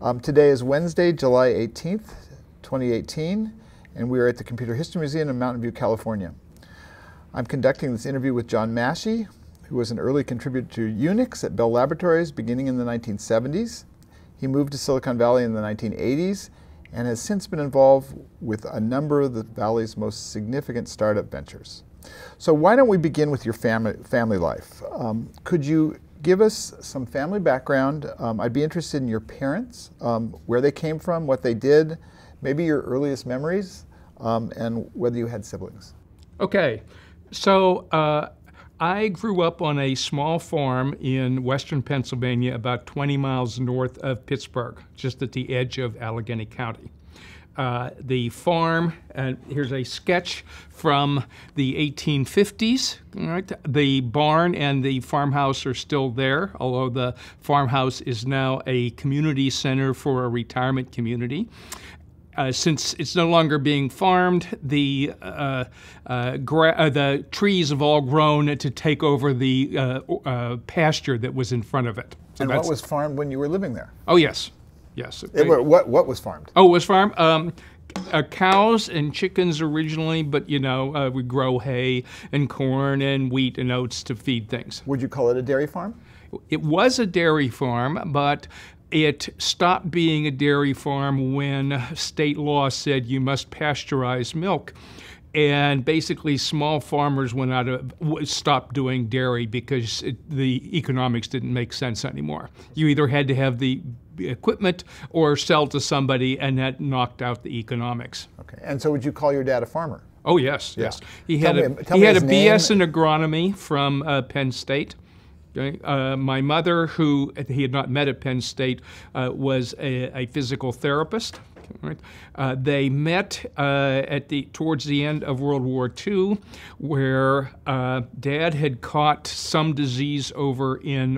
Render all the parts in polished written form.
Today is Wednesday, July 18th, 2018, and we are at the Computer History Museum in Mountain View, California. I'm conducting this interview with John Mashey, who was an early contributor to Unix at Bell Laboratories beginning in the 1970s. He moved to Silicon Valley in the 1980s and has since been involved with a number of the Valley's most significant startup ventures. So why don't we begin with your family life? Could you give us some family background? I'd be interested in your parents, where they came from, what they did, maybe your earliest memories, and whether you had siblings. Okay, so I grew up on a small farm in western Pennsylvania, about 20 miles north of Pittsburgh, just at the edge of Allegheny County. The farm, here's a sketch from the 1850s. Right? The barn and the farmhouse are still there, although the farmhouse is now a community center for a retirement community. Since it's no longer being farmed, the trees have all grown to take over the pasture that was in front of it. So and what was farmed when you were living there? Oh, yes. Yes. What was farmed? Oh, it was farmed? Cows and chickens originally, but we grow hay and corn and wheat and oats to feed things. Would you call it a dairy farm? It was a dairy farm, but it stopped being a dairy farm when state law said you must pasteurize milk. And basically, small farmers stopped doing dairy because the economics didn't make sense anymore. You either had to have the equipment or sell to somebody, and that knocked out the economics. Okay. And so would you call your dad a farmer? Oh, yes, yeah. yes. He had a BS in agronomy from Penn State. Okay. My mother, who he had not met at Penn State, was a physical therapist. Right. They met towards the end of World War II, where Dad had caught some disease over in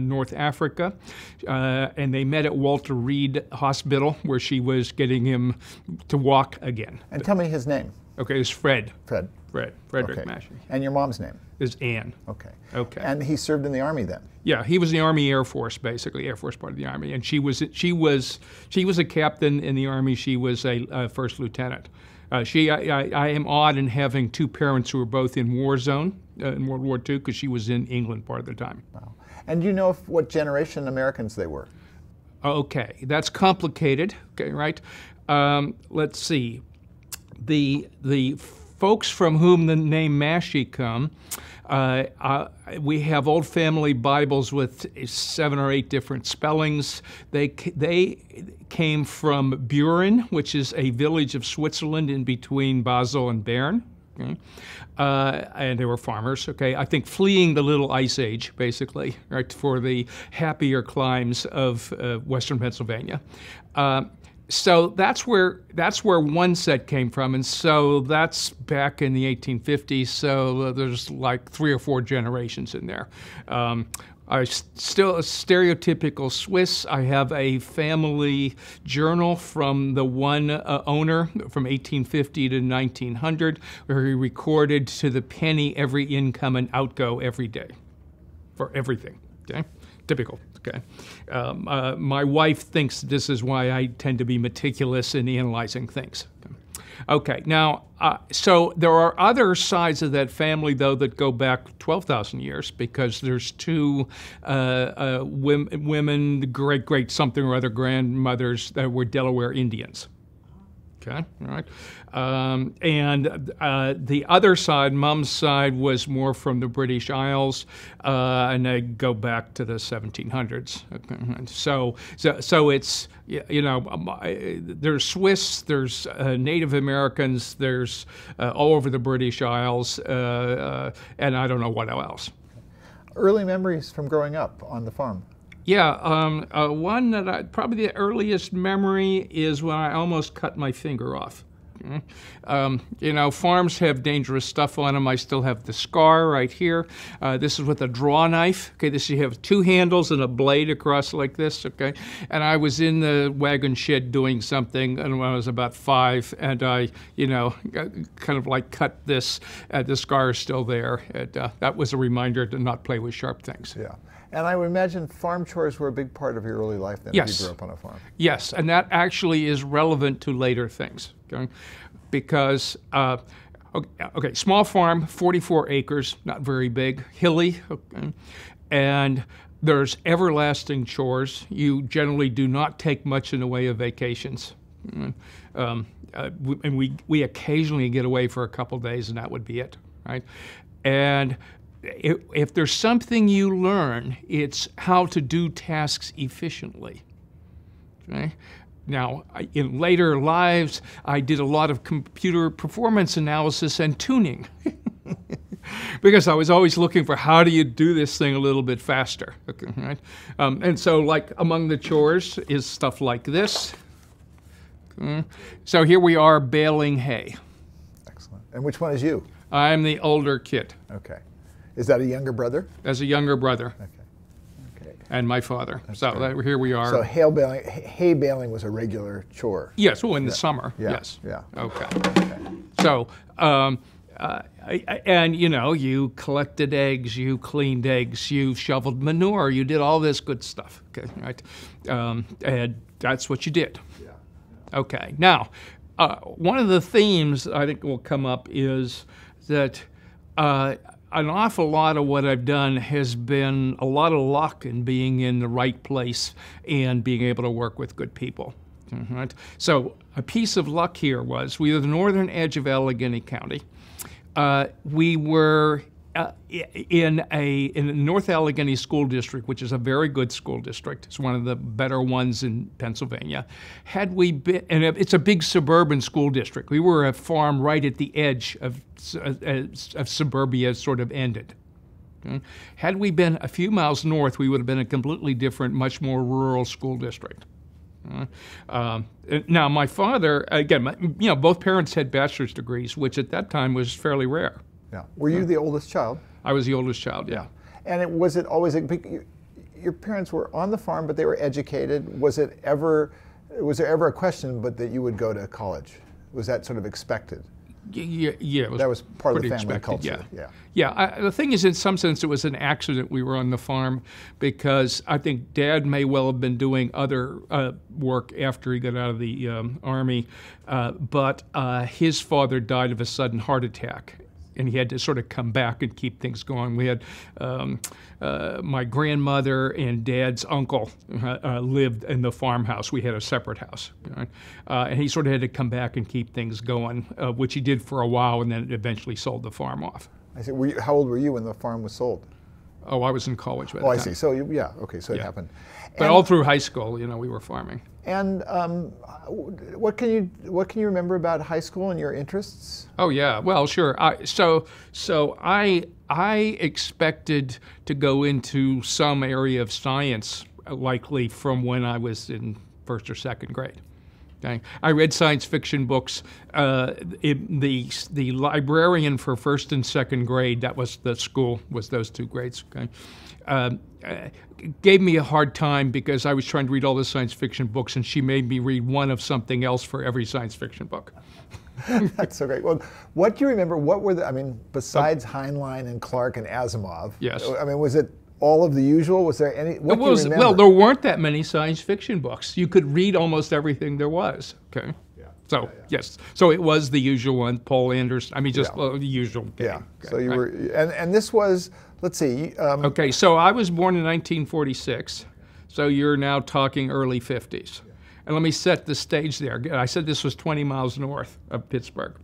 North Africa, and they met at Walter Reed Hospital, where she was getting him to walk again. And tell me his name. Okay, it's Fred. Frederick Okay. Mashey. And your mom's name? Is Ann. Okay. Okay. And he served in the Army then? Yeah, he was in the Army Air Force, basically, Air Force part of the Army, and she was a captain in the Army. She was a first lieutenant. I am odd in having two parents who were both in war zone in World War II, because she was in England part of the time. Wow. And do you know what generation Americans they were? Okay, that's complicated. Okay, right? Let's see. The folks from whom the name Mashey come, we have old family Bibles with 7 or 8 different spellings. They came from Buren, which is a village of Switzerland in between Basel and Bern. Okay. And they were farmers, okay? I think fleeing the little ice age, basically, right, for the happier climes of western Pennsylvania. So that's where one set came from, and so that's back in the 1850s. So there's like 3 or 4 generations in there. I still a stereotypical Swiss. I have a family journal from the one owner from 1850 to 1900, where he recorded to the penny every income and outgo every day for everything. Okay, typical. Okay. My wife thinks this is why I tend to be meticulous in analyzing things. Okay, now, so there are other sides of that family, though, that go back 12,000 years, because there's 2 women, great something or other grandmothers that were Delaware Indians. Okay, all right. And the other side, Mom's side, was more from the British Isles, and they go back to the 1700s. Okay. So it's, there's Swiss, there's Native Americans, there's all over the British Isles, and I don't know what else. Early memories from growing up on the farm? Yeah, one that probably the earliest memory is when I almost cut my finger off. Farms have dangerous stuff on them. I still have the scar right here. This is with a draw knife. Okay, you have 2 handles and a blade across like this. Okay, and I was in the wagon shed doing something, and when I was about 5, and I, kind of like cut this. The scar is still there. That was a reminder to not play with sharp things. Yeah. And I would imagine farm chores were a big part of your early life then, Yes. if you grew up on a farm. Yes, and that actually is relevant to later things, okay? Because, okay, small farm, 44 acres, not very big, hilly, okay? And there's everlasting chores. You generally do not take much in the way of vacations. And we occasionally get away for a couple days, and that would be it, right? And if there's something you learn, it's how to do tasks efficiently. Okay? Now, in later lives, I did a lot of computer performance analysis and tuning because I was always looking for how do you do this thing a little bit faster. Okay, right? And so, like, among the chores is stuff like this. Okay. So here we are baling hay. Excellent. And which one is you? I'm the older kid. Okay. Is that a younger brother? As a younger brother. Okay. Okay. And my father. That's So great. here we are. So hay baling was a regular chore. Yes, well, in the summer. Yeah. Yes. Yeah. Okay. So, and you know, you collected eggs, you cleaned eggs, you shoveled manure, you did all this good stuff. Okay, right? And that's what you did. Yeah. Okay. Now, one of the themes I think will come up is that an awful lot of what I've done has been a lot of luck in being in the right place and being able to work with good people. Right? So a piece of luck here was we were the northern edge of Allegheny County. We were in the North Allegheny School District, which is a very good school district. It's one of the better ones in Pennsylvania. Had we been, and it's a big suburban school district. We were a farm right at the edge of suburbia sort of ended. Okay? Had we been a few miles north, we would have been a completely different, much more rural school district. Now, my father, again, both parents had bachelor's degrees, which at that time was fairly rare. Yeah. Were you the oldest child? I was the oldest child, yeah. And was it always your parents were on the farm, but they were educated? Was there ever a question, but that you would go to college? Was that sort of expected? Yeah, it was that was part of the family expected, culture. Yeah. The thing is, in some sense, it was an accident we were on the farm because I think Dad may well have been doing other work after he got out of the Army, but his father died of a sudden heart attack. And he had to sort of come back and keep things going. We had my grandmother and Dad's uncle lived in the farmhouse. We had a separate house. Right? And he sort of had to come back and keep things going, which he did for a while and then eventually sold the farm off. I see. How old were you when the farm was sold? Oh, I was in college by the time. I see. So, okay, so it happened. But all through high school, we were farming. And what can you remember about high school and your interests? Oh yeah, well sure. So I expected to go into some area of science, likely from when I was in first or second grade. Okay. I read science fiction books. The librarian for first and second grade, that was the school, was those two grades. Okay. Gave me a hard time because I was trying to read all the science fiction books, and she made me read one of something else for every science fiction book. That's so great. Well, what do you remember? What were besides Heinlein and Clark and Asimov? Yes. Was it all of the usual? Was there any? What do you remember? Well, there weren't that many science fiction books. You could read almost everything there was. Okay. Yeah. So yes. So it was the usual one. Paul Anderson. The usual game. Yeah. Okay, So you were, and this was. Let's see. Okay, so I was born in 1946, so you're now talking early 50s. And let me set the stage there. I said this was 20 miles north of Pittsburgh.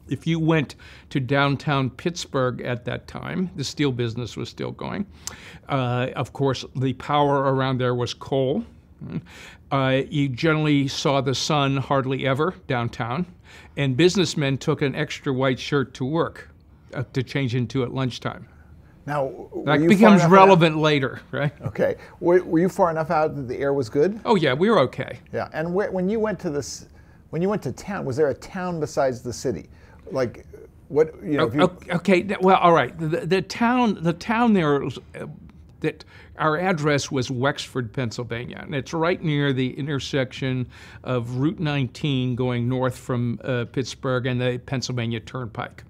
If you went to downtown Pittsburgh at that time, the steel business was still going. Of course, the power around there was coal. You generally saw the sun hardly ever downtown, and businessmen took an extra white shirt to work to change into at lunchtime. Now, that becomes relevant later, right? Okay. Were you far enough out that the air was good? Oh yeah, we were okay. Yeah. And when you went to town, was there a town besides the city? Like, what Okay. Well, all right. The town there, that our address was Wexford, Pennsylvania, and it's right near the intersection of Route 19 going north from Pittsburgh and the Pennsylvania Turnpike.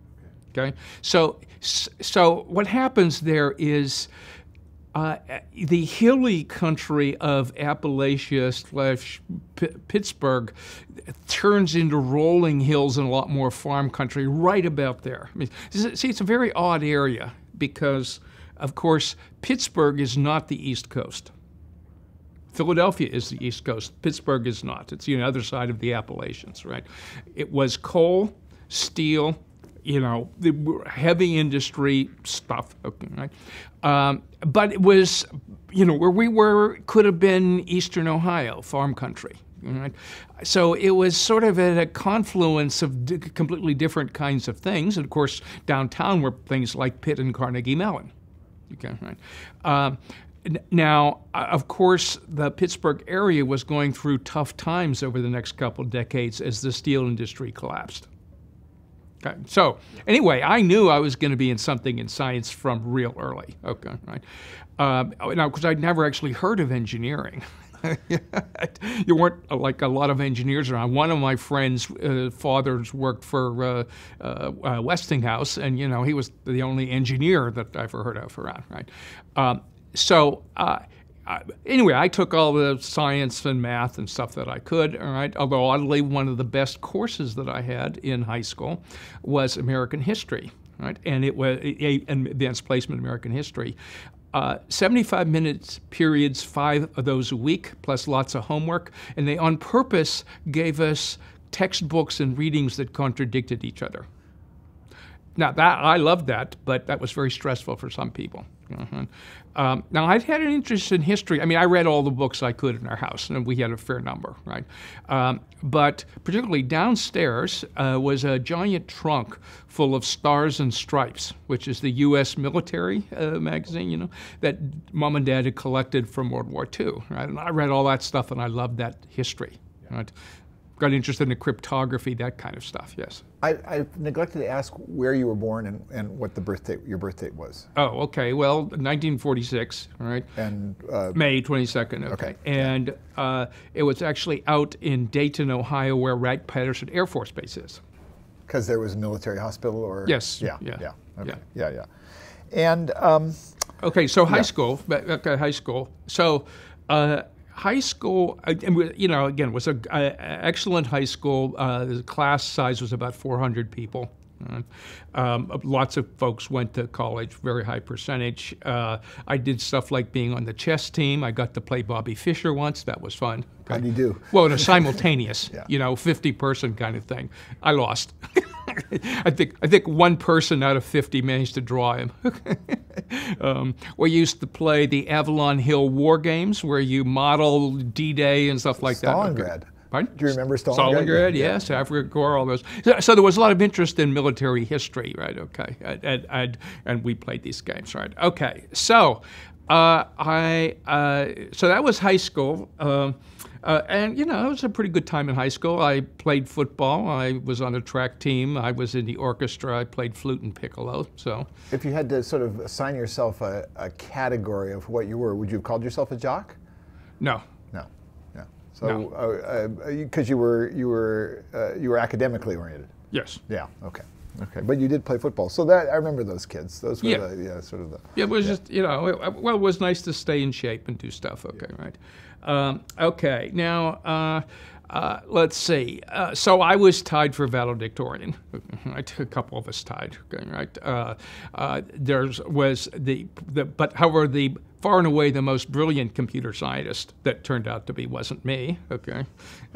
Okay, so what happens there is the hilly country of Appalachia / Pittsburgh turns into rolling hills and a lot more farm country right about there. I mean, see, it's a very odd area because, of course, Pittsburgh is not the East Coast. Philadelphia is the East Coast. Pittsburgh is not. It's the other side of the Appalachians, right? It was coal, steel, the heavy industry stuff, okay, right? But it was, where we were could have been Eastern Ohio, farm country, right? So it was sort of at a confluence of completely different kinds of things. And of course, downtown were things like Pitt and Carnegie Mellon, okay, right? Now, of course, the Pittsburgh area was going through tough times over the next couple of decades as the steel industry collapsed. Okay. So anyway, I knew I was going to be in something in science from real early. Okay, right. Now, because I'd never actually heard of engineering. You weren't like a lot of engineers around. One of my friends' fathers worked for Westinghouse, and he was the only engineer that I ever heard of around. Right. Anyway, I took all the science and math and stuff that I could, all right? Although, oddly, one of the best courses that I had in high school was American history, right? And it was an advanced placement American history. 75-minute periods, 5 of those a week, plus lots of homework. And they, on purpose, gave us textbooks and readings that contradicted each other. Now, I loved that, but that was very stressful for some people. Now, I've had an interest in history. I mean, I read all the books I could in our house, and we had a fair number, right? But particularly downstairs was a giant trunk full of Stars and Stripes, which is the U.S. military magazine, that Mom and Dad had collected from World War II, right? And I read all that stuff, and I loved that history, right? Got interested in the cryptography, that kind of stuff, yes. I neglected to ask where you were born and what your birth date was. Oh, okay. Well, 1946, all right? And May 22nd, okay. And it was actually out in Dayton, Ohio, where Wright-Patterson Air Force Base is. Because there was a military hospital, or? Yes. Yeah. Okay. Yeah. And okay, so high school. Okay, high school. So. High school, again, was an excellent high school. The class size was about 400 people. Lots of folks went to college, very high percentage. I did stuff like being on the chess team. I got to play Bobby Fischer once. That was fun. Okay. How do you do? Well, in a simultaneous, 50-person kind of thing. I lost. I think one person out of 50 managed to draw him. We used to play the Avalon Hill War Games, where you model D-Day and stuff like Stalingrad. That. Pardon? Do you remember Stalingrad? Stalingrad, yes, Africa Corps, all those. So there was a lot of interest in military history, right? Okay, and we played these games, right? Okay, so so that was high school. And, it was a pretty good time in high school. I played football. I was on a track team. I was in the orchestra. I played flute and piccolo. So, if you had to sort of assign yourself a category of what you were, would you have called yourself a jock? No. So, because you were academically oriented. Yes. Yeah. Okay. But you did play football, so that I remember those kids. Those were sort of the. Yeah, it was just it was nice to stay in shape and do stuff. Okay, right. Okay, now let's see. So I was tied for valedictorian. Right? A couple of us tied. Okay, right. There was but however the far and away the most brilliant computer scientist that turned out to be wasn't me. Okay,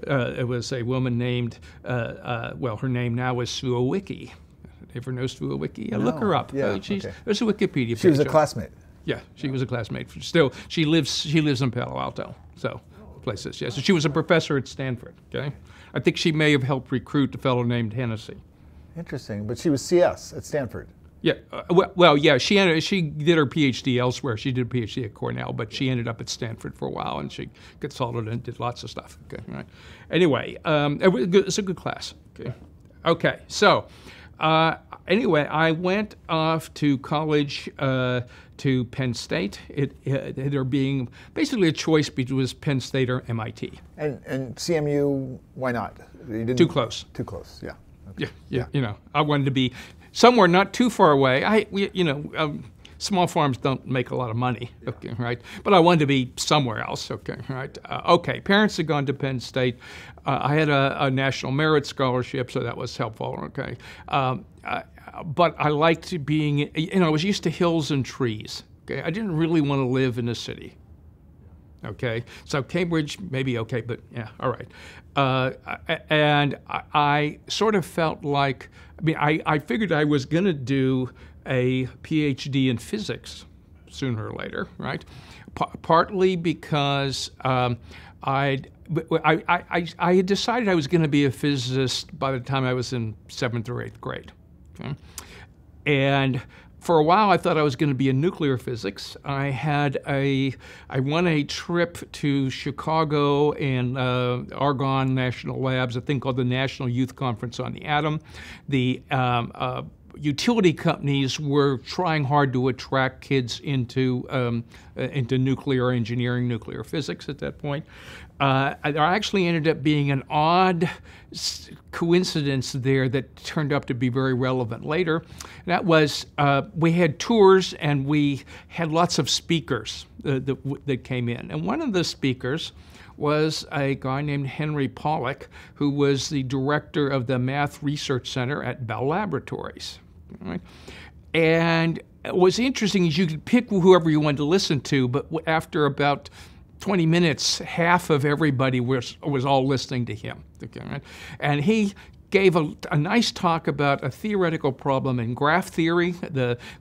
it was a woman named her name now is Suowicki. Ever know Suowicki? No. Look her up. Yeah, There's a Wikipedia page. She was a classmate. Yeah, she was a classmate. Still, she lives in Palo Alto. So places. Yeah, so she was a professor at Stanford. Okay, I think she may have helped recruit a fellow named Hennessy. Interesting, but she was CS at Stanford. Yeah, she did her PhD elsewhere. She did a PhD at Cornell, but she ended up at Stanford for a while, and she consulted and did lots of stuff. Okay, right. Anyway, it's a good class. Okay. So, anyway, I went off to college to Penn State. There being basically a choice between Penn State or MIT. And CMU, why not? You didn't, too close. Too close. Yeah. Okay. Yeah. I wanted to be somewhere not too far away. small farms don't make a lot of money, okay, right? But I wanted to be somewhere else, okay, right? Okay, parents had gone to Penn State. I had a National Merit Scholarship, so that was helpful, okay? But I liked being, I was used to hills and trees, okay? I didn't really want to live in a city. Okay, so Cambridge, maybe okay, but yeah, all right. And I sort of felt like, I figured I was going to do a PhD in physics sooner or later, right? Partly because I had decided I was going to be a physicist by the time I was in 7th or 8th grade. Okay? And for a while, I thought I was going to be in nuclear physics. I won a trip to Chicago and Argonne National Labs, a thing called the National Youth Conference on the Atom. The utility companies were trying hard to attract kids into nuclear engineering, nuclear physics at that point. There actually ended up being an odd coincidence there that turned up to be very relevant later. That was, we had tours and we had lots of speakers that came in. And one of the speakers was a guy named Henry Pollack, who was the director of the Math Research Center at Bell Laboratories. Right? And what was interesting is you could pick whoever you wanted to listen to, but after about 20 minutes, half of everybody was all listening to him. Okay, right? And he gave a nice talk about a theoretical problem in graph theory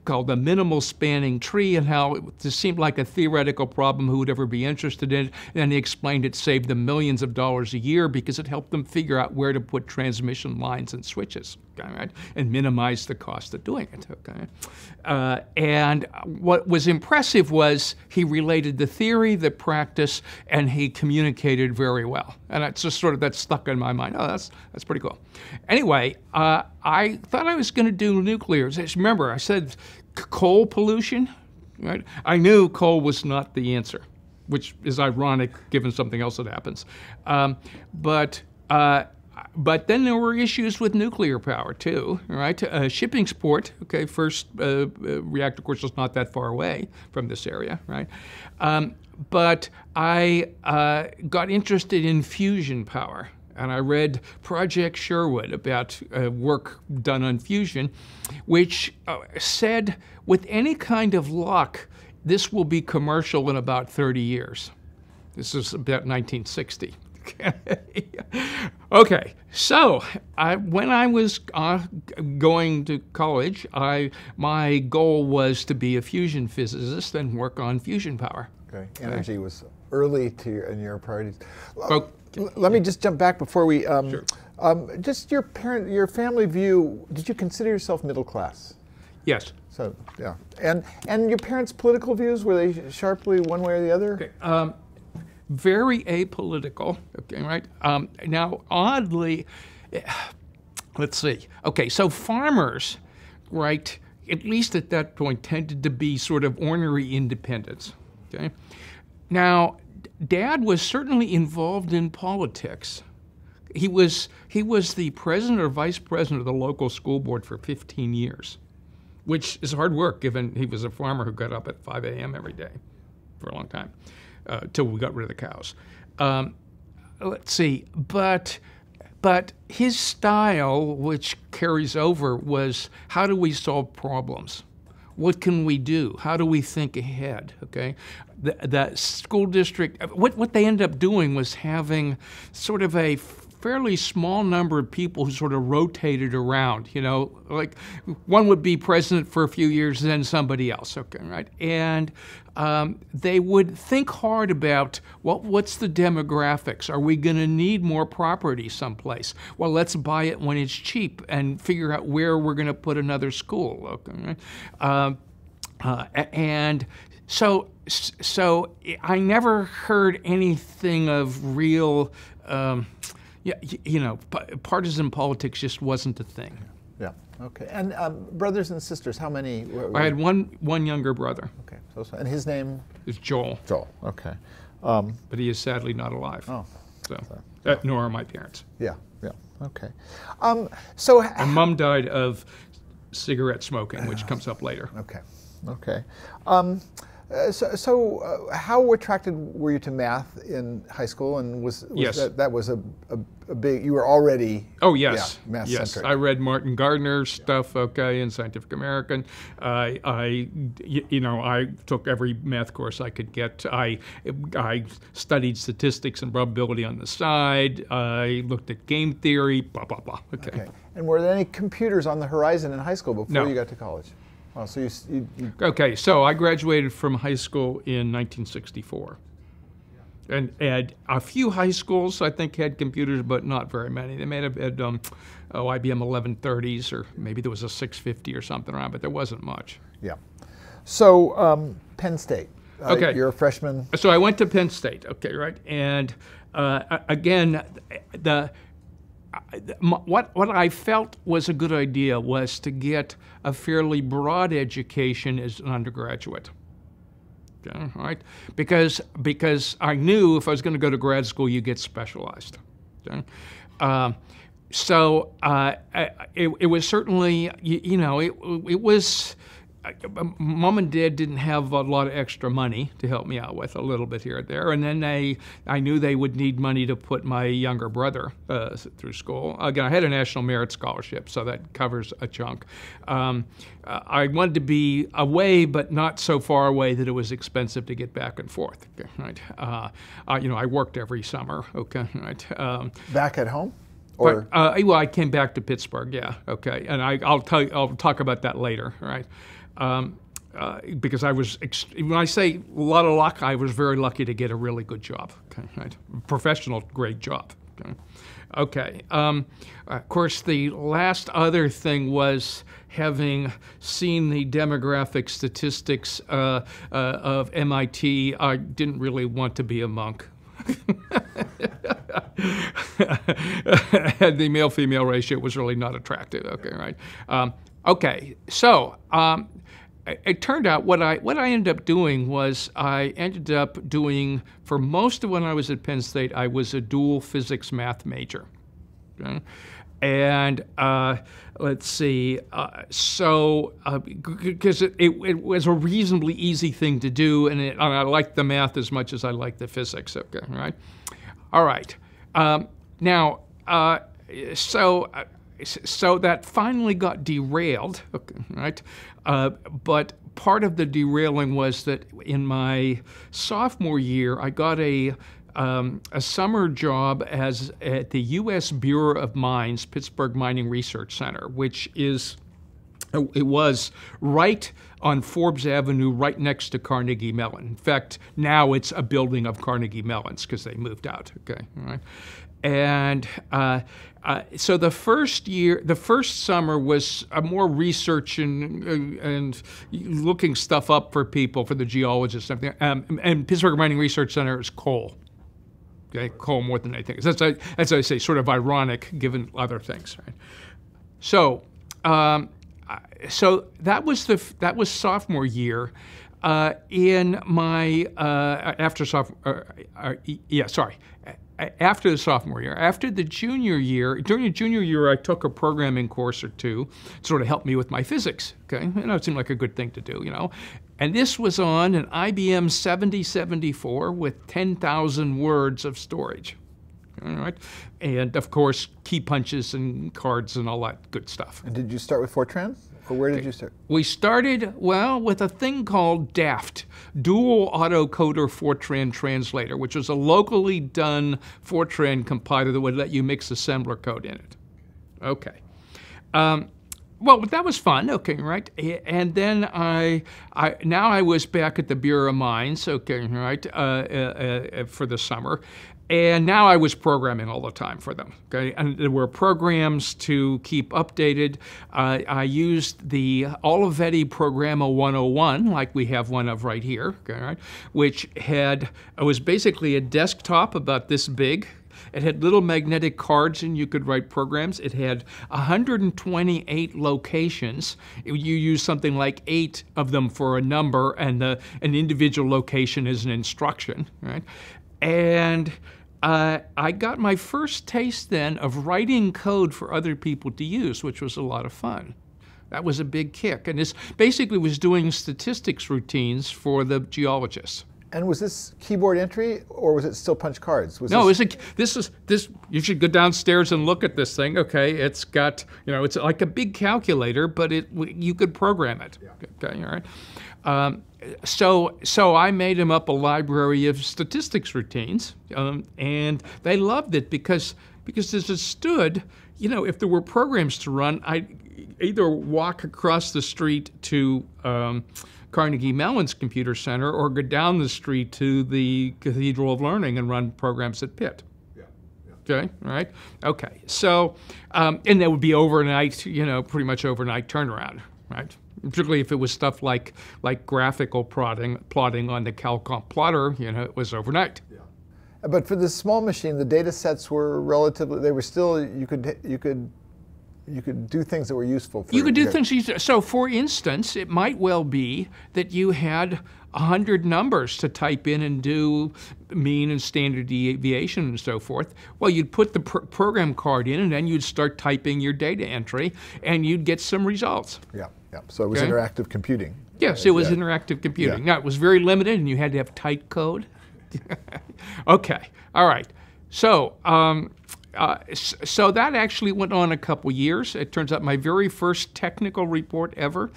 called the minimal spanning tree, and how it just seemed like a theoretical problem. Who would ever be interested in it? And he explained it saved them millions of dollars a year because it helped them figure out where to put transmission lines and switches, okay, right? And minimize the cost of doing it. Okay? And what was impressive was he related the theory, the practice, and he communicated very well. And it's just sort of that stuck in my mind. Oh, that's pretty cool. Anyway, I thought I was going to do nuclear. Remember, I said coal pollution, right? I knew coal was not the answer, which is ironic given something else that happens. But then there were issues with nuclear power too, right? Shippingsport, okay, first reactor, of course, was not that far away from this area, right? But I got interested in fusion power. And I read Project Sherwood about work done on fusion, which said, with any kind of luck, this will be commercial in about 30 years. This is about 1960. Okay, so when I was going to college, my goal was to be a fusion physicist and work on fusion power. Okay, energy was early in your priorities. Let me just jump back before we. Sure. Just your family view. Did you consider yourself middle class? Yes. So yeah, and your parents' political views, were they sharply one way or the other? Okay. Very apolitical. Okay, right. Now, oddly, let's see. Okay, so farmers, right, at least at that point, tended to be sort of ornery independents. Okay. Now, Dad was certainly involved in politics. He was the president or vice president of the local school board for 15 years, which is hard work given he was a farmer who got up at 5 a.m. every day for a long time, till we got rid of the cows. Let's see, but his style, which carries over, was how do we solve problems? What can we do? How do we think ahead? Okay, the school district. What they ended up doing was having sort of a fairly small number of people who sort of rotated around. You know, like one would be president for a few years, then somebody else. Okay, right? And they would think hard about what's the demographics? Are we going to need more property someplace? Well, let's buy it when it's cheap and figure out where we're going to put another school. Okay, right? And so I never heard anything of real, partisan politics just wasn't a thing. Yeah. Okay. And brothers and sisters, how many? I had one younger brother. Okay. So, and his name is Joel. Joel. Okay. But he is sadly not alive. Oh. So, nor are my parents. Yeah. Yeah. Okay. And Mom died of cigarette smoking, which comes up later. Okay. Okay. How attracted were you to math in high school? And was Yes. that was a big, you were already yes, math yes. centric. I read Martin Gardner's stuff, in Scientific American. I took every math course I could get. I studied statistics and probability on the side. I looked at game theory. Blah blah blah. Okay. And were there any computers on the horizon in high school before No. you got to college? Oh, so you Okay, so I graduated from high school in 1964. And a few high schools, I think, had computers, but not very many. They may have had IBM 1130s, or maybe there was a 650 or something around, but there wasn't much. Yeah. So Penn State. Okay. You're a freshman. So I went to Penn State, okay, right? And again, what I felt was a good idea was to get a fairly broad education as an undergraduate. Okay, all right? Because I knew if I was going to go to grad school, you get specialized. Okay? It was certainly, it was. Mom and Dad didn't have a lot of extra money to help me out with, a little bit here and there, and then I knew they would need money to put my younger brother through school. Again, I had a National Merit Scholarship, so that covers a chunk. I wanted to be away, but not so far away that it was expensive to get back and forth. Okay, right? I worked every summer. Okay, right. Back at home? Or? Well, I came back to Pittsburgh. Yeah. Okay, and I'll talk about that later. Right. Because I was, when I say a lot of luck, I was very lucky to get a really good job, okay, right? Professional grade job. Okay. Of course, the last other thing was having seen the demographic statistics of MIT, I didn't really want to be a monk. The male-female ratio was really not attractive. Okay, right? Okay, so it turned out what I ended up doing was I ended up doing, for most of when I was at Penn State, I was a dual physics math major. Okay? And let's see, because it was a reasonably easy thing to do, and I liked the math as much as I liked the physics. Okay, right? All right. Now, so that finally got derailed. Okay, right? But part of the derailing was that in my sophomore year, I got a summer job at the U.S. Bureau of Mines, Pittsburgh Mining Research Center, which was right on Forbes Avenue, right next to Carnegie Mellon. In fact, now it's a building of Carnegie Mellon's because they moved out. Okay, all right. And so the first summer was more research and looking stuff up for people, for the geologists and everything. And Pittsburgh Mining Research Center is coal. Okay, coal more than anything. That's as I say, sort of ironic given other things. Right? So that was sophomore year. In my after the sophomore year. After the junior year, during the junior year, I took a programming course or two, sort of helped me with my physics. Okay, it seemed like a good thing to do, And this was on an IBM 7074 with 10,000 words of storage. All right, and of course, key punches and cards and all that good stuff. And did you start with Fortran? Or where did you start? We started, with a thing called DAFT, Dual Autocoder Fortran Translator, which was a locally done Fortran compiler that would let you mix assembler code in it. Okay. Well, that was fun, okay, right? And then now I was back at the Bureau of Mines, okay, right, for the summer. And now I was programming all the time for them, okay? And there were programs to keep updated. I used the Olivetti Programma 101, like we have one of right here, okay, right? Which was basically a desktop about this big. It had little magnetic cards and you could write programs. It had 128 locations. You use something like 8 of them for a number and an individual location is an instruction, right? And I got my first taste then of writing code for other people to use, which was a lot of fun. That was a big kick. And this basically was doing statistics routines for the geologists. And was this keyboard entry, or was it still punch cards? No, this. You should go downstairs and look at this thing. Okay, it's got, it's like a big calculator, but you could program it. Yeah. Okay, all right. So I made him up a library of statistics routines, and they loved it because as it stood, if there were programs to run, I'd either walk across the street to Carnegie Mellon's computer center or go down the street to the Cathedral of Learning and run programs at Pitt. Yeah. Okay, all right? Okay, so, and that would be overnight, pretty much overnight turnaround, right? Particularly if it was stuff like graphical plotting on the CalComp plotter, it was overnight. Yeah. But for this small machine, the data sets were relatively, they were still, you could do things that were useful. You could do things. So, for instance, it might well be that you had 100 numbers to type in and do mean and standard deviation and so forth. Well, you'd put the program card in, and then you'd start typing your data entry, and you'd get some results. Yeah, yeah. So it was interactive computing. Yes, it was interactive computing. Yeah. Now, it was very limited, and you had to have tight code. Okay, all right. So, so that actually went on a couple years. It turns out my very first technical report ever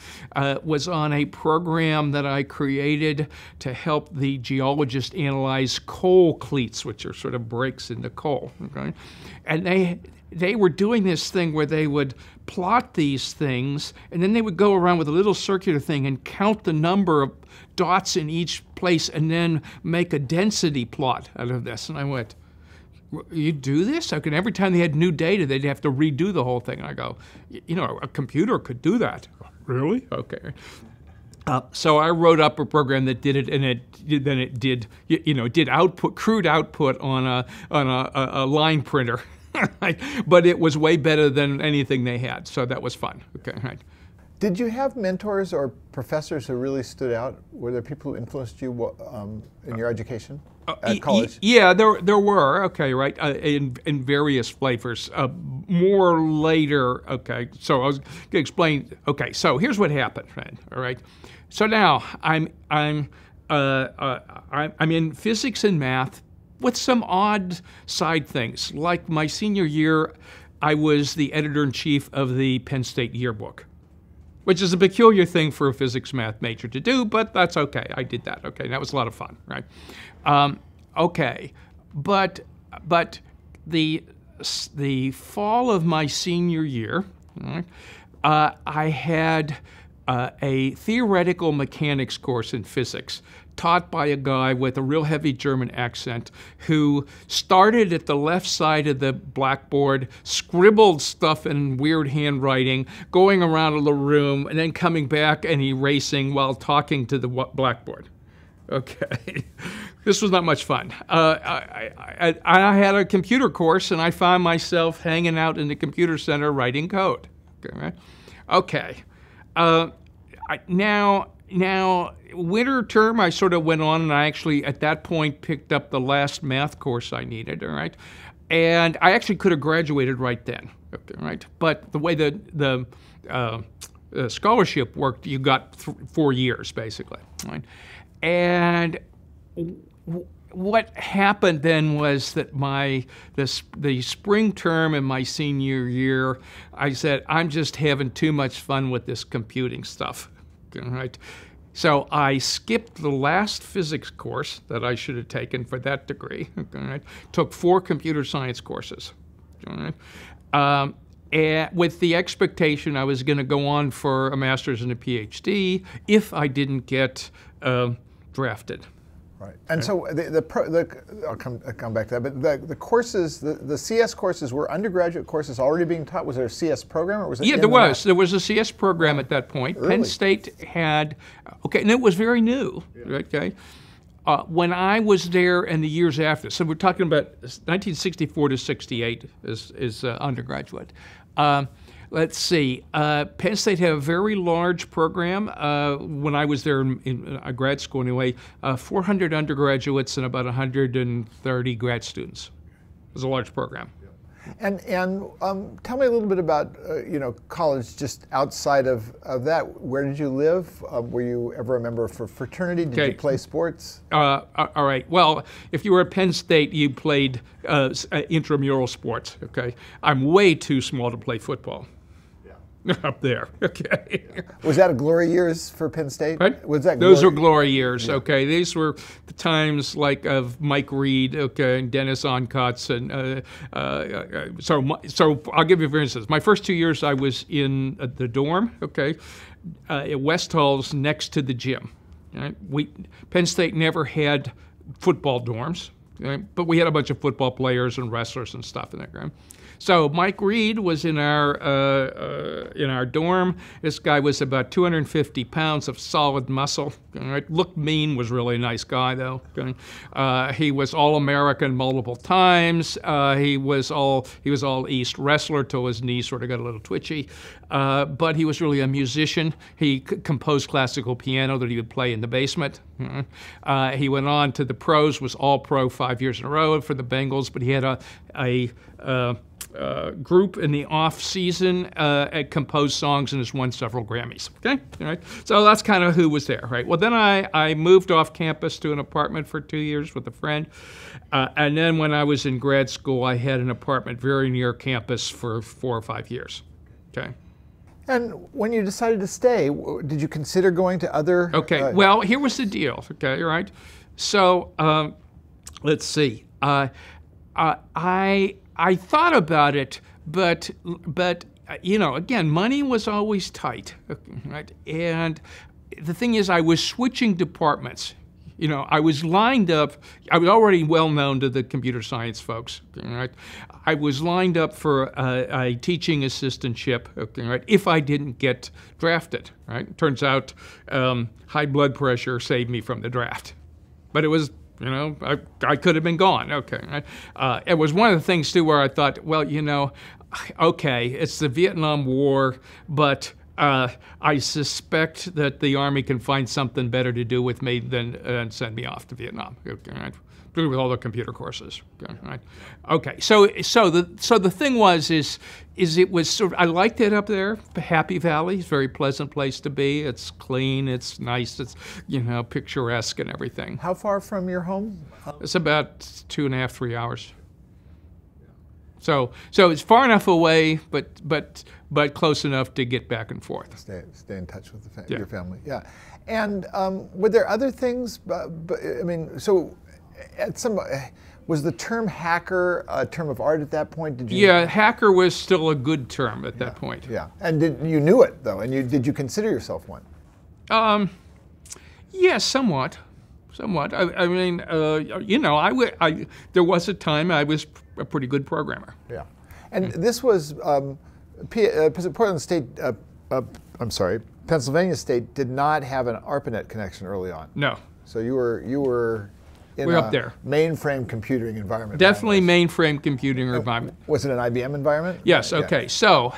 was on a program that I created to help the geologist analyze coal cleats, which are sort of breaks in the coal. Okay? And they were doing this thing where they would plot these things, and then they would go around with a little circular thing and count the number of dots in each place and then make a density plot out of this. And I went, you do this? Okay, and every time they had new data, they'd have to redo the whole thing. And I go, a computer could do that. Really? Okay. So I wrote up a program that did it, and it did crude output on a line printer. But it was way better than anything they had, so that was fun. Okay, right. Did you have mentors or professors who really stood out? Were there people who influenced you in your education at college? Yeah, there were. Okay, right, in various flavors. More later. Okay, so I was going to explain. Okay, so here's what happened. Right. All right. So now I'm in physics and math with some odd side things. Like my senior year, I was the editor-in-chief of the Penn State yearbook, which is a peculiar thing for a physics math major to do, but that's okay. I did that. Okay, that was a lot of fun, right? Okay, but the fall of my senior year, right, I had a theoretical mechanics course in physics taught by a guy with a real heavy German accent who started at the left side of the blackboard, scribbled stuff in weird handwriting, going around the room, and then coming back and erasing while talking to the blackboard. Okay, this was not much fun. I had a computer course, and I found myself hanging out in the computer center writing code. Okay, right? Okay. Now, winter term, I sort of went on, and I actually, at that point, picked up the last math course I needed, all right? And I actually could have graduated right then, okay, right? But the way the scholarship worked, you got 4 years, basically, right? And what happened then was that the spring term in my senior year, I said, I'm just having too much fun with this computing stuff. All right. So I skipped the last physics course that I should have taken for that degree. All right. Took 4 computer science courses. All right. And with the expectation I was going to go on for a master's and a PhD if I didn't get drafted. Right. And so I'll come back to that, but the courses, the CS courses were undergraduate courses already being taught. Was there a CS program, or was it? Yeah, there was. There was a CS program at that point. Really? Penn State had, okay, and it was very new, okay? When I was there and the years after, so we're talking about 1964 to 68 is undergraduate. Let's see. Penn State had a very large program when I was there in grad school anyway, 400 undergraduates and about 130 grad students. It was a large program. And tell me a little bit about college just outside of that. Where did you live? Were you ever a member of a fraternity? Did you play sports? All right. Well, if you were at Penn State, you played intramural sports. Okay. I'm way too small to play football. Up there, okay. Was that a glory years for Penn State? Right? Was that Those were glory years, okay. These were the times like of Mike Reed, okay, and Dennis Onkotz, and so I'll give you for instance. My first 2 years I was in the dorm, okay, at West Hall's next to the gym. Right? Penn State never had football dorms, right? But we had a bunch of football players and wrestlers and stuff in there, right? So Mike Reed was in our dorm. This guy was about 250 pounds of solid muscle. Right? Looked mean, was really a nice guy though. He was All-American multiple times. He was all East wrestler till his knee sort of got a little twitchy. But he was really a musician. He composed classical piano that he would play in the basement. He went on to the pros, was All-Pro 5 years in a row for the Bengals, but he had a group in the off season composed songs and has won several Grammys. Okay, all right. So that's kind of who was there, right? Well, then I moved off campus to an apartment for 2 years with a friend, and then when I was in grad school, I had an apartment very near campus for 4 or 5 years. Okay. And when you decided to stay, did you consider going to other? Okay. Well, here was the deal. Okay, right. So let's see. I thought about it, but again, money was always tight, right? And the thing is, I was switching departments. I was lined up. I was already well known to the computer science folks, right? I was lined up for a teaching assistantship, right? If I didn't get drafted, right? Turns out high blood pressure saved me from the draft, but it was. I could have been gone. Okay, right? It was one of the things too where I thought, well, okay, it's the Vietnam War, but I suspect that the Army can find something better to do with me than send me off to Vietnam. Okay, right? With all the computer courses. Okay, right? Okay, so the thing was it was sort of, I liked it up there. Happy Valley is a very pleasant place to be. It's clean, it's nice, it's picturesque and everything. How far from your home? It's about 2.5, 3 hours. So it's far enough away, but close enough to get back and forth. Stay in touch with your family. Yeah, and were there other things? Was the term hacker a term of art at that point? Yeah, hacker was still a good term at that point. Yeah, and you knew it though, and did you consider yourself one? Yeah, somewhat. There was a time I was a pretty good programmer. Yeah, and this was Pennsylvania State did not have an ARPANET connection early on. No. So you were in We're up there. Mainframe computing environment. Definitely mainframe computing environment. Was it an IBM environment? Yes, okay. Yeah.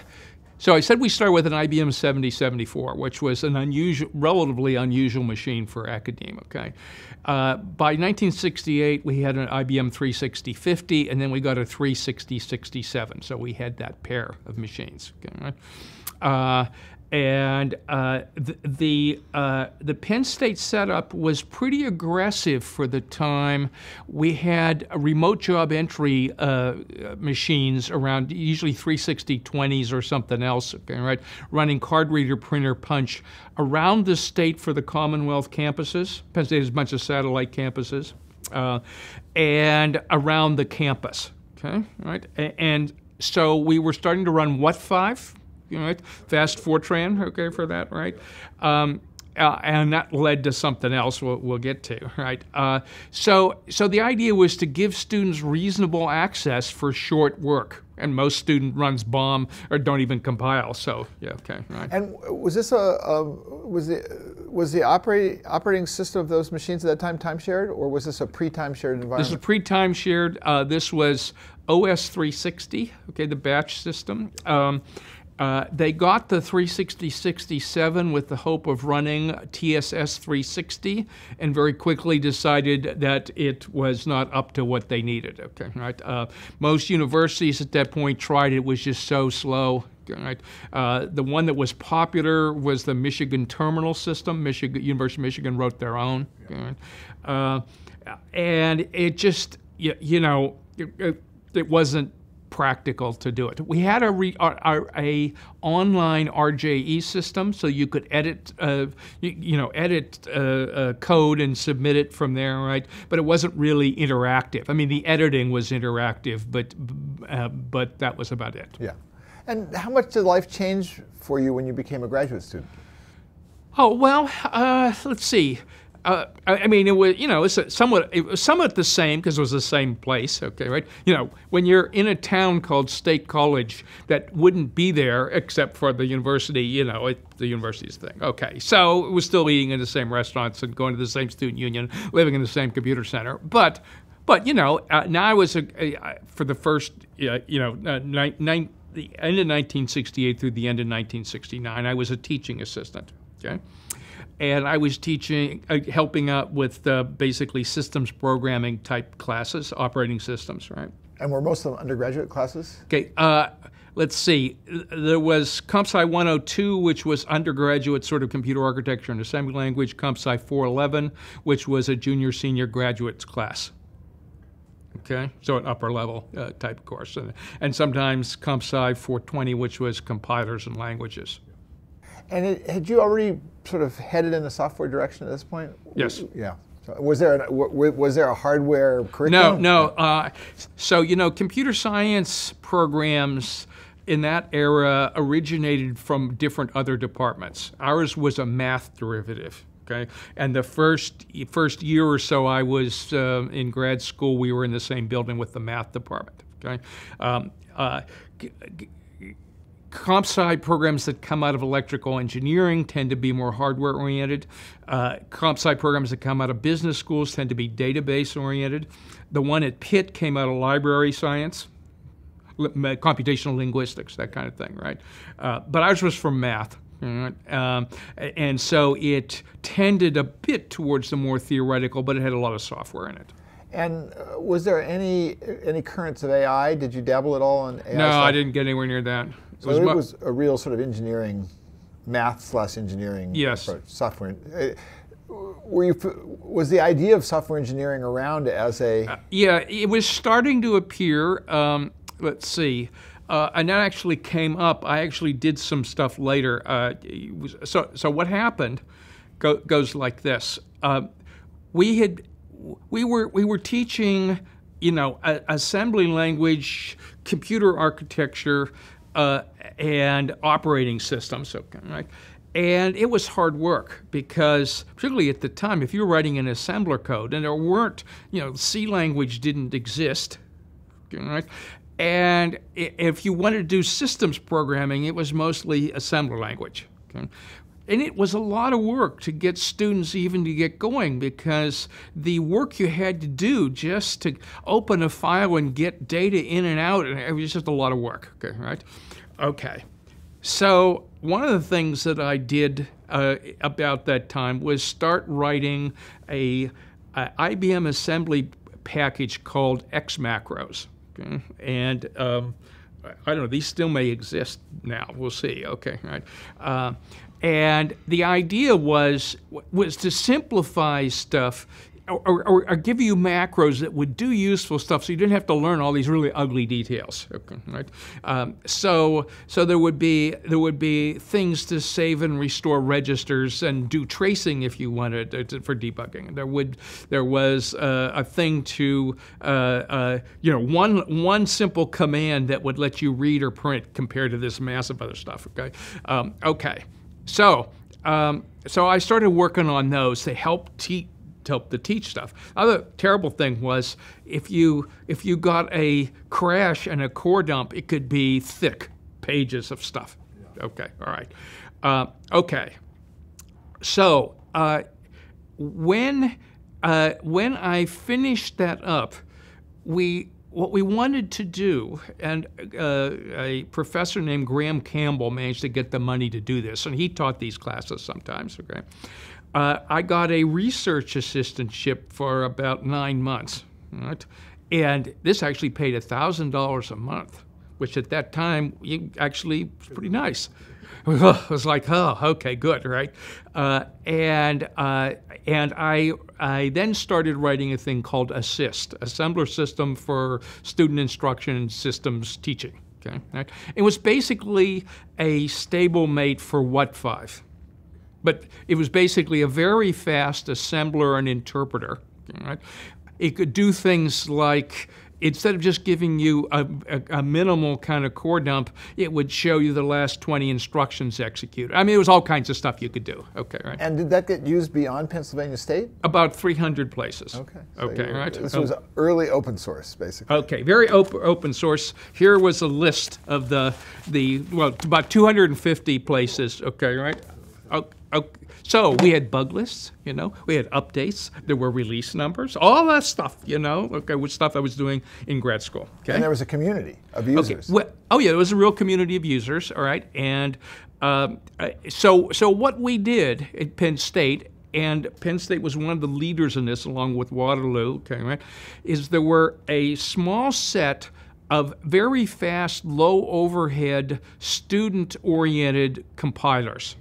So I said we started with an IBM 7074, which was an relatively unusual machine for academia, okay? By 1968, we had an IBM 36050, and then we got a 36067. So we had that pair of machines, okay, right? And the Penn State setup was pretty aggressive for the time. We had remote job entry machines around, usually 36020s or something else, okay, right? Running card reader, printer, punch around the state for the Commonwealth campuses. Penn State has a bunch of satellite campuses, and around the campus, okay, right? And so we were starting to run What5? Right? Fast Fortran, okay, for that, right? And that led to something else we'll get to, right? So the idea was to give students reasonable access for short work, and most student runs bomb or don't even compile. So yeah, okay, right. And was this was the operating system of those machines at that time time shared, or was this a pre-time shared environment? This is pre-time shared. This was OS 360, okay, the batch system. They got the 360-67 with the hope of running TSS 360, and very quickly decided that it was not up to what they needed. Okay, right? Most universities at that point tried it; it was just so slow. Right? The one that was popular was the Michigan Terminal System. University of Michigan wrote their own, right? And it just, it wasn't practical to do it. We had a online RJE system, so you could edit, code and submit it from there, right? But it wasn't really interactive. I mean, the editing was interactive, but that was about it. Yeah. And how much did life change for you when you became a graduate student? Oh well, let's see. I mean, it was somewhat the same because it was the same place. Okay, right? When you're in a town called State College, that wouldn't be there except for the university. The university's thing. Okay, so it was still eating in the same restaurants and going to the same student union, living in the same computer center. But now I was for the first the end of 1968 through the end of 1969, I was a teaching assistant. Okay. And I was teaching, helping out with basically systems programming type classes, operating systems, right? And were most of them undergraduate classes? Okay, let's see. There was CompSci 102, which was undergraduate sort of computer architecture and assembly language, CompSci 411, which was a junior senior graduate class. Okay, so an upper level type course. And sometimes CompSci 420, which was compilers and languages. And had you already sort of headed in the software direction at this point? Yes. Yeah. So was there a hardware curriculum? No. So computer science programs in that era originated from different other departments. Ours was a math derivative. Okay, and the first year or so I was in grad school, we were in the same building with the math department. Okay. Comp-sci programs that come out of electrical engineering tend to be more hardware-oriented. Comp-sci programs that come out of business schools tend to be database-oriented. The one at Pitt came out of library science, computational linguistics, that kind of thing, right? But ours was from math. And so it tended a bit towards the more theoretical, but it had a lot of software in it. And was there any currents of AI? Did you dabble at all in AI? No, stuff? I didn't get anywhere near that. So it was a real sort of engineering, math/engineering yes. approach, software. Was the idea of software engineering around as a... yeah, it was starting to appear. Let's see. And that actually came up. I actually did some stuff later. So what happened goes like this. We were teaching, assembly language, computer architecture, and operating systems, okay, right? And it was hard work because, particularly at the time, if you were writing an assembler code, and there weren't, C language didn't exist, okay, right? And if you wanted to do systems programming, it was mostly assembler language, okay? And it was a lot of work to get students even to get going because the work you had to do just to open a file and get data in and out, it was just a lot of work, okay, right? Okay, so one of the things that I did about that time was start writing a IBM assembly package called X macros, okay? And I don't know, these still may exist now, we'll see, okay, right? And the idea was to simplify stuff or give you macros that would do useful stuff so you didn't have to learn all these really ugly details. Okay, right? So there would be things to save and restore registers and do tracing if you wanted for debugging. There was a thing to one simple command that would let you read or print compared to this massive other stuff. Okay, okay. So I started working on those to help teach stuff. Other terrible thing was if you got a crash and a core dump, it could be thick pages of stuff. Yeah. Okay, all right. Okay. So when I finished that up, we what we wanted to do, and a professor named Graham Campbell managed to get the money to do this, and he taught these classes sometimes, okay? I got a research assistantship for about 9 months, right? And this actually paid $1,000 a month, which at that time actually was pretty nice. It was like, oh, okay, good, right? And I then started writing a thing called ASSIST, Assembler System for Student Instruction and Systems Teaching. Okay, right? It was basically a stablemate for What5, but it was basically a very fast assembler and interpreter. Right? It could do things like, instead of just giving you a minimal kind of core dump, it would show you the last 20 instructions executed. I mean, there was all kinds of stuff you could do. Okay, right. And did that get used beyond Pennsylvania State? About 300 places. Okay. So okay, right. This was early open source, basically. Okay, very open source. Here was a list of the well, about 250 places. Okay, right. Okay. So we had bug lists, you know, we had updates, there were release numbers, all that stuff, you know, okay, with stuff I was doing in grad school. Okay? And there was a community of users. Okay. Well, oh yeah, there was a real community of users, all right, and so what we did at Penn State, and Penn State was one of the leaders in this along with Waterloo, okay, right, is there were a small set of very fast, low overhead, student-oriented compilers.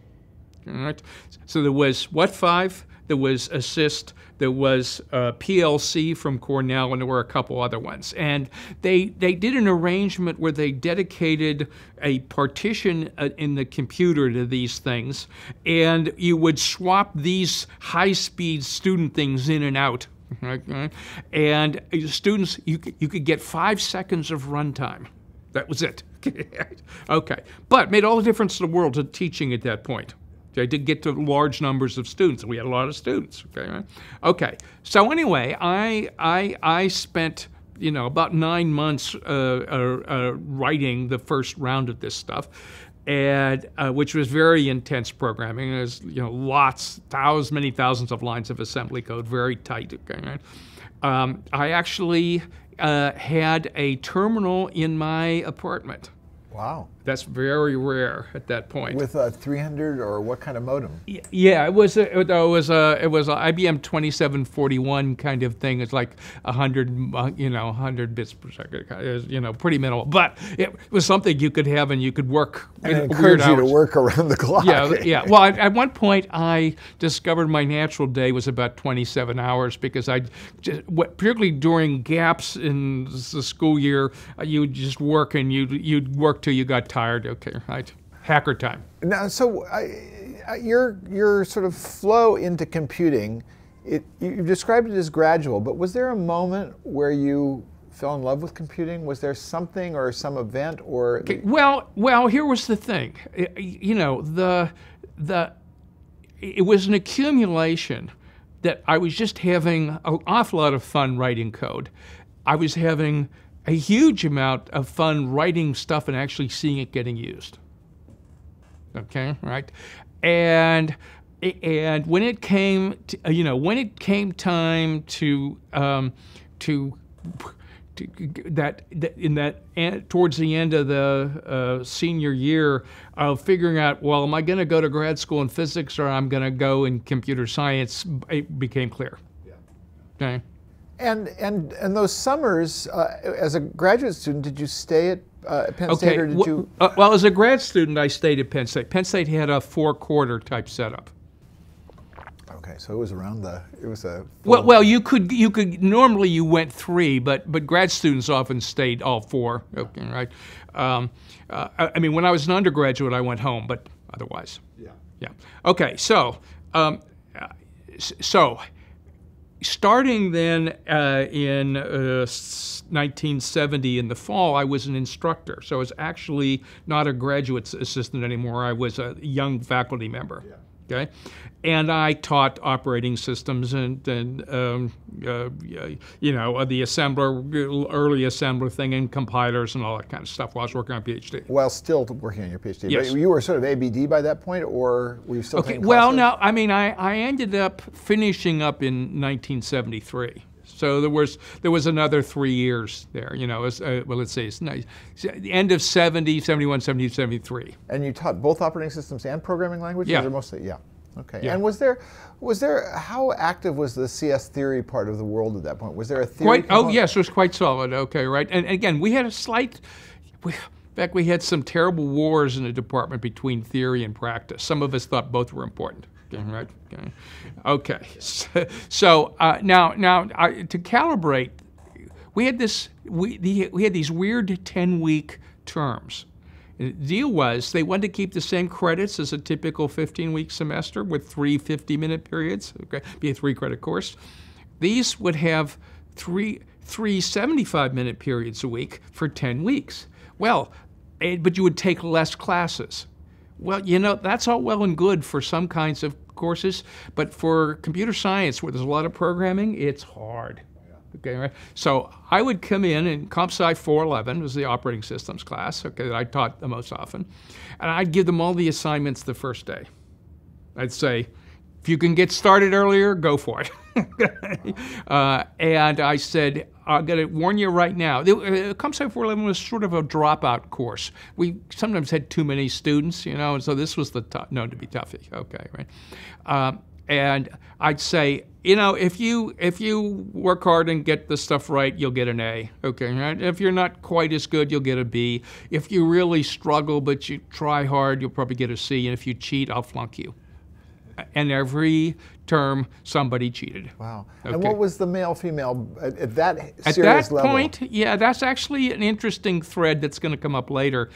All right. So there was What5, there was ASSIST, there was PLC from Cornell, and there were a couple other ones. And they did an arrangement where they dedicated a partition in the computer to these things, and you would swap these high-speed student things in and out. Right? And students, you could get 5 seconds of runtime. That was it. Okay. But it made all the difference in the world to teaching at that point. I did get to large numbers of students. We had a lot of students. Okay, right? Okay. So anyway, I spent about 9 months writing the first round of this stuff, and which was very intense programming. There's many thousands of lines of assembly code, very tight. Okay, right? I actually had a terminal in my apartment. Wow. That's very rare at that point. With a 300 or what kind of modem? Yeah, it was a IBM 2741 kind of thing. It's like 100 bits per second. It was, pretty minimal. But it was something you could have and you could work. And it encouraged you to work around the clock. Yeah. Well, at one point I discovered my natural day was about 27 hours because particularly during gaps in the school year, you would just work and you'd work till you got tired. Okay, right. Hacker time. Now, so your sort of flow into computing, you described it as gradual, but was there a moment where you fell in love with computing? Was there something or some event or? Okay, well, here was the thing. It was an accumulation that I was just having an awful lot of fun writing code. I was having a huge amount of fun writing stuff and actually seeing it getting used. Okay, right? And when it came to, time to towards the end of the senior year of figuring out, well, am I going to go to grad school in physics or I'm going to go in computer science? It became clear. Yeah. Okay. And those summers, as a graduate student, did you stay at Penn State, or did you? Well, as a grad student, I stayed at Penn State. Penn State had a 4-quarter type setup. Okay, so it was around it was a. Well, you could normally you went 3, but grad students often stayed all 4. Okay, right. I mean, when I was an undergraduate, I went home, but otherwise. Yeah. Okay, so. Starting then in 1970 in the fall, I was an instructor. So I was actually not a graduate assistant anymore. I was a young faculty member. Yeah. Okay, and I taught operating systems and the assembler, early assembler thing, and compilers and all that kind of stuff while I was working on a PhD. While still working on your PhD, yes. But you were sort of ABD by that point, or were you still taking classes? Well, no, I mean, I ended up finishing up in 1973. So there was another 3 years there, you know, well, let's say it's nice. The end of 70, 71, 70, 73. And you taught both operating systems and programming languages? Yeah. Or mostly, yeah. Okay. Yeah. And was there, how active was the CS theory part of the world at that point? Was there a theory component? Oh, yes, it was quite solid. Okay, right. And again, we had a slight, in fact, we had some terrible wars in the department between theory and practice. Some of us thought both were important. Okay, right. Okay. So now to calibrate, we had this. We had these weird 10-week terms. The deal was they wanted to keep the same credits as a typical 15-week semester with 3 50-minute periods. Okay, be a 3-credit course. These would have three 75-minute periods a week for 10 weeks. Well, but you would take less classes. Well, you know, that's all well and good for some kinds of courses, but for computer science, where there's a lot of programming, it's hard. Okay, right? So I would come in, and Comp Sci 411 was the operating systems class, okay, that I taught the most often, and I'd give them all the assignments the first day. I'd say, if you can get started earlier, go for it. And I said, I'm going to warn you right now. Comp Sci 411 was sort of a dropout course. We sometimes had too many students, you know, and so this was known to be toughy. Okay, right? And I'd say, you know, if you work hard and get the stuff right, you'll get an A. Okay, right? If you're not quite as good, you'll get a B. If you really struggle but you try hard, you'll probably get a C. And if you cheat, I'll flunk you. And every term, somebody cheated. Wow. Okay. And what was the male-female at that At serious that level? point, yeah, that's actually an interesting thread that's going to come up later.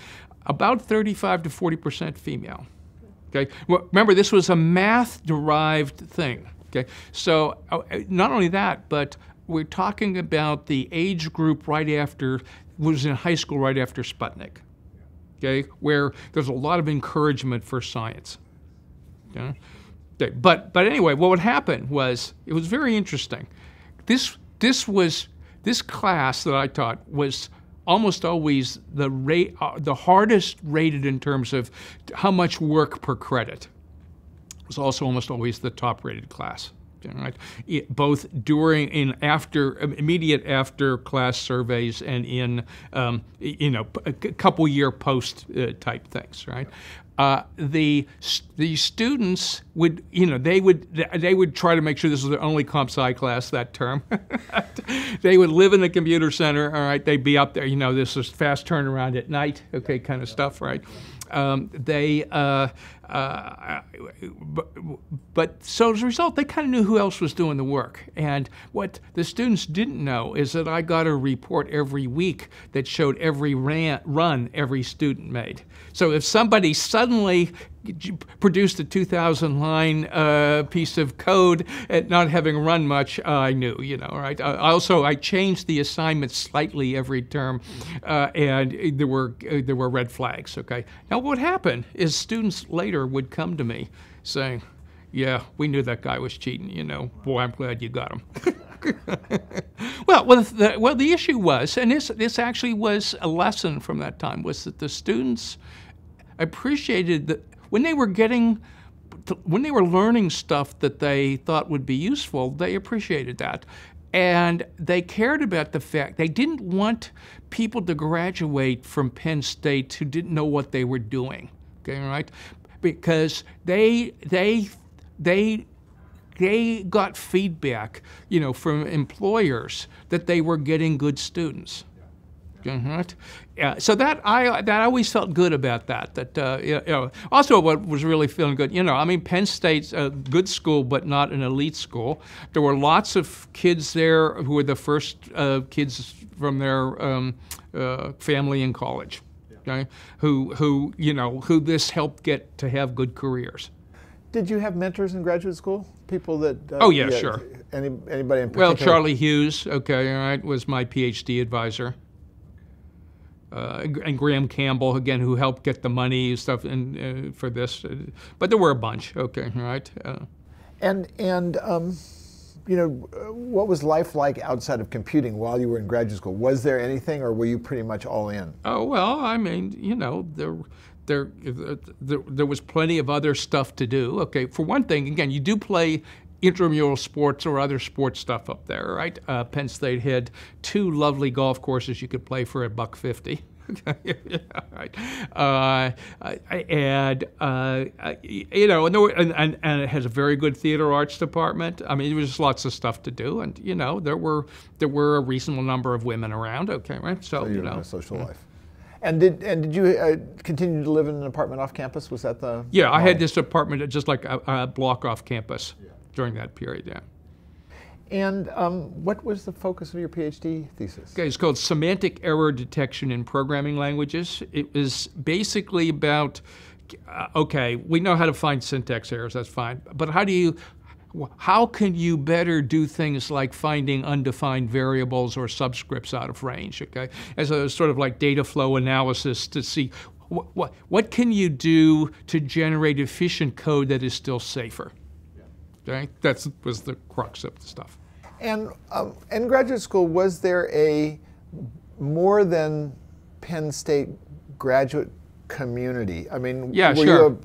About 35 to 40% female. Okay. Well, remember, this was a math-derived thing. Okay. So not only that, but we're talking about the age group was in high school right after Sputnik. Okay, where there's a lot of encouragement for science. Okay. But anyway, what would happen was, it was very interesting. This class that I taught was almost always the hardest rated in terms of how much work per credit. It was also almost always the top rated class. Right? Both immediate after class surveys and in a couple year post type things, right? The students would, they would try to make sure this was their only comp sci class that term. They would live in the computer center, all right? They'd be up there, this is fast turnaround at night, okay, kind of stuff, right? But so as a result, they kind of knew who else was doing the work. And what the students didn't know is that I got a report every week that showed every run every student made. So if somebody suddenly produced a 2,000-line piece of code at not having run much, I knew, right? Also, I changed the assignment slightly every term, and there were red flags. Okay. Now, what happened is students later would come to me saying, "Yeah, we knew that guy was cheating. Boy, I'm glad you got him." Well, the issue was, and this actually was a lesson from that time, was that the students appreciated that when they were learning stuff that they thought would be useful, they appreciated that. And they cared about the fact they didn't want people to graduate from Penn State who didn't know what they were doing, okay, right? Because they got feedback, from employers that they were getting good students. Right? So that I always felt good about that. Also, what was really feeling good, Penn State's a good school, but not an elite school. There were lots of kids there who were the first kids from their family in college, okay? Who this helped get to have good careers. Did you have mentors in graduate school? People that? Sure. Anybody in particular? Well, Charlie Hughes, okay, all right, was my PhD advisor. And Graham Campbell, again, who helped get the money and stuff for this. But there were a bunch, okay, right? What was life like outside of computing while you were in graduate school? Was there anything, or were you pretty much all in? Oh, well, there was plenty of other stuff to do. Okay, for one thing, again, you do play intramural sports or other sports stuff up there, right? Penn State had 2 lovely golf courses you could play for $1.50. Right. You know, and it has a very good theater arts department. I mean, there was just lots of stuff to do, and you know, there were a reasonable number of women around. Okay, right. So you know, had a social life. And did you continue to live in an apartment off campus? Was that the? Yeah, I had this apartment just like a block off campus during that period. Yeah. And what was the focus of your PhD thesis? Okay, it's called Semantic Error Detection in Programming Languages. It was basically about, okay, we know how to find syntax errors, that's fine, but how can you better do things like finding undefined variables or subscripts out of range, okay? As a sort of like data flow analysis to see what can you do to generate efficient code that is still safer, okay? That was the crux of the stuff. And in graduate school, was there a more than Penn State graduate community? I mean, yeah, sure.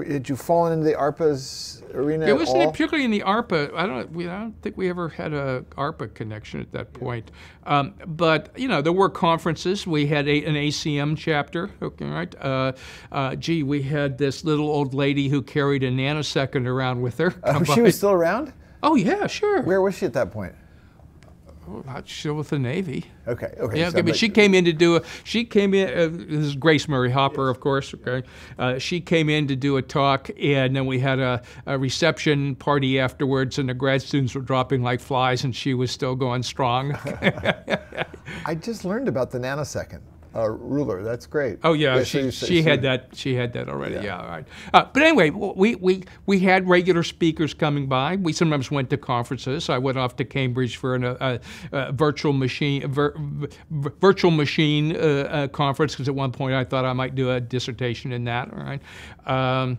Did you fall into the ARPA's arena it wasn't at all? Particularly in the ARPA. I don't think we ever had a ARPA connection at that point. But you know, there were conferences. We had an ACM chapter. Okay, right. Gee, we had this little old lady who carried a nanosecond around with her. She was still around? Oh yeah, sure. Where was she at that point? Still with the Navy. Okay. Yeah, okay, but she came in to do this is Grace Murray Hopper, of course, okay. She came in to do a talk, and then we had a reception party afterwards, and the grad students were dropping like flies, and she was still going strong. I just learned about the nanosecond ruler. That's great. Oh yeah, she had that. She had that already. Yeah, all right. But anyway, we had regular speakers coming by. We sometimes went to conferences. I went off to Cambridge for a virtual machine conference because at one point I thought I might do a dissertation in that. All right.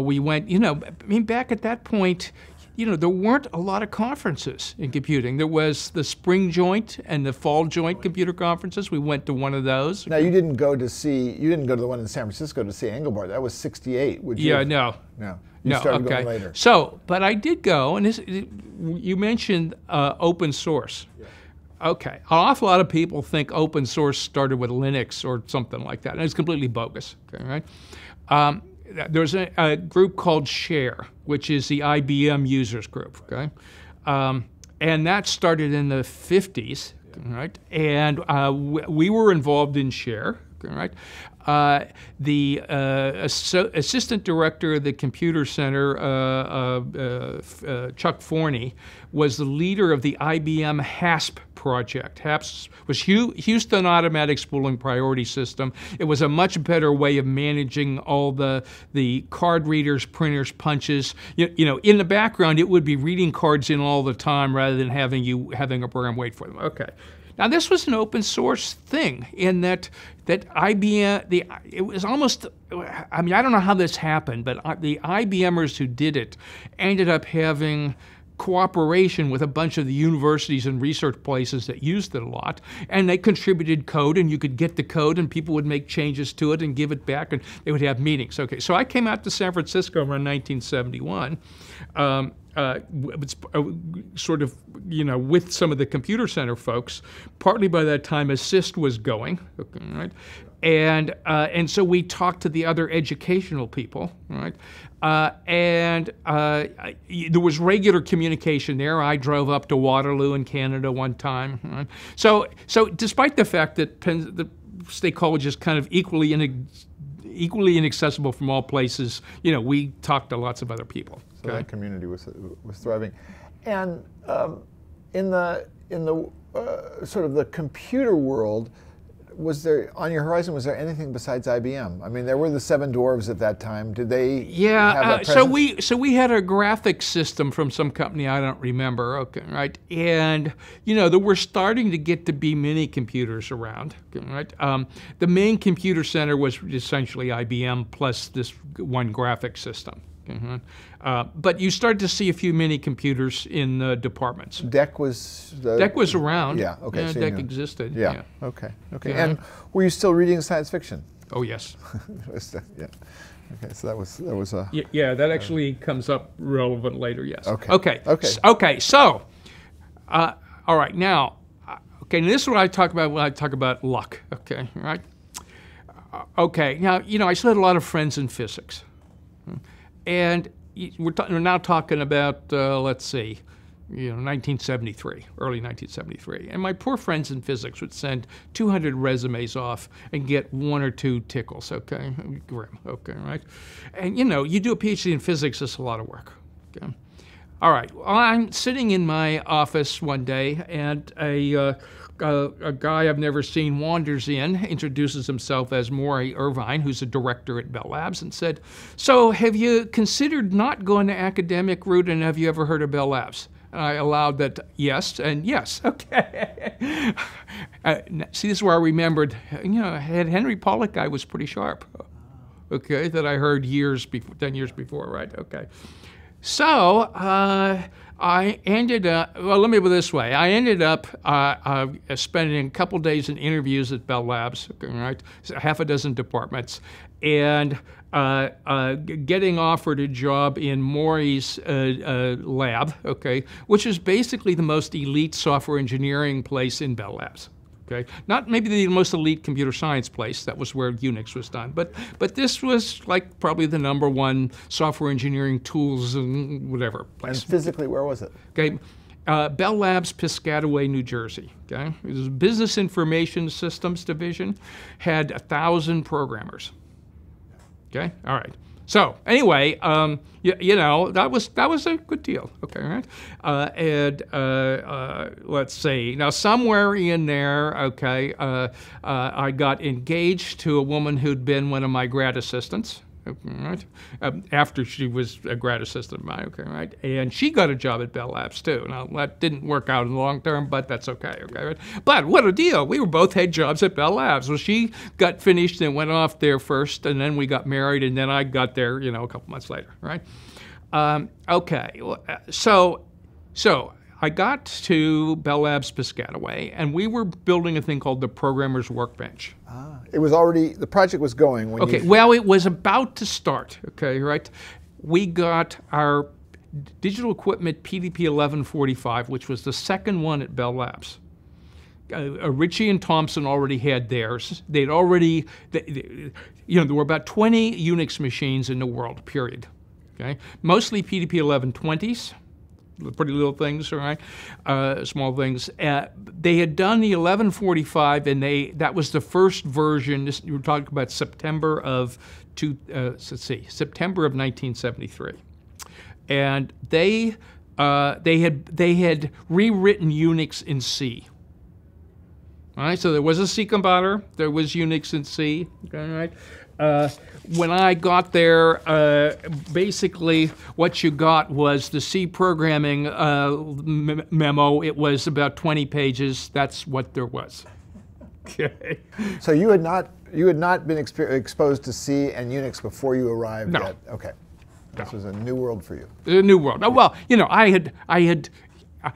We went. You know, I mean, back at that point, you know, there weren't a lot of conferences in computing. There was the spring joint and the fall joint computer conferences. We went to one of those. Now, you didn't go to the one in San Francisco to see Engelbart. That was '68. Would you? Yeah, no. You started going later. So, but I did go, and you mentioned open source. Yeah. Okay, an awful lot of people think open source started with Linux or something like that, and it's completely bogus, okay, right? There's a group called Share, which is the IBM users group, okay? And that started in the 50s, right? And we were involved in Share, right? The assistant director of the computer center, Chuck Forney, was the leader of the IBM HASP project. HASP was Houston Automatic Spooling Priority System. It was a much better way of managing all the card readers, printers, punches. You know, in the background, it would be reading cards in all the time rather than having a program wait for them. Okay. Now, this was an open source thing in that IBM, it was almost, I mean, I don't know how this happened, but the IBMers who did it ended up having cooperation with a bunch of the universities and research places that used it a lot, and they contributed code, and you could get the code, and people would make changes to it and give it back, and they would have meetings. Okay, so I came out to San Francisco around 1971. Sort of, you know, with some of the computer center folks. Partly by that time, Assist was going, okay, right? And so we talked to the other educational people, right? And there was regular communication there. I drove up to Waterloo in Canada one time. Right? So despite the fact that the State College is kind of equally inaccessible from all places, you know, we talked to lots of other people. So that community was thriving, and in the sort of the computer world, was there on your horizon? Was there anything besides IBM? I mean, there were the Seven Dwarves at that time. Did they? Yeah. Have that so we had a graphics system from some company I don't remember. Okay, right. And you know, there were starting to get to be mini computers around. Okay, right. The main computer center was essentially IBM plus this one graphics system. But you started to see a few mini computers in the departments. DEC was around. Yeah. Okay. Yeah, so DEC existed. Yeah. Okay. Yeah. And were you still reading science fiction? Oh yes. Yeah. Okay, so that was a... Yeah, that actually comes up relevant later, yes. Okay. Okay. Okay. Okay, so, all right, now, okay, this is what I talk about when I talk about luck, okay, right? Okay, now, you know, I still had a lot of friends in physics. And we're now talking about, let's see, you know, 1973, early 1973. And my poor friends in physics would send 200 resumes off and get 1 or 2 tickles, okay? Grim, okay, right? And, you know, you do a PhD in physics, it's a lot of work, okay? All right, well, I'm sitting in my office one day, and a guy I've never seen wanders in, introduces himself as Maury Irvine, who's a director at Bell Labs, and said, "So have you considered not going the academic route, and have you ever heard of Bell Labs?" And I allowed that yes, and yes, okay. See, this is where I remembered, you know, had Henry Pollack guy was pretty sharp, okay, that I heard 10 years before, right, okay. So I ended up, well, let me put it this way. I ended up spending a couple days in interviews at Bell Labs, right? Half a dozen departments, and getting offered a job in Maury's lab, okay, which is basically the most elite software engineering place in Bell Labs. Okay, not maybe the most elite computer science place. That was where Unix was done, but this was like probably the #1 software engineering tools and whatever place. And physically, where was it? Okay, Bell Labs, Piscataway, New Jersey. Okay, it was a Business Information Systems division, had 1,000 programmers. Okay, all right. So anyway, you know, that was a good deal. Okay, right? Let's see. Now somewhere in there, okay, I got engaged to a woman who'd been one of my grad assistants. Right? After she was a grad assistant of mine, okay, right? And she got a job at Bell Labs too. Now that didn't work out in the long term, but that's okay, right? But what a deal! We were both had jobs at Bell Labs. Well, she got finished and went off there first, and then we got married, and then I got there, you know, a couple months later, right? Okay, so I got to Bell Labs Piscataway, and we were building a thing called the Programmer's Workbench. It was already, the project was going when okay, well, it was about to start, okay, right? We got our digital equipment PDP 1145, which was the second one at Bell Labs. Ritchie and Thompson already had theirs. They'd already, you know, there were about 20 Unix machines in the world, period, okay? Mostly PDP 1120s. Pretty little things, all right, small things. They had done the 1145, and that was the first version. You were talking about September of 1973, and they had rewritten Unix in C. All right, so there was a C compiler, there was Unix in C, okay, right? When I got there, basically what you got was the C programming memo. It was about 20 pages. That's what there was. Okay. So you had not been exposed to C and Unix before you arrived No. yet? Okay. This was a new world for you. A new world. Oh, well, you know, I had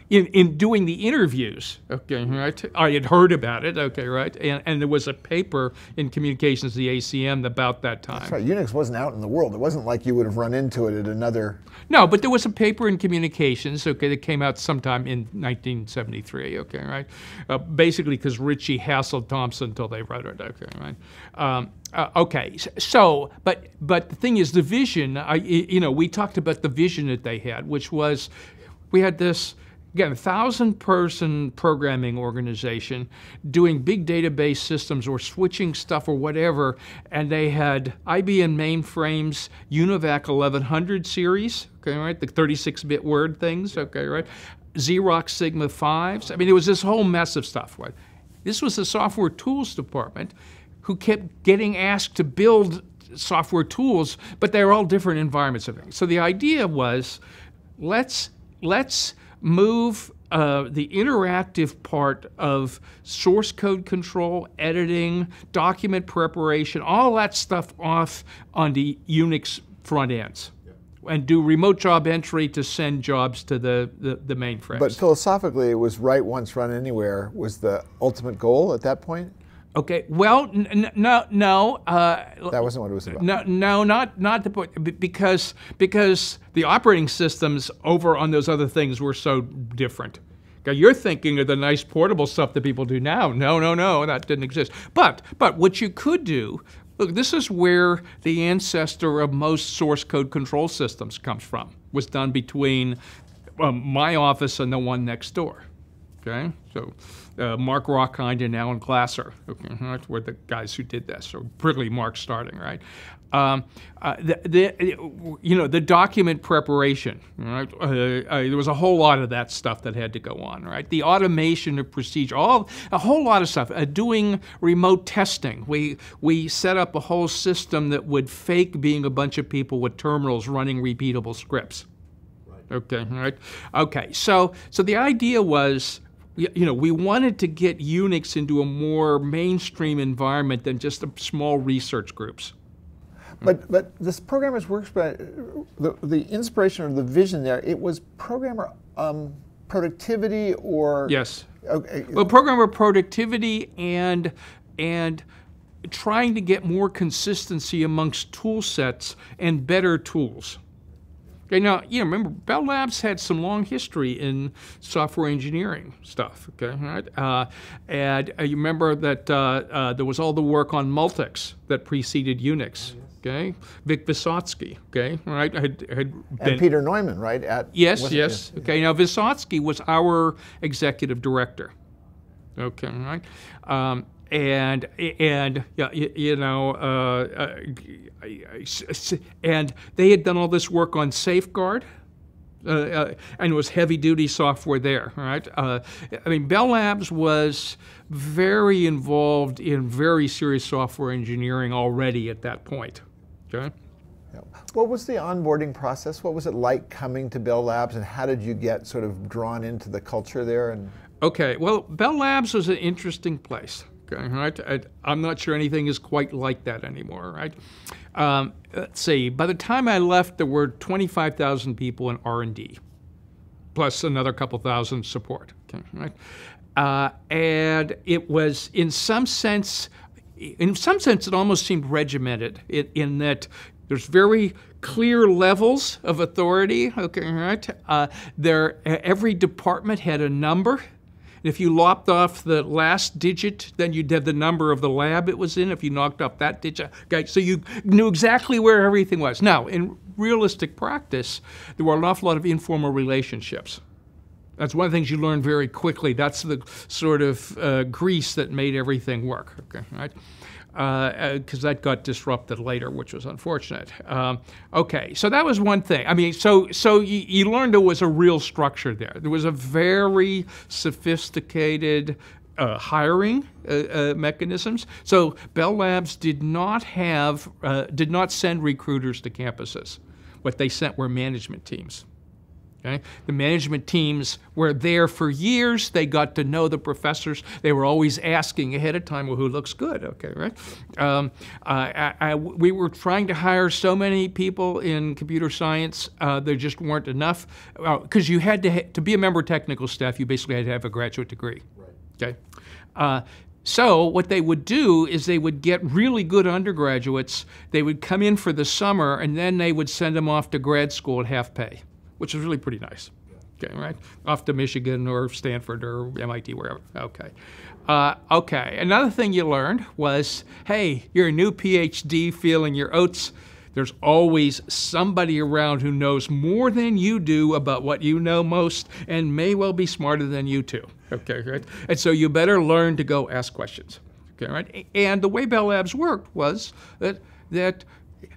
in doing the interviews, okay, right, I had heard about it, okay, right, and there was a paper in Communications, the ACM, about that time. That's right, Unix wasn't out in the world. It wasn't like you would have run into it at another... No, but there was a paper in Communications, okay, that came out sometime in 1973, okay, right, basically because Ritchie hassled Thompson until they wrote it, okay, right. Okay, so, but the thing is, the vision, you know, we talked about the vision that they had, which was, we had this, again, 1,000-person programming organization doing big database systems or switching stuff or whatever, and they had IBM mainframes, UNIVAC 1100 series, okay, right, the 36-bit word things, okay, right, Xerox Sigma 5s. I mean, it was this whole mess of stuff, right? This was the software tools department who kept getting asked to build software tools, but they're all different environments of it. So the idea was, let's move the interactive part of source code control, editing, document preparation, all that stuff off on the Unix front ends, and do remote job entry to send jobs to the mainframes. But philosophically, it was write once, run anywhere was the ultimate goal at that point? Okay. Well, no. That wasn't what it was about. No, not the point. Because the operating systems over on those other things were so different. Okay, you're thinking of the nice portable stuff that people do now. No, that didn't exist. But what you could do, look, this is where the ancestor of most source code control systems comes from. Was done between my office and the one next door. Okay, so Mark Rockhind and Alan Glasser, okay, were the guys who did this. So really, Mark starting, right? The document preparation, right? There was a whole lot of that stuff that had to go on, right? The automation of procedure, a whole lot of stuff. Doing remote testing, we set up a whole system that would fake being a bunch of people with terminals running repeatable scripts. Right. Okay, right. Okay, so the idea was, we wanted to get Unix into a more mainstream environment than just small research groups. But this Programmer's Workbench, the inspiration or the vision there, it was programmer productivity or... Yes. Okay. Well, programmer productivity and trying to get more consistency amongst tool sets and better tools. Okay, now, remember, Bell Labs had some long history in software engineering stuff, okay, right? And you remember that there was all the work on Multics that preceded Unix, okay? Vic Vysotsky, okay, right? Had been, and Peter Neumann, right? Yes. Okay, now Vysotsky was our executive director, okay, right? And they had done all this work on Safeguard, and it was heavy-duty software there, right? Bell Labs was very involved in very serious software engineering already at that point, okay? What was the onboarding process? What was it like coming to Bell Labs, and how did you get sort of drawn into the culture there? Okay, well, Bell Labs was an interesting place. Okay, right? I'm not sure anything is quite like that anymore, right? Let's see. By the time I left, there were 25,000 people in R&D, plus another couple thousand support. Okay, right? And it was, in some sense, it almost seemed regimented in that there's very clear levels of authority. Okay, right? Every department had a number. If you lopped off the last digit, then you'd have the number of the lab it was in. If you knocked off that digit, okay, so you knew exactly where everything was. Now, in realistic practice, there were an awful lot of informal relationships. That's one of the things you learn very quickly. That's the sort of grease that made everything work, okay, right? Because that got disrupted later, which was unfortunate. Okay, so that was one thing. So you learned there was a real structure there. There was a very sophisticated hiring mechanisms. So Bell Labs did not send recruiters to campuses. What they sent were management teams. Okay? The management teams were there for years. They got to know the professors. They were always asking ahead of time, well, who looks good? Okay, right? We were trying to hire so many people in computer science. There just weren't enough. Because you had to be a member of technical staff, you basically had to have a graduate degree. Right. Okay. So what they would do is they would get really good undergraduates. They would come in for the summer, and then they would send them off to grad school at half pay, which is really pretty nice. Okay, right? Off to Michigan or Stanford or MIT, wherever. Okay. Okay. Another thing you learned was, hey, you're a new PhD feeling your oats. There's always somebody around who knows more than you do about what you know most and may well be smarter than you too. Okay, right? And so you better learn to go ask questions. Okay, right? And the way Bell Labs worked was that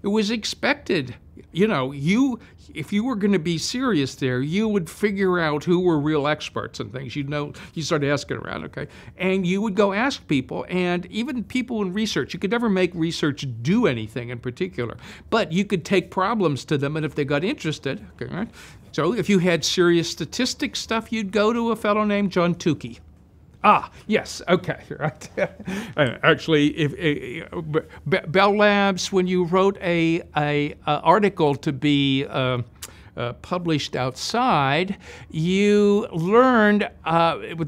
it was expected. If you were going to be serious there, you would figure out who were real experts and things. You start asking around, okay? And you would go ask people, and even people in research. You could never make research do anything in particular, but you could take problems to them, and if they got interested, okay, right? So if you had serious statistics stuff, you'd go to a fellow named John Tukey. Ah, yes, okay, right. Actually, Bell Labs, when you wrote a article to be published outside, you learned,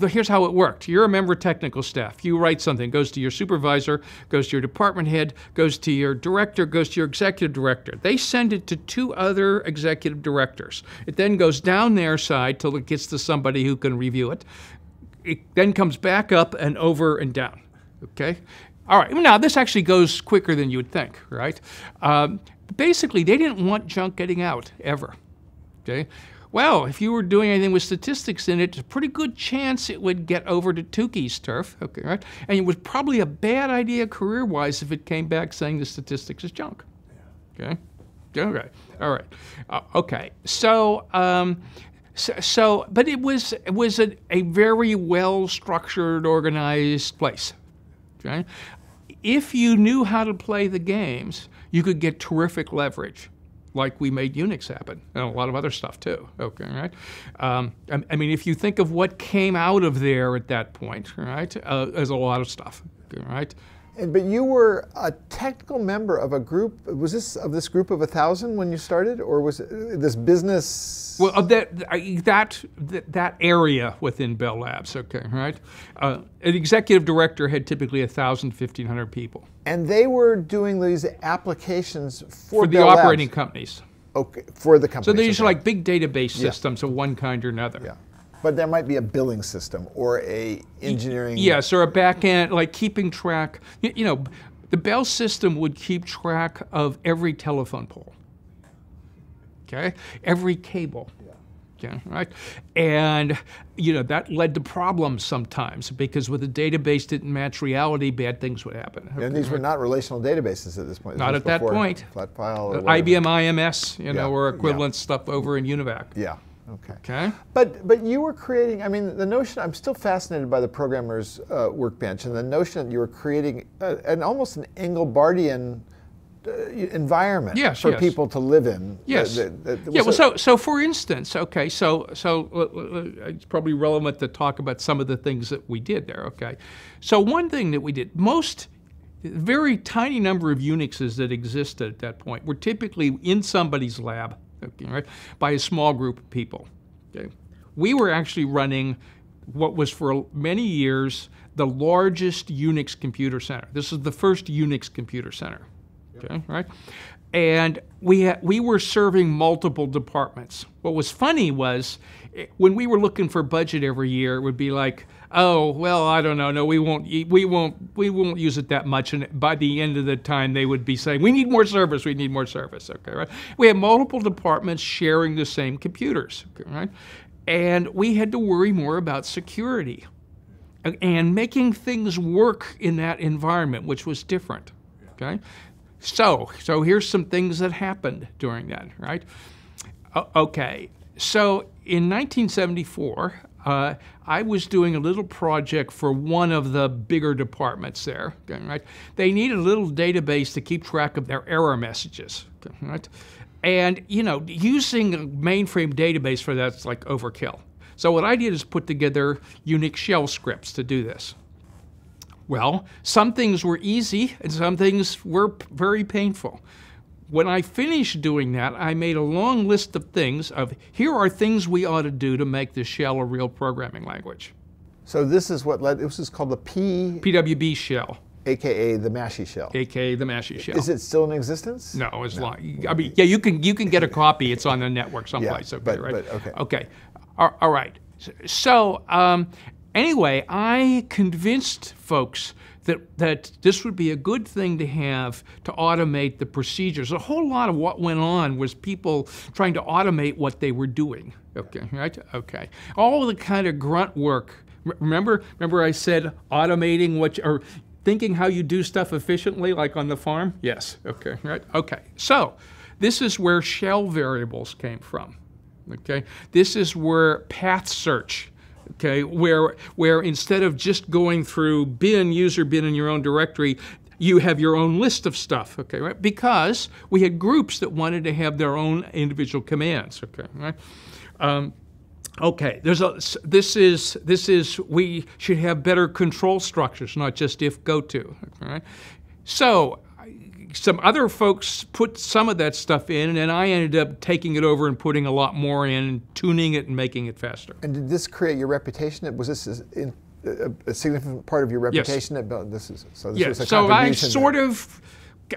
here's how it worked. You're a member of technical staff. You write something, goes to your supervisor, goes to your department head, goes to your director, goes to your executive director. They send it to 2 other executive directors. It then goes down their side till it gets to somebody who can review it. It then comes back up and over and down, okay? All right, now this actually goes quicker than you would think, right? Basically, they didn't want junk getting out, ever, okay? Well, if you were doing anything with statistics in it, there's a pretty good chance it would get over to Tukey's turf, okay, right? And it was probably a bad idea career-wise if it came back saying the statistics is junk, okay? Okay, all right, okay. So, but it was a very well-structured, organized place, okay? If you knew how to play the games, you could get terrific leverage, like we made Unix happen, and a lot of other stuff too, okay, right? I mean, if you think of what came out of there at that point, right, there's a lot of stuff, okay, right? But you were a technical member of a group. Was this of this group of 1,000 when you started, or was it this business? Well, of that area within Bell Labs, okay, right? An executive director had typically 1,000, 1,500 people. And they were doing these applications for the Bell operating Labs. companies. Okay, for the companies. So these are like big database systems of one kind or another. Yeah. But there might be a billing system or a engineering. Yes, or a back end, like keeping track. You know, the Bell system would keep track of every telephone pole, okay? Every cable, okay, right? And, you know, that led to problems sometimes because with the database didn't match reality, bad things would happen. Okay, and these were not relational databases at this point. Not at that point. Flat file or IBM IMS, you know, or equivalent stuff over in UNIVAC. Yeah. Okay. Okay. But you were creating, I mean, the notion, I'm still fascinated by the programmer's workbench and the notion that you were creating almost an Engelbartian environment for people to live in. Yes. Well, so for instance, okay, so it's probably relevant to talk about some of the things that we did there, okay? So one thing that we did, very tiny number of Unixes that existed at that point were typically in somebody's lab, okay, right, by a small group of people. Okay. We were actually running what was for many years the largest Unix computer center. This is the first Unix computer center, okay, right? And we were serving multiple departments. What was funny was when we were looking for budget every year, it would be like, oh, well, I don't know, no, we won't use it that much. And by the end of the time, they would be saying, we need more service, okay, right? We had multiple departments sharing the same computers, okay, right? And we had to worry more about security and making things work in that environment, which was different, okay? So here's some things that happened during that, right? Okay, so in 1974, I was doing a little project for one of the bigger departments there, okay, right? They needed a little database to keep track of their error messages, okay, right? And, you know, using a mainframe database for that's like overkill. So what I did is put together Unix shell scripts to do this. Well, some things were easy and some things were very painful. When I finished doing that, I made a long list of things of, here are things we ought to do to make the shell a real programming language. So this is what led, this is called the PWB shell. AKA the Mashey shell. AKA the Mashey shell. Is it still in existence? No, it's long. I mean, yeah, you can get a copy. It's on the network someplace. Yeah, okay, right? But, okay. Okay. All right. So anyway, I convinced folks that this would be a good thing to have to automate the procedures. A whole lot of what went on was people trying to automate what they were doing. Okay, right? Okay. All the kind of grunt work. Remember I said automating or thinking how you do stuff efficiently, like on the farm? Yes. Okay, right? Okay. So this is where shell variables came from. Okay. This is where path search, okay, where instead of just going through user bin in your own directory, you have your own list of stuff, okay, right? Because we had groups that wanted to have their own individual commands, okay, right? Okay, we should have better control structures, not just if, go to, okay, right? So some other folks put some of that stuff in, and then I ended up taking it over and putting a lot more in, and tuning it and making it faster. And did this create your reputation? Was this a significant part of your reputation? Yes. So I sort of,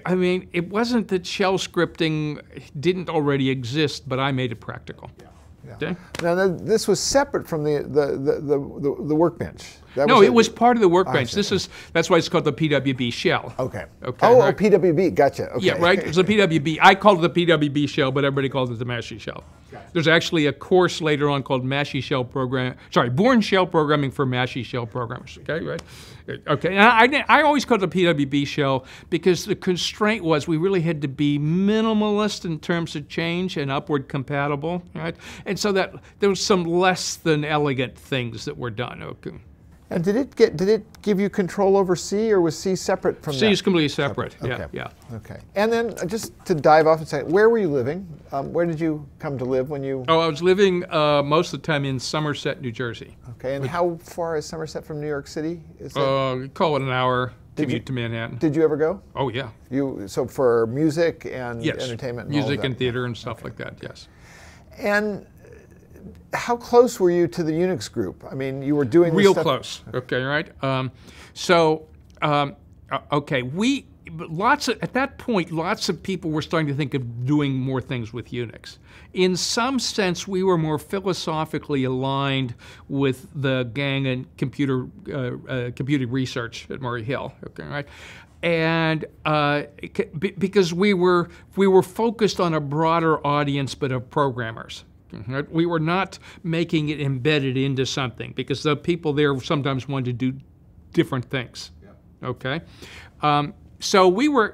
I mean, it wasn't that shell scripting didn't already exist, but I made it practical. Yeah. Okay? Now, this was separate from the Workbench. It was part of the Workbench. That's why it's called the PWB shell. Okay. Right? PWB. Gotcha. Okay. Yeah, right. It's the PWB. I called it the PWB shell, but everybody calls it the Mashey shell. Gotcha. There's actually a course later on called Bourne Shell Programming for Mashey shell programmers. Okay, right. Okay, and I always called it the PWB shell because the constraint was we really had to be minimalist in terms of change and upward compatible, right? And so that there was some less than elegant things that were done. Okay. And did it give you control over C, or was C separate from that? C is completely separate. Okay. Yeah. Okay. And then just to dive off and say, where were you living? Where did you come to live when you? Oh, I was living most of the time in Somerset, New Jersey. Okay. And how far is Somerset from New York City? Call it an hour commute to Manhattan. Did you ever go? Oh yeah. So for music and entertainment. And music all of and theater and stuff like that. Yes. And how close were you to the Unix group? I mean, you were doing real this stuff. Close. Okay, right. At that point, lots of people were starting to think of doing more things with Unix. In some sense, we were more philosophically aligned with the gang in computing research at Murray Hill. Okay, right. And because we were focused on a broader audience, but of programmers. We were not making it embedded into something because the people there sometimes wanted to do different things. Yeah. Okay, so we were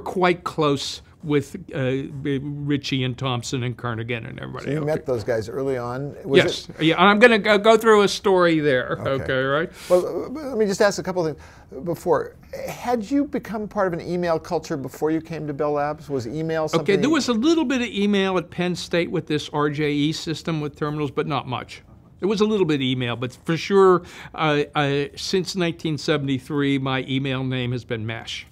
quite close with Ritchie and Thompson and Kernigan and everybody. So you met those guys early on? Yes. Yeah, and I'm going to go through a story there. Okay, right? Well, let me just ask a couple of things before. Had you become part of an email culture before you came to Bell Labs? Was email something? Okay, there was a little bit of email at Penn State with this RJE system with terminals, but not much. It was a little bit of email, but for sure, since 1973, my email name has been MASH.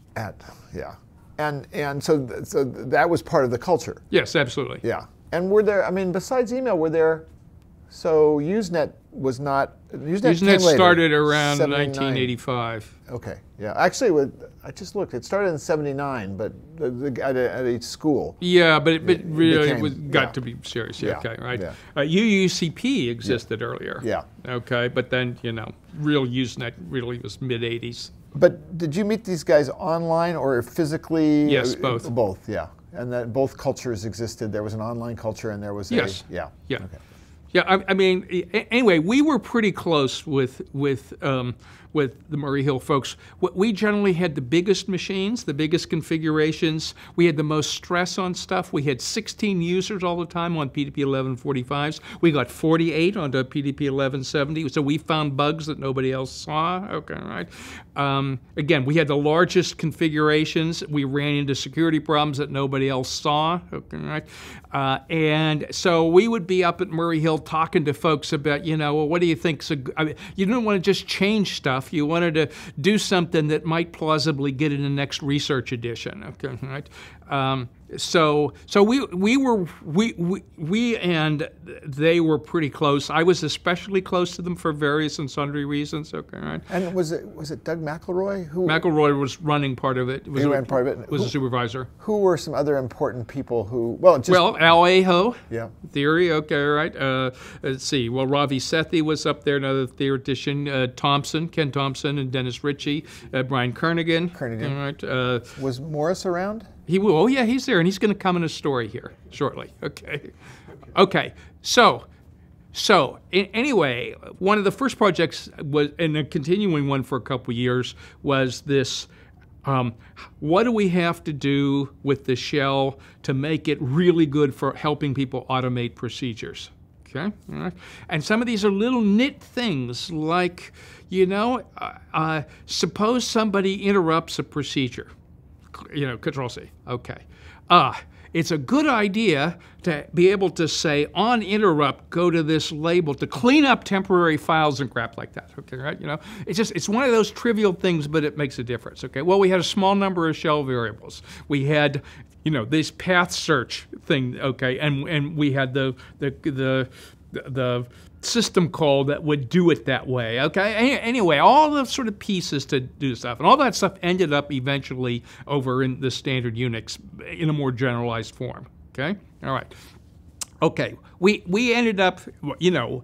Yeah. And so that was part of the culture. Yes, absolutely. Yeah. And were there, I mean, besides email, were there, so Usenet was not, Usenet started around 1985. Okay, yeah. Actually, I just looked, it started in 79, but at a school. Yeah, but it really got to be serious. Yeah. Okay, right. Yeah. UUCP existed earlier. Yeah. Okay, but then, real Usenet really was mid-80s. But did you meet these guys online or physically? Yes, both. Both, yeah. And that both cultures existed. There was an online culture and there was yes. Yeah. Okay. Yeah, I mean, anyway, we were pretty close with the Murray Hill folks. We generally had the biggest machines, the biggest configurations. We had the most stress on stuff. We had 16 users all the time on PDP 1145s. We got 48 onto PDP 1170. So we found bugs that nobody else saw. Okay, right. Again, we had the largest configurations. We ran into security problems that nobody else saw. Okay, right. And so we would be up at Murray Hill talking to folks about, well, what do you think? You didn't want to just change stuff. You wanted to do something that might plausibly get in the next research edition. Okay, right? So we and they were pretty close. I was especially close to them for various and sundry reasons. Okay, right. And was it Doug McElroy who? McElroy was running part of it. He ran part of it. Was a supervisor. Who were some other important people who? Al Aho. Yeah. Theory. Okay, right. Let's see. Well, Ravi Sethi was up there, another theoretician. Ken Thompson, and Dennis Ritchie. Brian Kernigan. All right. Was Morris around? He will. Oh yeah, he's there, and he's going to come in a story here shortly. Okay. So anyway, one of the first projects was, and a continuing one for a couple years, was this. What do we have to do with the shell to make it really good for helping people automate procedures? Okay, all right. And some of these are little nit things like, suppose somebody interrupts a procedure. Control C. Okay. it's a good idea to be able to say on interrupt, go to this label to clean up temporary files and crap like that. Okay, right? You know, it's one of those trivial things, but it makes a difference. Okay, well, we had a small number of shell variables. We had, you know, this path search thing. Okay, and we had the system call that would do it that way. Okay, anyway, all the sort of pieces to do stuff, and all that stuff ended up eventually over in the standard Unix in a more generalized form. Okay, all right. Okay, we ended up, you know,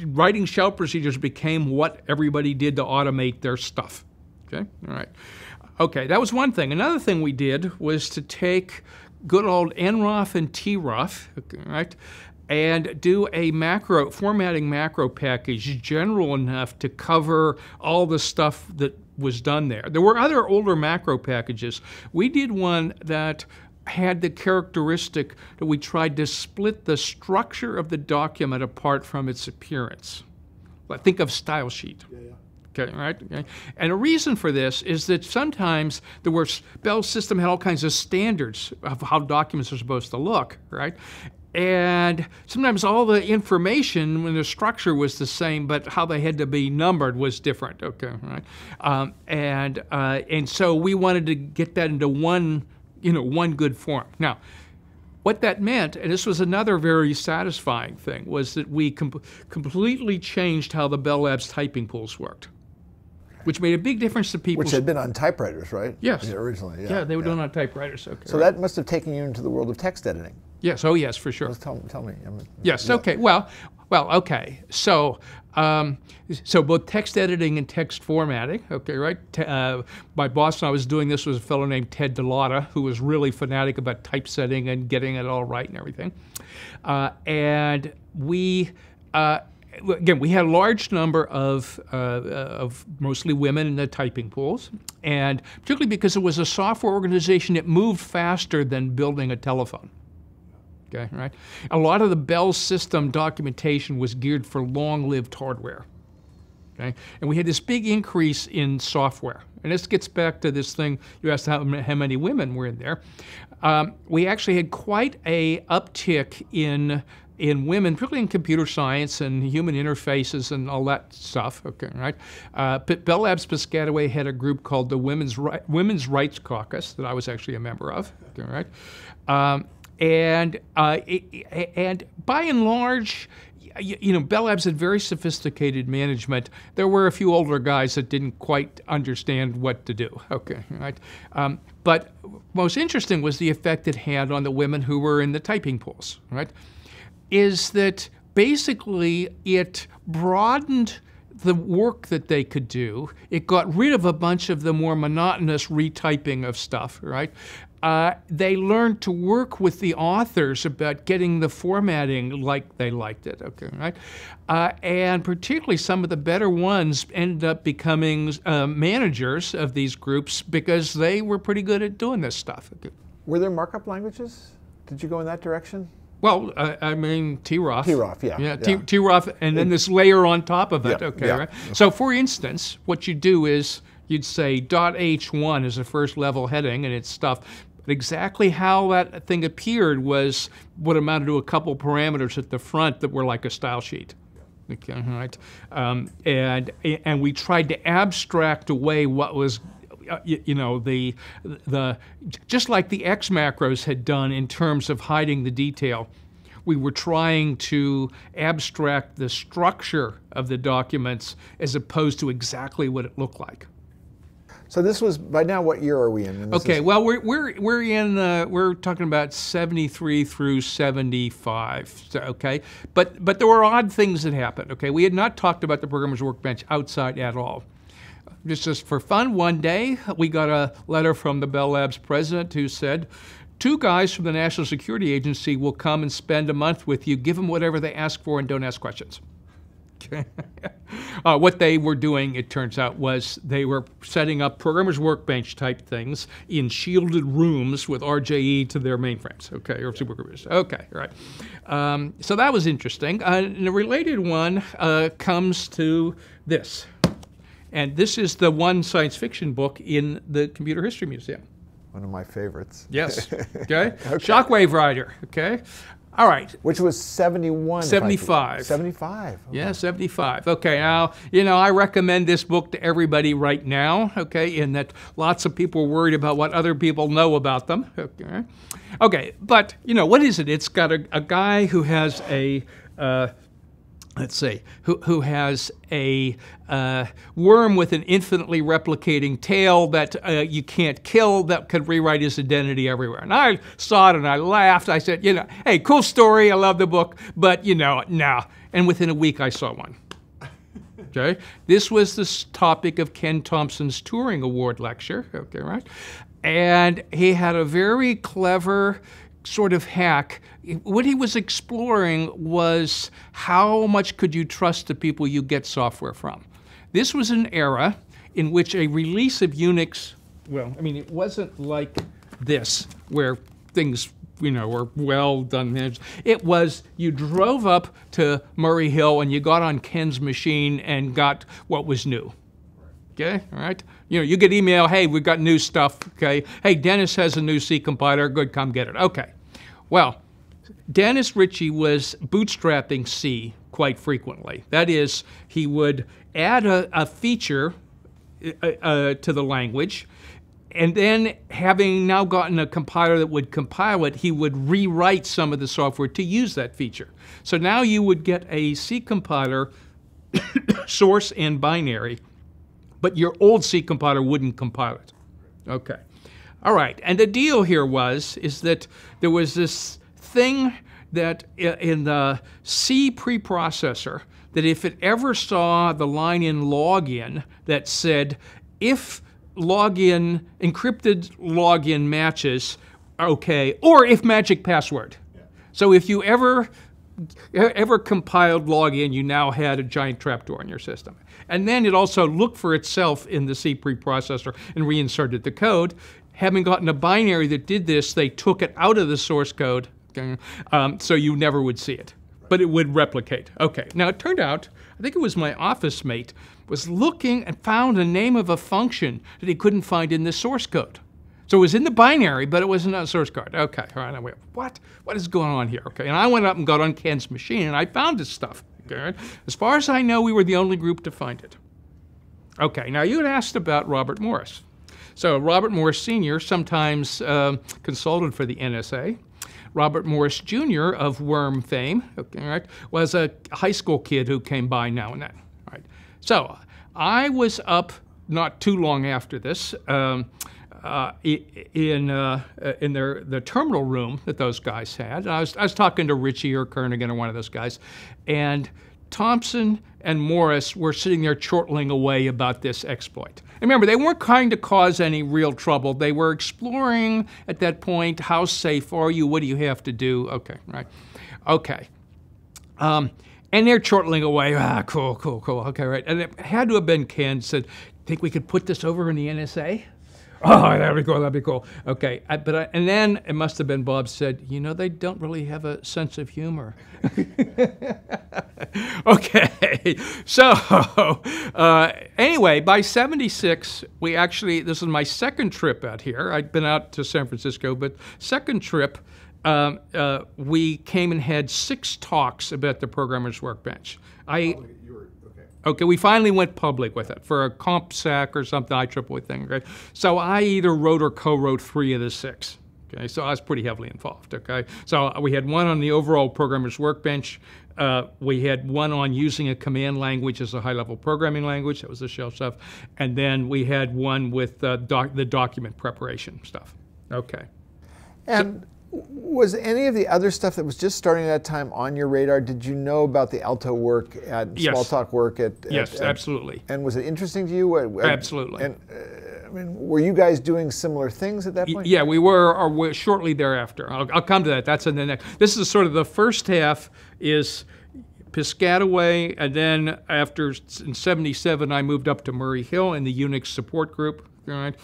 writing shell procedures became what everybody did to automate their stuff. Okay, all right. Okay, that was one thing. Another thing we did was to take good old nroff and troff, okay, right, and do a formatting macro package general enough to cover all the stuff that was done there. There were other older macro packages. We did one that had the characteristic that we tried to split the structure of the document apart from its appearance. Think of style sheet. Okay, right? Okay. And a reason for this is that sometimes Bell System had all kinds of standards of how documents are supposed to look, right? And sometimes all the information when the structure was the same, but how they had to be numbered was different. Okay, right? And so we wanted to get that into one good form. Now, what that meant, and this was another very satisfying thing, was that we completely changed how the Bell Labs typing pools worked, which made a big difference to people. Which had been on typewriters, right? Yes. Yeah, originally, yeah. Yeah, they were done on typewriters. Okay. So that must have taken you into the world of text editing. Yes. Oh, yes, for sure. Well, tell me. Yes. Yeah. Okay. Well. Okay. So, so both text editing and text formatting. Okay. Right. My boss when I was doing this was a fellow named Ted DeLatta, who was really fanatic about typesetting and getting it all right and everything. And we. Again, we had a large number of mostly women in the typing pools, and particularly because it was a software organization, it moved faster than building a telephone. Okay, right? A lot of the Bell System documentation was geared for long-lived hardware. Okay, and we had this big increase in software, and this gets back to this thing you asked how many women were in there. We actually had quite a uptick in women, particularly in computer science and human interfaces and all that stuff. Okay, right? Bell Labs Piscataway had a group called the Women's Rights Caucus that I was actually a member of. Okay, right? And by and large, you know, Bell Labs had very sophisticated management. There were a few older guys that didn't quite understand what to do. Okay, right? But most interesting was the effect it had on the women who were in the typing pools, right? Is that basically it broadened the work that they could do. It got rid of a bunch of the more monotonous retyping of stuff, right? They learned to work with the authors about getting the formatting like they liked it, okay, right? And particularly some of the better ones ended up becoming managers of these groups because they were pretty good at doing this stuff. Okay. Were there markup languages? Did you go in that direction? Well, I mean, troff. Troff, yeah. Yeah, troff, and then this layer on top of it, yeah, okay, yeah. right? So, for instance, what you do is you'd say .h1 is the first level heading, and it's stuff. But exactly how that thing appeared was what amounted to a couple parameters at the front that were like a style sheet. Okay, right? And we tried to abstract away what was, you know, the just like the X macros had done in terms of hiding the detail. We were trying to abstract the structure of the documents as opposed to exactly what it looked like. So this was, by now, what year are we in? Okay, well, we're talking about 73 through 75, so, okay? But there were odd things that happened, okay? We had not talked about the Programmer's Workbench outside at all. Just for fun, one day, we got a letter from the Bell Labs president who said, 2 guys from the National Security Agency will come and spend a month with you. Give them whatever they ask for and don't ask questions. Okay. What they were doing, it turns out, was they were setting up Programmer's Workbench type things in shielded rooms with RJE to their mainframes, okay, or supercomputers. Okay, right. So that was interesting. And a related one comes to this. And this is the one science fiction book in the Computer History Museum. One of my favorites. Yes. Okay. Shockwave Rider. Okay. All right. Which was 71. 75. 75. Okay. Yeah, 75. Okay, now, you know, I recommend this book to everybody right now, okay, in that lots of people are worried about what other people know about them. Okay, okay, but, you know, what is it? It's got a guy who has a, let's see, who has a worm with an infinitely replicating tail that you can't kill, that could rewrite his identity everywhere. And I saw it and I laughed. I said, you know, hey, cool story. I love the book, but you know, no. And within a week I saw one. Okay, this was the topic of Ken Thompson's Turing Award lecture. Okay, right, and he had a very clever sort of hack. What he was exploring was how much could you trust the people you get software from. This was an era in which a release of Unix, well, I mean, it wasn't like this, where things, you know, were well done. It was, you drove up to Murray Hill and you got on Ken's machine and got what was new. Okay, all right? You know, you get email, hey, we've got new stuff, okay? Hey, Dennis has a new C compiler, good, come get it. Okay, well, Dennis Ritchie was bootstrapping C quite frequently. That is, he would add a feature to the language, and then having now gotten a compiler that would compile it, he would rewrite some of the software to use that feature. So now you would get a C compiler, source and binary, but your old C compiler wouldn't compile it. Okay. All right. And the deal here is that there was this thing that in the C preprocessor, that if it ever saw the line in login that said, if login, encrypted login matches, okay, or if magic password. Yeah. So if you ever compiled login, you now had a giant trapdoor in your system. And then it also looked for itself in the C preprocessor and reinserted the code. Having gotten a binary that did this, they took it out of the source code, okay, so you never would see it, but it would replicate. Okay, now it turned out, I think it was my office mate, was looking and found the name of a function that he couldn't find in the source code. So it was in the binary, but it wasn't on the source code. Okay, all right, I went, what is going on here? Okay, and I went up and got on Ken's machine, and I found this stuff. Okay, as far as I know, we were the only group to find it. Okay, now you had asked about Robert Morris. So Robert Morris Sr. sometimes consulted for the NSA. Robert Morris Jr. of Worm fame, okay, right, was a high school kid who came by now and then. All right. So I was up not too long after this in the terminal room that those guys had. I was talking to Ritchie or Kernighan or one of those guys, and Thompson and Morris were sitting there chortling away about this exploit. And remember, they weren't trying to cause any real trouble. They were exploring at that point, how safe are you? What do you have to do? Okay, right. Okay. And they're chortling away. Ah, cool. Okay, right. And it had to have been Ken said, think we could put this over in the NSA? Oh, that'd be cool. Okay, and then it must have been Bob said, you know, they don't really have a sense of humor. Okay, so anyway, by 76, we actually, this is my second trip out here. I'd been out to San Francisco, but second trip, we came and had 6 talks about the Programmer's Workbench. Okay, we finally went public with it for a CompSec or something, IEEE thing, right? So I either wrote or co-wrote 3 of the 6. Okay, so I was pretty heavily involved, okay? So we had one on the overall Programmer's Workbench. We had one on using a command language as a high-level programming language. That was the shell stuff. And then we had one with the document preparation stuff. Okay. And was any of the other stuff that was just starting at that time on your radar? Did you know about the Alto work, at Smalltalk work? Yes, absolutely. And was it interesting to you? Absolutely. And I mean, were you guys doing similar things at that point? Yeah, we were shortly thereafter. I'll come to that. That's in the next. This is sort of the first half is Piscataway, and then after in 77, I moved up to Murray Hill in the Unix support group. Right.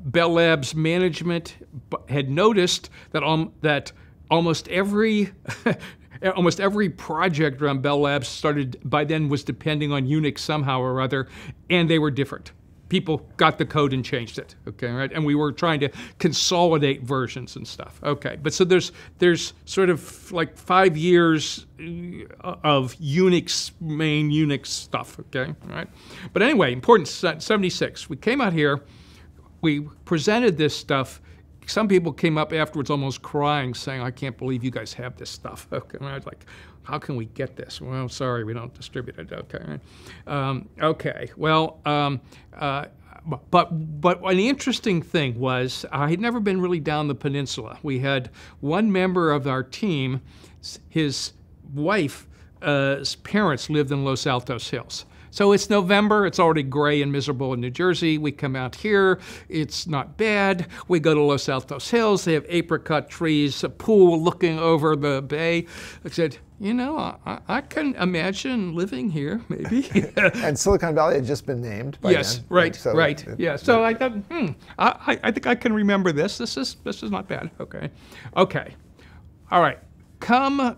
Bell Labs management had noticed that almost every project around Bell Labs started by then was depending on Unix somehow or other, and they were different. people got the code and changed it, okay, right? And we were trying to consolidate versions and stuff, okay. But so there's sort of like 5 years of main Unix stuff, okay, all right? But anyway, important, 76, we came out here, we presented this stuff. Some people came up afterwards almost crying, saying, I can't believe you guys have this stuff, okay, and I was like, how can we get this? Well, sorry, we don't distribute it. Okay. Okay. Well, but an interesting thing was I had never been really down the peninsula. We had one member of our team, his wife's parents lived in Los Altos Hills. So it's November, it's already gray and miserable in New Jersey. We come out here, it's not bad. We go to Los Altos Hills, they have apricot trees, a pool looking over the bay. I said, you know, I can imagine living here, maybe. And Silicon Valley had just been named by yes, then. right, So right. Yeah, so I thought, I think I can remember this. This is not bad, okay. Okay, all right. Come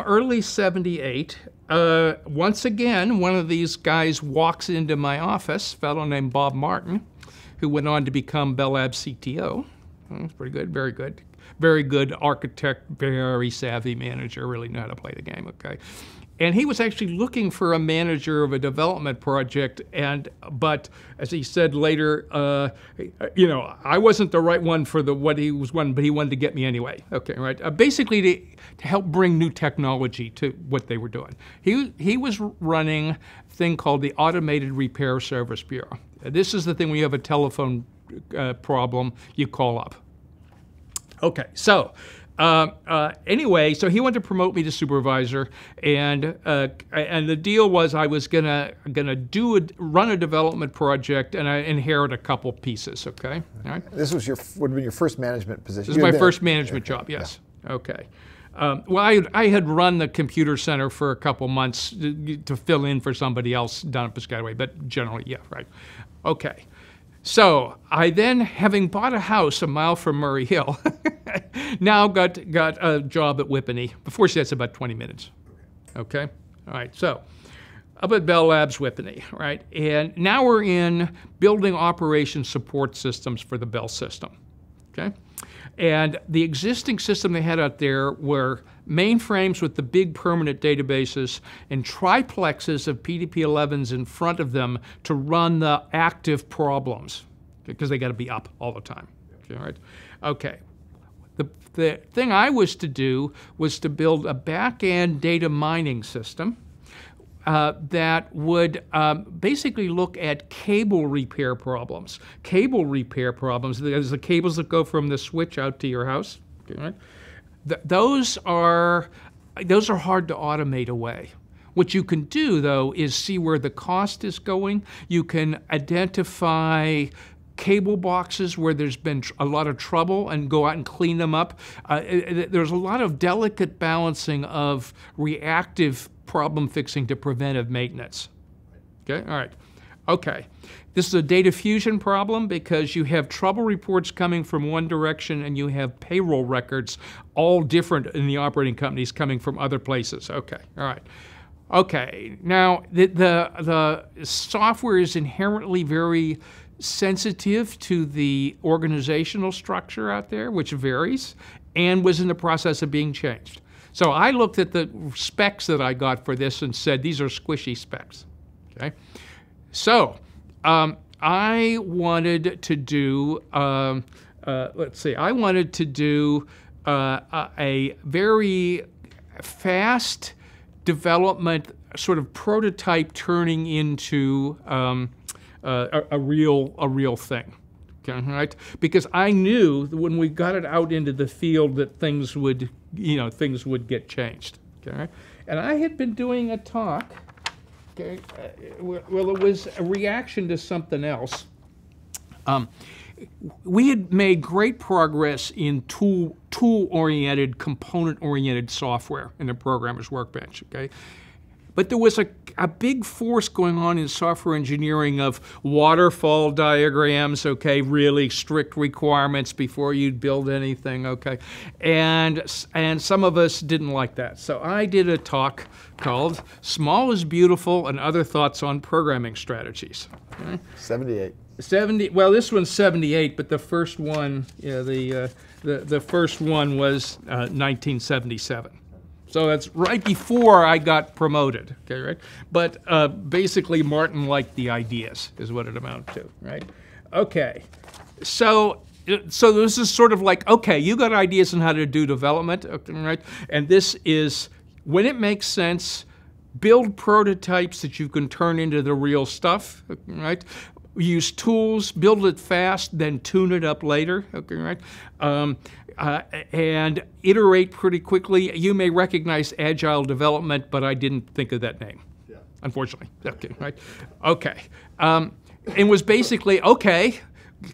early 78, once again, one of these guys walks into my office, a fellow named Bob Martin, who went on to become Bell Labs CTO. That's pretty good, very good. Very good architect, very savvy manager, really knew how to play the game, okay? And he was actually looking for a manager of a development project, but as he said later, you know, I wasn't the right one for what he was wanting, but he wanted to get me anyway. Okay, right? Basically to help bring new technology to what they were doing. He was running a thing called the Automated Repair Service Bureau. This is the thing when you have a telephone problem, you call up. Okay, so anyway, so he wanted to promote me to supervisor, and the deal was I was gonna run a development project, and I inherit a couple pieces. Okay, all right. This was would have been your first management position. This is my first management job. Yes. Yeah. Okay. Well, I had run the computer center for a couple months to fill in for somebody else down at Piscataway, but generally, yeah, right. Okay. So I then, having bought a house a mile from Murray Hill, now got a job at Whippany. Before that's about 20 minutes. Okay? All right, so up at Bell Labs Whippany, right? And now we're in building operation support systems for the Bell system. Okay? And the existing system they had out there were mainframes with the big permanent databases and triplexes of PDP-11s in front of them to run the active problems because they got to be up all the time. Okay, all right? Okay. The thing I was to do was to build a back-end data mining system that would basically look at cable repair problems. Cable repair problems, there's the cables that go from the switch out to your house. Okay, right? Those are hard to automate away. What you can do, though, is see where the cost is going. You can identify cable boxes where there's been a lot of trouble and go out and clean them up. There's a lot of delicate balancing of reactive problem fixing to preventive maintenance. Okay, all right. Okay, this is a data fusion problem because you have trouble reports coming from one direction and you have payroll records all different in the operating companies coming from other places. Okay, all right. Okay, now the software is inherently very sensitive to the organizational structure out there, which varies, and was in the process of being changed. So I looked at the specs that I got for this and said, these are squishy specs, okay? So I wanted to do, let's see, I wanted to do a very fast development sort of prototype turning into a real thing. Okay, right? Because I knew that when we got it out into the field that things would get changed. Okay, right? And I had been doing a talk. Okay, well, it was a reaction to something else. We had made great progress in tool-oriented, component-oriented software in the programmer's workbench. Okay, but there was a big force going on in software engineering of waterfall diagrams, okay, really strict requirements before you'd build anything, okay, and some of us didn't like that. So I did a talk called "Small is Beautiful and Other Thoughts on Programming Strategies." Okay? 78. Well, this one's 78, but the first one, yeah, the first one was 1977. So that's right before I got promoted, okay, right? But basically, Martin liked the ideas, is what it amounted to, right? Okay, so this is sort of like, okay, you got ideas on how to do development, okay, right? And this is, when it makes sense, build prototypes that you can turn into the real stuff, right? Use tools, build it fast, then tune it up later, okay, right? And iterate pretty quickly. You may recognize agile development, but I didn't think of that name, unfortunately. Okay, right? Okay. It was basically, okay,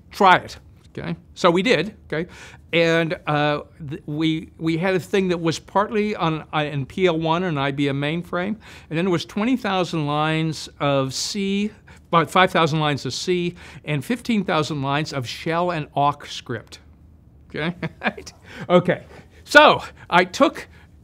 try it. Okay, so we did. Okay, and we had a thing that was partly on in PL1 and IBM mainframe, and then there was 20,000 lines of C, about 5,000 lines of C, and 15,000 lines of shell and awk script. Okay, okay. So I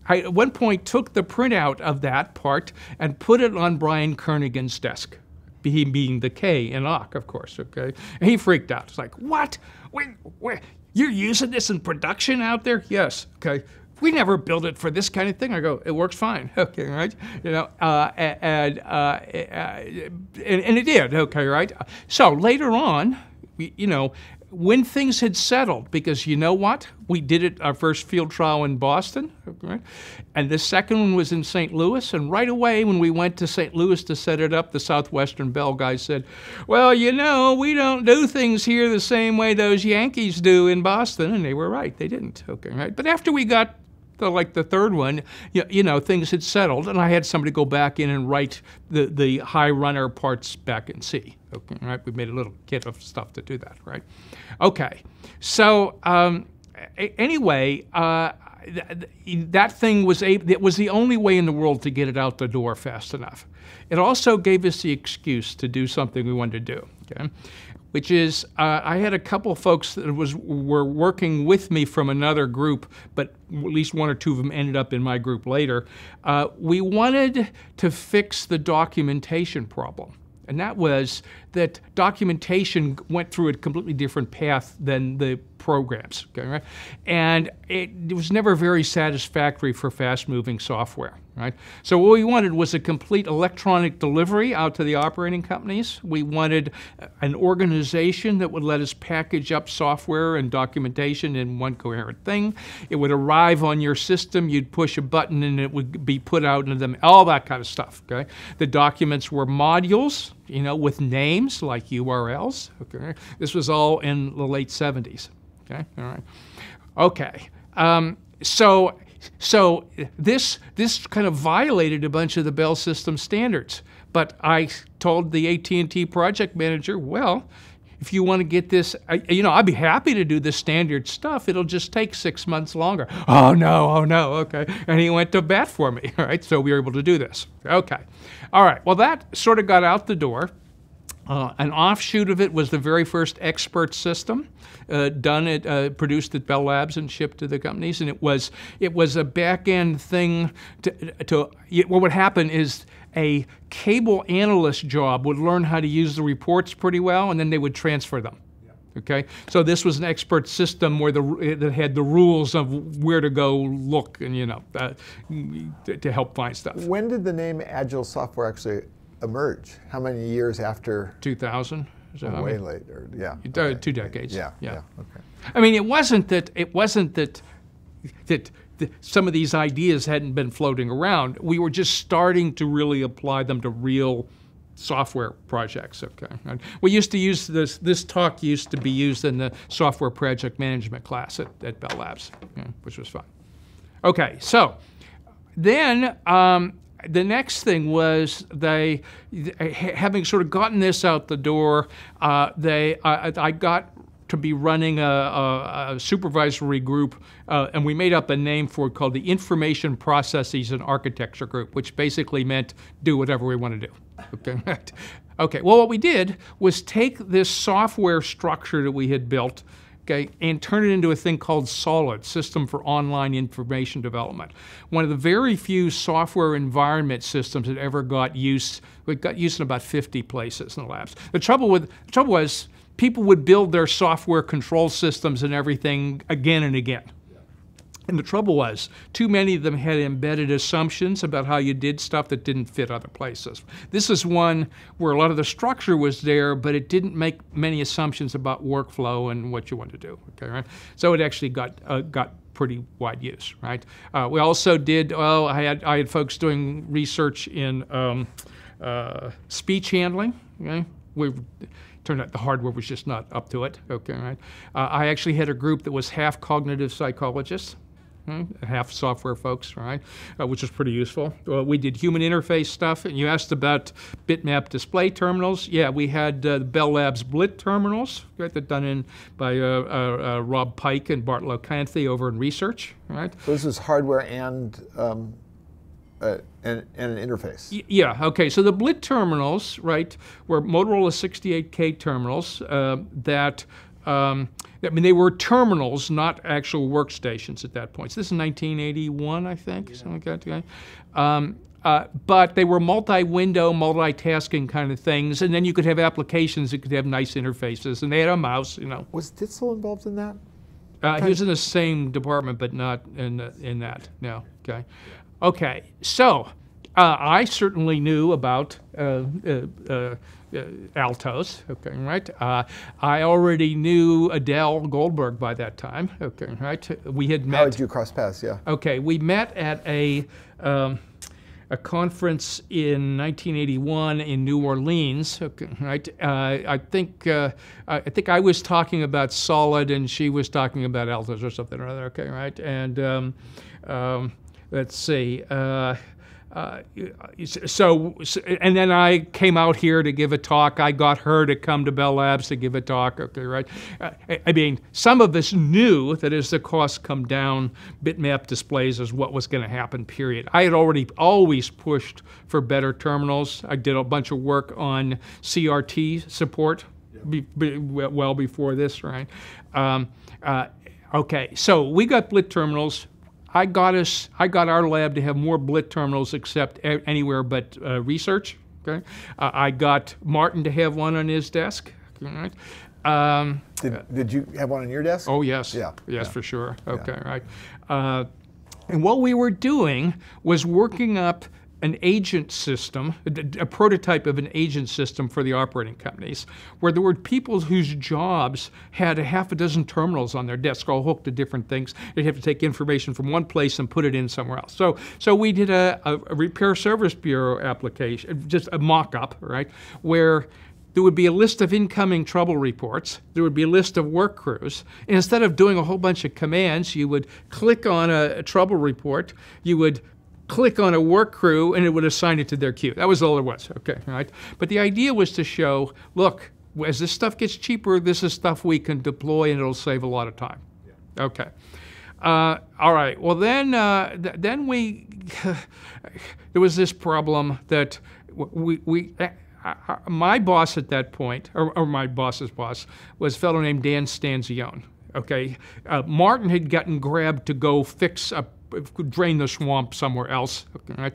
at one point took the printout of that part and put it on Brian Kernighan's desk. He being the K in awk, of course, okay? And he freaked out. It's like, what? Wait, you're using this in production out there? Yes, okay. We never built it for this kind of thing. I go, it works fine, okay, right? You know, and it did, okay, right? So later on, you know, when things had settled, because you know what? We did it, our first field trial in Boston, right? And the second one was in St. Louis, and right away when we went to St. Louis to set it up, the Southwestern Bell guy said, well, you know, we don't do things here the same way those Yankees do in Boston, and they were right, they didn't, okay, right? But after we got the third one, you know, things had settled, and I had somebody go back in and write the high runner parts back in C. Okay, right? We made a little kit of stuff to do that, right? Okay, so anyway, that thing was it was the only way in the world to get it out the door fast enough. It also gave us the excuse to do something we wanted to do. Okay. Which is, I had a couple folks that were working with me from another group, but at least one or two of them ended up in my group later. We wanted to fix the documentation problem. And that was that documentation went through a completely different path than the programs, okay, right? And it was never very satisfactory for fast-moving software, right? So what we wanted was a complete electronic delivery out to the operating companies. We wanted an organization that would let us package up software and documentation in one coherent thing. It would arrive on your system, you'd push a button and it would be put out into them, all that kind of stuff, okay? The documents were modules, you know, with names like URLs, okay? This was all in the late 70s, okay, all right. Okay, so this kind of violated a bunch of the Bell System standards, but I told the AT&T project manager, well, if you want to get this, you know, I'd be happy to do the standard stuff. It'll just take 6 months longer. Oh no, okay. And he went to bat for me, all right? So we were able to do this. Okay. All right, well that sort of got out the door. An offshoot of it was the very first expert system produced at Bell Labs and shipped to the companies, and it was a back-end thing what would happen is a cable analyst job would learn how to use the reports pretty well, and then they would transfer them. Okay, so this was an expert system where that had the rules of where to go look and, you know, to help find stuff. When did the name Agile Software actually emerge? How many years after? 2000. So, way later, yeah. Okay. 2 decades. Yeah. Okay. I mean, it wasn't that some of these ideas hadn't been floating around. We were just starting to really apply them to real software projects, okay? We used to use this talk used to be used in the software project management class at Bell Labs, okay, which was fun. Okay, so then the next thing was having sort of gotten this out the door, I got to be running a supervisory group, and we made up a name for it called the Information Processes and Architecture Group, which basically meant do whatever we want to do. Okay, right. Okay, well, what we did was take this software structure that we had built, okay, and turn it into a thing called SOLID, System for Online Information Development. One of the very few software environment systems that ever got used. It got used in about 50 places in the labs. The trouble was people would build their software control systems and everything again and again. And the trouble was, too many of them had embedded assumptions about how you did stuff that didn't fit other places. This is one where a lot of the structure was there, but it didn't make many assumptions about workflow and what you want to do. Okay, right? So it actually got pretty wide use, right? We also did. Well, I had folks doing research in speech handling. Okay, turned out the hardware was just not up to it. Okay, right? I actually had a group that was half cognitive psychologists. Half software folks, right, which was pretty useful. We did human interface stuff, and you asked about bitmap display terminals. Yeah, we had Bell Labs Blit terminals, right, that done in by Rob Pike and Bart Locanthe over in research, right. So this is hardware and an interface. Yeah, okay, so the Blit terminals, right, were Motorola 68K terminals that I mean, they were terminals, not actual workstations at that point. So this is 1981, I think, something like that. Okay? But they were multi-window, multitasking kind of things, and then you could have applications that could have nice interfaces, and they had a mouse, you know. Was Ditzel involved in that? He was in the same department, but not in that. No. Okay. Okay. So I certainly knew about altos, okay, right? I already knew Adele Goldberg by that time, okay, right? We had met. How did you cross paths? Yeah. Okay, we met at a conference in 1981 in New Orleans, okay, right? I think I was talking about Solid and she was talking about altos or something or other, okay, right? And let's see. And then I came out here to give a talk. I got her to come to Bell Labs to give a talk, okay, right? I mean, some of us knew that as the costs come down, bitmap displays is what was going to happen, period. I had always pushed for better terminals. I did a bunch of work on CRT support well before this, right? Okay, so we got Blit terminals. I got our lab to have more Blit terminals except anywhere but research. Okay, I got Martin to have one on his desk. Right. Did you have one on your desk? Oh yes, yeah, yes, for sure. Okay, right. And what we were doing was working up an agent system, a prototype of an agent system for the operating companies, where there were people whose jobs had a half a dozen terminals on their desk, all hooked to different things. They'd have to take information from one place and put it in somewhere else. So we did a repair service bureau application, just a mock-up, right, where there would be a list of incoming trouble reports. There would be a list of work crews. And instead of doing a whole bunch of commands, you would click on a trouble report. You would click on a work crew, and it would assign it to their queue. That was all there was, okay, right? But the idea was to show, look, as this stuff gets cheaper, this is stuff we can deploy, and it'll save a lot of time. Yeah. Okay. All right. Well, then we there was this problem that my boss at that point, or my boss's boss, was a fellow named Dan Stanzione. Okay, Martin had gotten grabbed to go drain the swamp somewhere else. Okay, right?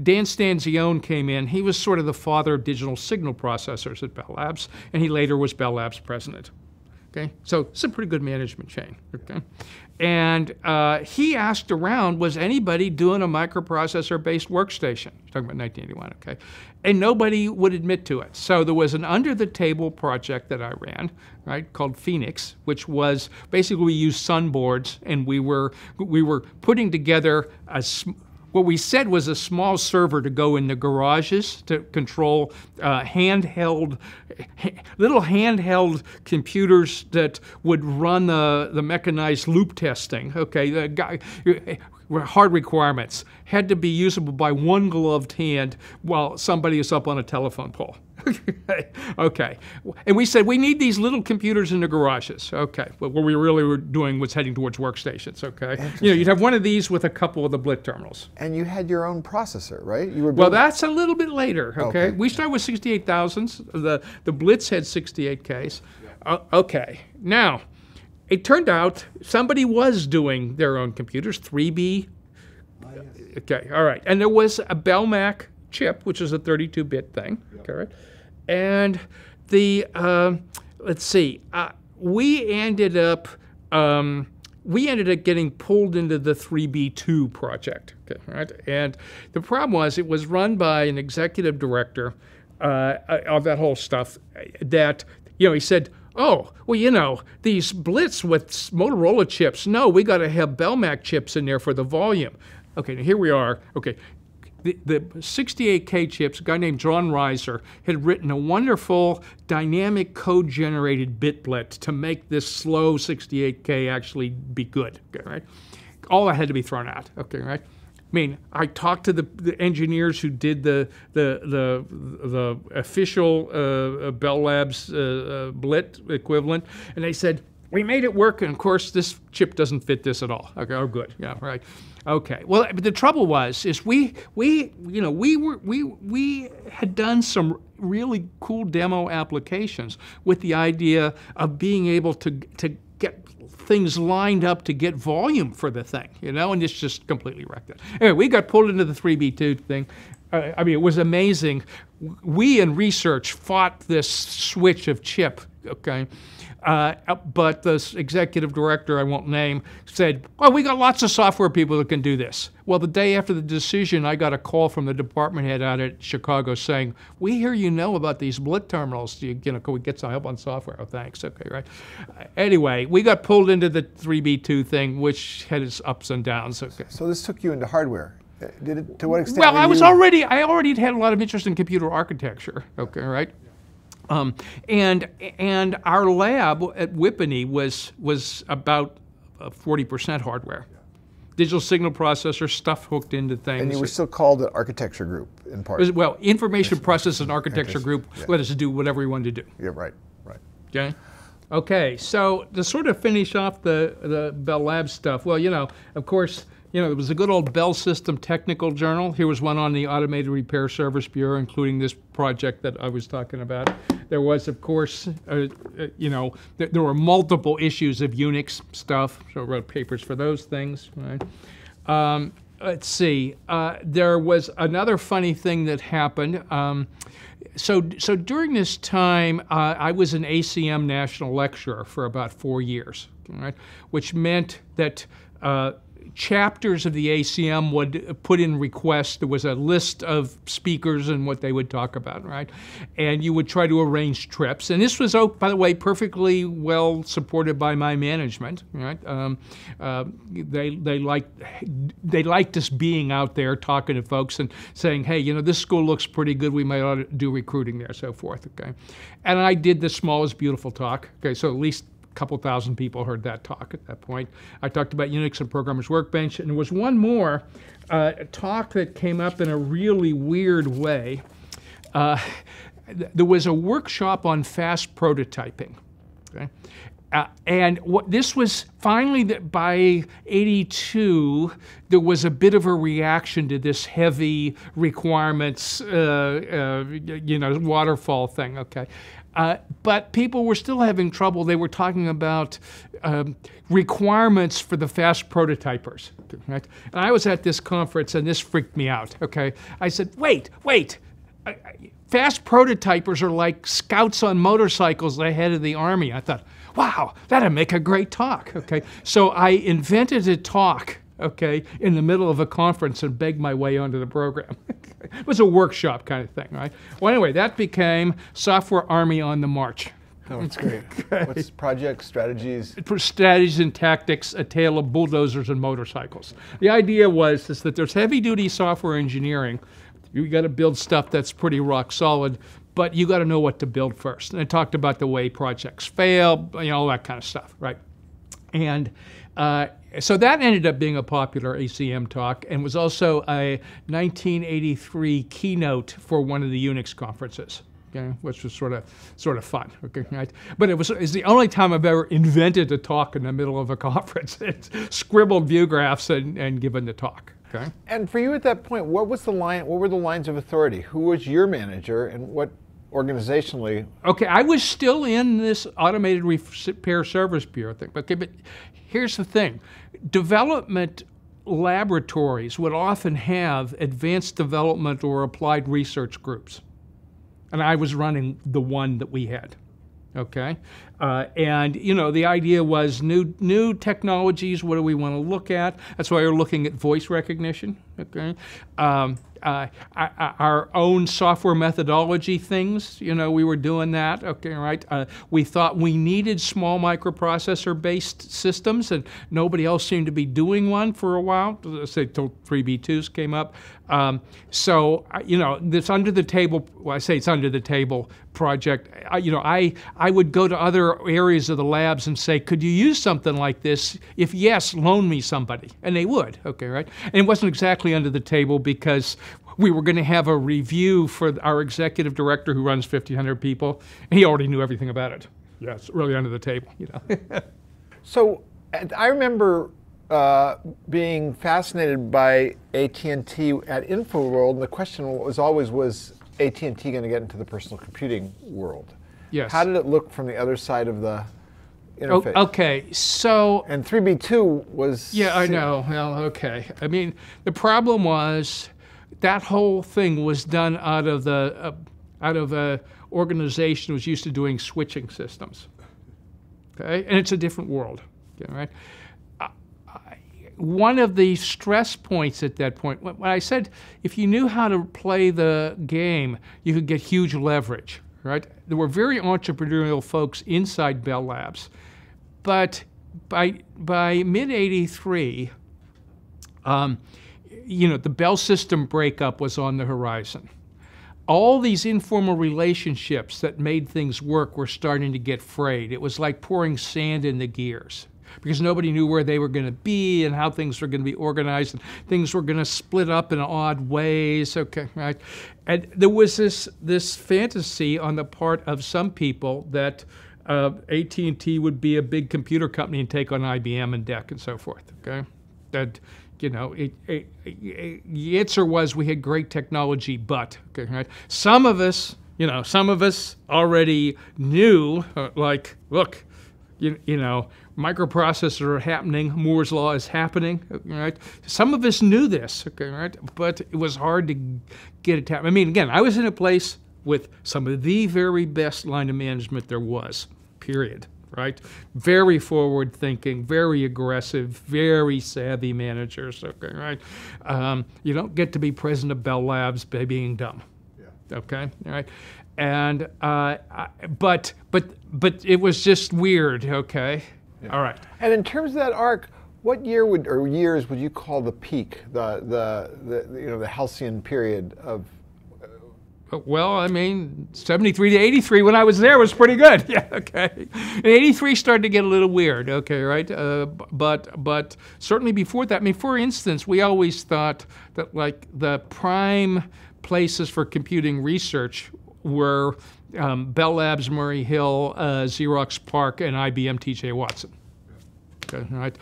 Dan Stanzione came in. He was sort of the father of digital signal processors at Bell Labs, and he later was Bell Labs president. Okay, so it's a pretty good management chain. Okay, and he asked around, was anybody doing a microprocessor-based workstation? He's talking about 1981. Okay, and nobody would admit to it. So there was an under-the-table project that I ran, right, called Phoenix, which was basically we used Sunboards, and we were putting together what we said was a small server to go in the garages to control little handheld computers that would run the mechanized loop testing. Okay, hard requirements had to be usable by one gloved hand while somebody is up on a telephone pole. Okay. And we said, we need these little computers in the garages. Okay. But what we really were doing was heading towards workstations. Okay. You know, you'd have one of these with a couple of the blit terminals. And you had your own processor, right? You were well, that's a little bit later. Okay. Okay. We started with 68,000s. The blitz had 68Ks. Okay. Now, it turned out somebody was doing their own computers, 3B. Okay. All right. And there was a Bell Mac chip, which is a 32-bit thing. Okay. Right? And the let's see, we ended up getting pulled into the 3B2 project, okay, right? And the problem was it was run by an executive director of that whole stuff. That he said, oh, well, these blitz with Motorola chips. No, we got to have Bell Mac chips in there for the volume. Okay, now here we are. Okay. The 68K chips, a guy named John Reiser had written a wonderful dynamic code-generated bit blit to make this slow 68K actually be good, okay, right? All that had to be thrown out, okay, right? I mean, I talked to the engineers who did the official Bell Labs blit equivalent, and they said, we made it work, and of course this chip doesn't fit this at all. Okay, oh good, yeah, right. Okay, well, but the trouble was, is we had done some really cool demo applications with the idea of being able to get things lined up to get volume for the thing, and it's just completely wrecked it. Anyway, we got pulled into the 3B2 thing. I mean, it was amazing. We in research fought this switch of chip, okay? But the executive director, I won't name, said, well, we got lots of software people that can do this. Well, the day after the decision, I got a call from the department head out at Chicago saying, we hear you know about these blit terminals. Can we get some help on software? Oh, thanks. Okay, right. Anyway, we got pulled into the 3B2 thing, which had its ups and downs. Okay. So this took you into hardware. Did it, to what extent? Well, I already had a lot of interest in computer architecture. Okay, right. And our lab at Whippany was about 40% hardware. Digital signal processor, stuff hooked into things. And you were still called an architecture group in part. Well, information process and architecture group let us do whatever we wanted to do. Yeah, right. Okay. Okay, so to sort of finish off the Bell Labs stuff, well, of course, there was a good old Bell System technical journal. Here was one on the Automated Repair Service Bureau, including this project that I was talking about. There was, of course, there were multiple issues of Unix stuff, so I wrote papers for those things. Right? Let's see. There was another funny thing that happened. So during this time, I was an ACM national lecturer for about 4 years, right? Which meant that chapters of the ACM would put in requests. There was a list of speakers and what they would talk about, right? And you would try to arrange trips. And this was, by the way, perfectly well supported by my management, right? They liked us being out there talking to folks and saying, hey, this school looks pretty good. We might ought to do recruiting there, so forth, okay? And I did the Small is Beautiful talk, okay? So at least couple thousand people heard that talk at that point. I talked about Unix and Programmer's Workbench, and there was one more talk that came up in a really weird way. There was a workshop on fast prototyping. Okay? And this was finally, by 82, there was a bit of a reaction to this heavy requirements, waterfall thing, okay? But people were still having trouble. They were talking about requirements for the fast prototypers, right? And I was at this conference, and this freaked me out, okay? I said, wait. Fast prototypers are like scouts on motorcycles ahead of the Army. I thought, wow, that'd make a great talk, okay? So I invented a talk, okay, in the middle of a conference and begged my way onto the program. It was a workshop kind of thing, right? Well, anyway, that became Software Army on the March. Oh, that's great. Okay. What's project strategies? Strategies and tactics, a tale of bulldozers and motorcycles. The idea was that there's heavy-duty software engineering. You got to build stuff that's pretty rock solid, but you got to know what to build first. And I talked about the way projects fail, all that kind of stuff, right? And So that ended up being a popular ACM talk and was also a 1983 keynote for one of the Unix conferences. Okay, which was sort of fun. Okay, right? But it's the only time I've ever invented a talk in the middle of a conference. It's scribbled view graphs and given the talk. Okay. And for you at that point, what was the line? What were the lines of authority? Who was your manager, and what organizationally? Okay, I was still in this automated repair service bureau thing. Okay, but here's the thing: development laboratories would often have advanced development or applied research groups. And I was running the one that we had, okay? And, you know, the idea was new technologies, what do we want to look at? That's why we're looking at voice recognition, okay? Our own software methodology things, you know, we were doing that, okay, right? We thought we needed small microprocessor-based systems, and nobody else seemed to be doing one for a while, say till 3B2s came up. So, you know, this under the table, well, I say it's under the table project, you know, I would go to other areas of the labs and say, could you use something like this? If yes, loan me somebody. And they would, okay, right? And it wasn't exactly under the table because we were going to have a review for our executive director who runs 1,500 people, and he already knew everything about it. Yeah, it's really under the table, you know. So I remember being fascinated by AT&T at InfoWorld, and the question was always, was AT&T going to get into the personal computing world? Yes. How did it look from the other side of the interface? Oh, okay, so... And 3B2 was... Yeah, I know. Well, okay. I mean, the problem was that whole thing was done out of a organization that was used to doing switching systems. Okay, and it's a different world. Okay, right. One of the stress points at that point, when I said if you knew how to play the game, you could get huge leverage. Right? There were very entrepreneurial folks inside Bell Labs, but by mid-'83, you know, the Bell system breakup was on the horizon. All these informal relationships that made things work were starting to get frayed. It was like pouring sand in the gears, because nobody knew where they were going to be and how things were going to be organized, and things were going to split up in odd ways. Okay, right? And there was this fantasy on the part of some people that AT&T would be a big computer company and take on IBM and DEC and so forth. Okay, that, you know, the answer was we had great technology, but okay, right? Some of us already knew, like, look, you know, microprocessors are happening, Moore's Law is happening, right? Some of us knew this, okay, right? But it was hard to get it to happen. I mean, again, I was in a place with some of the very best line of management there was, period, right? Very forward-thinking, very aggressive, very savvy managers, okay, right? You don't get to be president of Bell Labs by being dumb, okay, all right? And but it was just weird, okay? Yeah. All right. And in terms of that arc, what year years would you call the peak, the halcyon period of? Well, I mean, 73 to 83 when I was there was pretty good. Yeah, okay. And 83 started to get a little weird, okay, right? But certainly before that, I mean, for instance, we always thought that like the prime places for computing research were Bell Labs, Murray Hill, Xerox PARC, and IBM TJ Watson. Okay, right?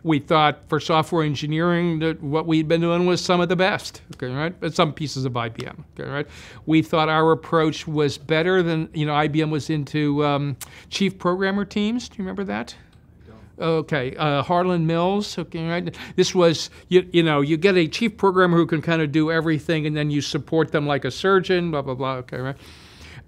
We thought for software engineering that what we'd been doing was some of the best, okay, right? But some pieces of IBM, okay, right? We thought our approach was better than, you know, IBM was into chief programmer teams. Do you remember that? Okay, Harlan Mills, okay, right? This was, you know, you get a chief programmer who can kind of do everything, and then you support them like a surgeon, blah, blah, blah, okay, right?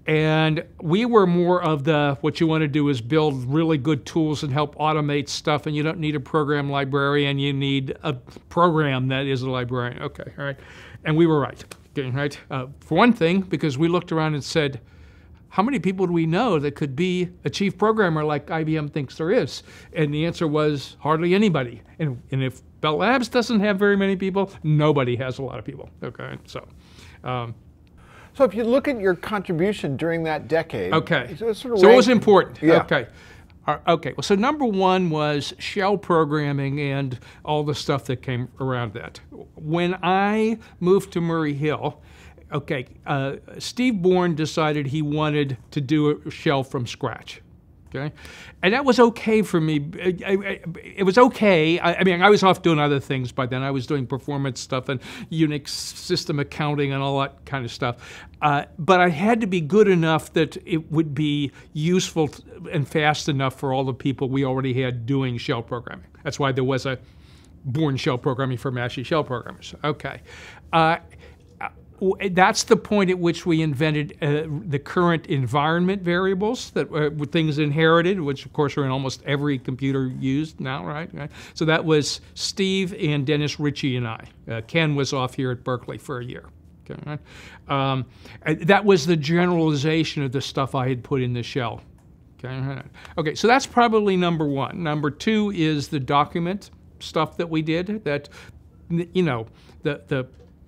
And we were more of the, what you want to do is build really good tools and help automate stuff, and you don't need a program librarian, you need a program that is a librarian, okay, all right? And we were right, okay, right? For one thing, because we looked around and said, how many people do we know that could be a chief programmer like IBM thinks there is? And the answer was hardly anybody. And if Bell Labs doesn't have very many people, nobody has a lot of people, okay? So if you look at your contribution during that decade. Okay, so it was important, yeah. Okay. Okay, well, so number one was shell programming and all the stuff that came around that. When I moved to Murray Hill, okay, Steve Bourne decided he wanted to do a shell from scratch. Okay, and that was okay for me. It was okay. I mean, I was off doing other things by then. I was doing performance stuff and Unix system accounting and all that kind of stuff. But I had to be good enough that it would be useful and fast enough for all the people we already had doing shell programming. That's why there was a Bourne shell programming for Mashey shell programmers. Okay. That's the point at which we invented the current environment variables that were things inherited, which of course are in almost every computer used now, right? So that was Steve and Dennis Ritchie and I. Ken was off here at Berkeley for a year. Okay, right? That was the generalization of the stuff I had put in the shell. Okay, so that's probably number one. Number two is the document stuff that we did. That, you know, the